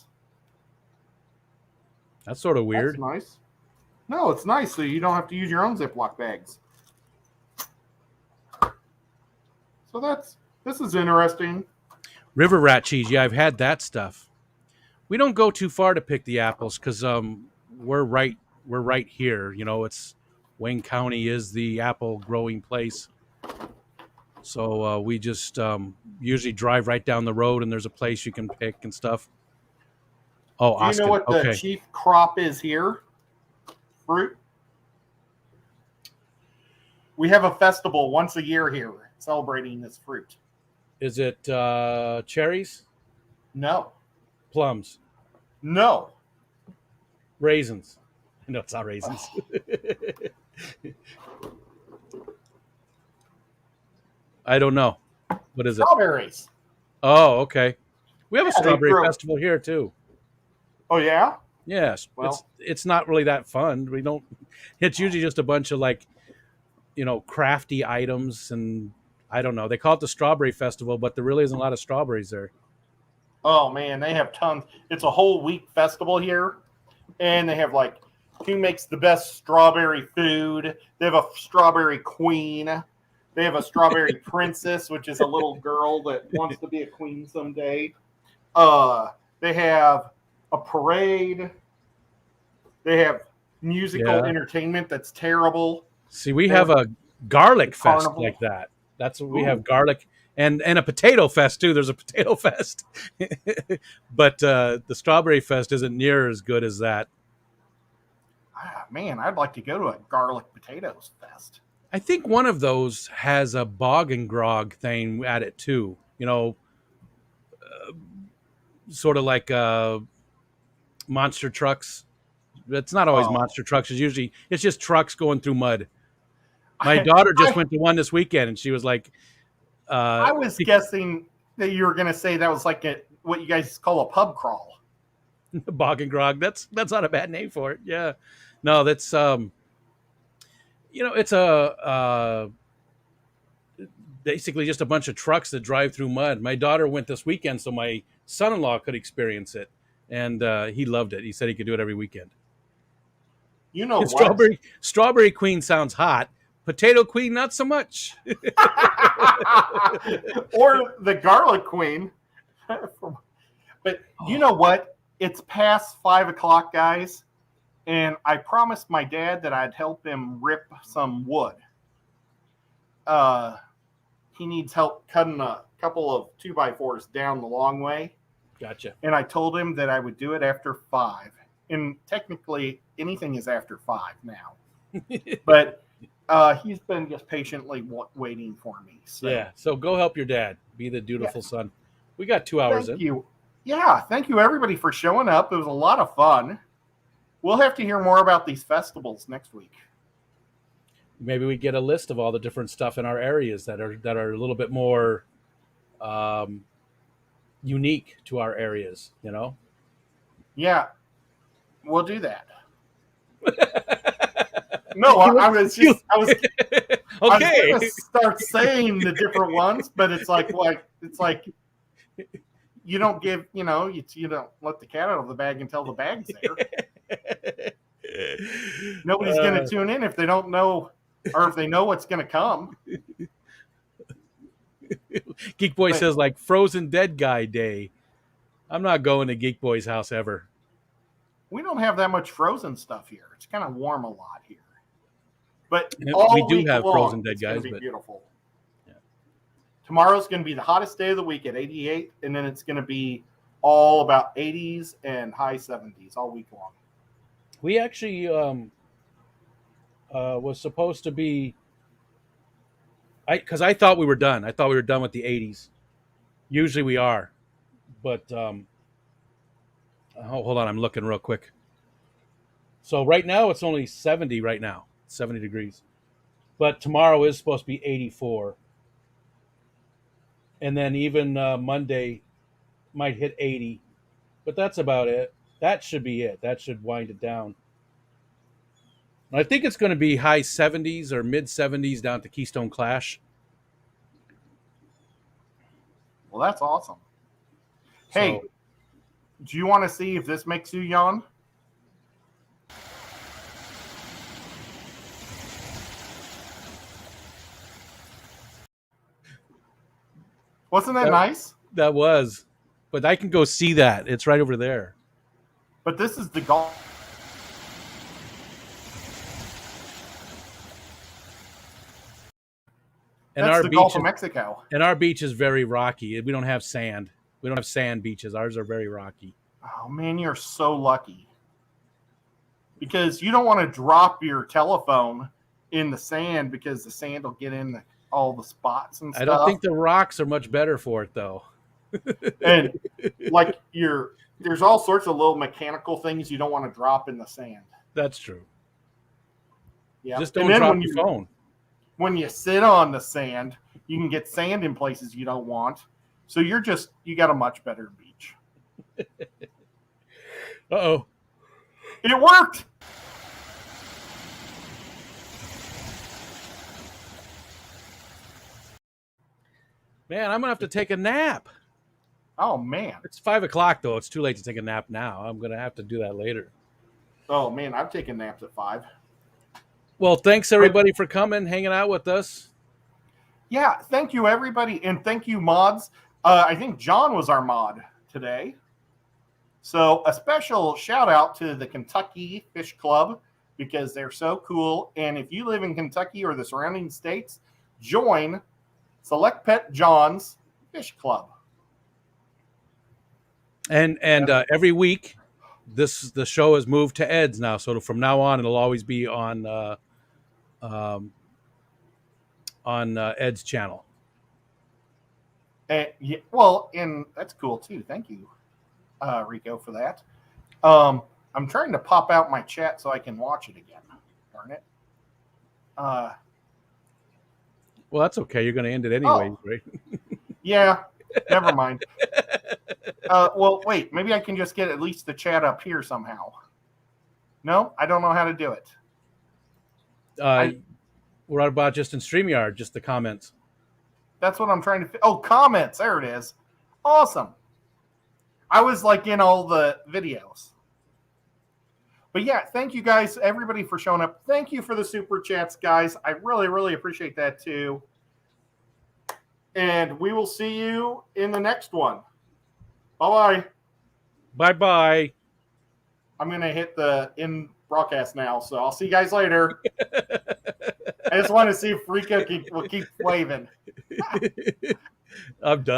That's sort of weird. That's nice. No, it's nice, so you don't have to use your own Ziploc bags. So this is interesting. River rat cheese. Yeah, I've had that stuff. We don't go too far to pick the apples because we're right here. You know, it's Wayne County is the apple growing place. So we just usually drive right down the road, and there's a place you can pick and stuff. Oh, do you know what the chief crop is here? Fruit. We have a festival once a year here celebrating this fruit. Is it cherries? No. Plums? No. Raisins? No, it's not raisins. I don't know. What is it? Strawberries. Oh, okay. We have a strawberry festival here too. Oh yeah? Yes. Well, it's not really that fun. We don't. It's usually just a bunch of crafty items, and I don't know. They call it the strawberry festival, but there really isn't a lot of strawberries there. Oh man, they have tons. It's a whole week festival here, and they have who makes the best strawberry food. They have a strawberry queen. They have a strawberry princess, which is a little girl that wants to be a queen someday. They have a parade. They have musical entertainment that's terrible. See, we have a garlic fest like that. That's what we have, garlic and a potato fest too. There's a potato fest, but the strawberry fest isn't near as good as that. Man, I'd like to go to a garlic potatoes fest. I think one of those has a bog and grog thing at it too. You know, sort of like monster trucks. It's not always monster trucks. It's just trucks going through mud. My daughter just went to one this weekend, and she was like, I was guessing that you were going to say that was like what you guys call a pub crawl. Bog and grog. That's not a bad name for it. Yeah. No, that's it's basically just a bunch of trucks that drive through mud. My daughter went this weekend, so my son-in-law could experience it, and he loved it. He said he could do it every weekend. You know, Strawberry Queen sounds hot, Potato Queen, not so much. Or the Garlic Queen. But you know what? It's past 5 o'clock, guys. And I promised my dad that I'd help him rip some wood. He needs help cutting a couple of 2x4s down the long way. Gotcha. And I told him that I would do it after 5. And technically, anything is after 5 now. But he's been just patiently waiting for me. So. Yeah, so go help your dad. Be the dutiful son. We got 2 hours Thank in. you. Yeah, thank you, everybody, for showing up. It was a lot of fun. We'll have to hear more about these festivals next week. Maybe we get a list of all the different stuff in our areas that are a little bit more unique to our areas, you know? Yeah, we'll do that. No, I was okay. going to start saying the different ones, but it's like you don't give, you don't let the cat out of the bag until the bag's there. Nobody's going to tune in if they don't know, or if they know what's going to come. Geek Boy says, like, Frozen Dead Guy Day. I'm not going to Geek Boy's house ever. We don't have that much Frozen stuff here. It's kind of warm a lot here. But we do have long, Frozen Dead Guys. It's going to be beautiful. Yeah. Tomorrow's going to be the hottest day of the week at 88, and then it's going to be all about 80s and high 70s all week long. We actually was supposed to be, because I thought we were done. I thought we were done with the 80s. Usually we are, but hold on, I'm looking real quick. So right now it's only 70 right now, 70 degrees, but tomorrow is supposed to be 84, and then even Monday might hit 80, but that's about it. That should be it. That should wind it down. I think it's going to be high 70s or mid 70s down to Keystone Clash. Well, that's awesome. Hey, do you want to see if this makes you yawn? Wasn't that nice? That was. But I can go see that. It's right over there. But this is the Gulf. And that's our the beach Gulf of Mexico. And our beach is very rocky. We don't have sand. We don't have sand beaches. Ours are very rocky. Oh, man, you're so lucky. Because you don't want to drop your telephone in the sand because the sand will get in all the spots and stuff. I don't think the rocks are much better for it, though. And like there's all sorts of little mechanical things you don't want to drop in the sand. That's true. Yeah. Just don't drop your phone. When you sit on the sand, you can get sand in places you don't want. So you got a much better beach. Uh-oh. It worked. Man, I'm going to have to take a nap. Oh, man. It's 5 o'clock, though. It's too late to take a nap now. I'm going to have to do that later. Oh, man, I've taken naps at 5. Well, thanks, everybody, for coming, hanging out with us. Yeah, thank you, everybody. And thank you, mods. I think John was our mod today. So a special shout out to the Kentucky Fish Club because they're so cool. And if you live in Kentucky or the surrounding states, join Select Pet John's Fish Club. And every week, the show has moved to Ed's now. So from now on, it'll always be on Ed's channel. And that's cool too. Thank you, Riko, for that. I'm trying to pop out my chat so I can watch it again. Darn it. Well, that's okay. You're going to end it anyway, right? Yeah. Never mind. Well, wait. Maybe I can just get at least the chat up here somehow. No, I don't know how to do it. We're out about just in StreamYard, just the comments. That's what I'm trying to. Oh, comments. There it is. Awesome. I was like in all the videos. But yeah, thank you guys, everybody, for showing up. Thank you for the super chats, guys. I really, really appreciate that too. And we will see you in the next one. Bye-bye. Bye-bye. I'm going to hit the in broadcast now, so I'll see you guys later. I just want to see if Riko will keep waving. I'm done.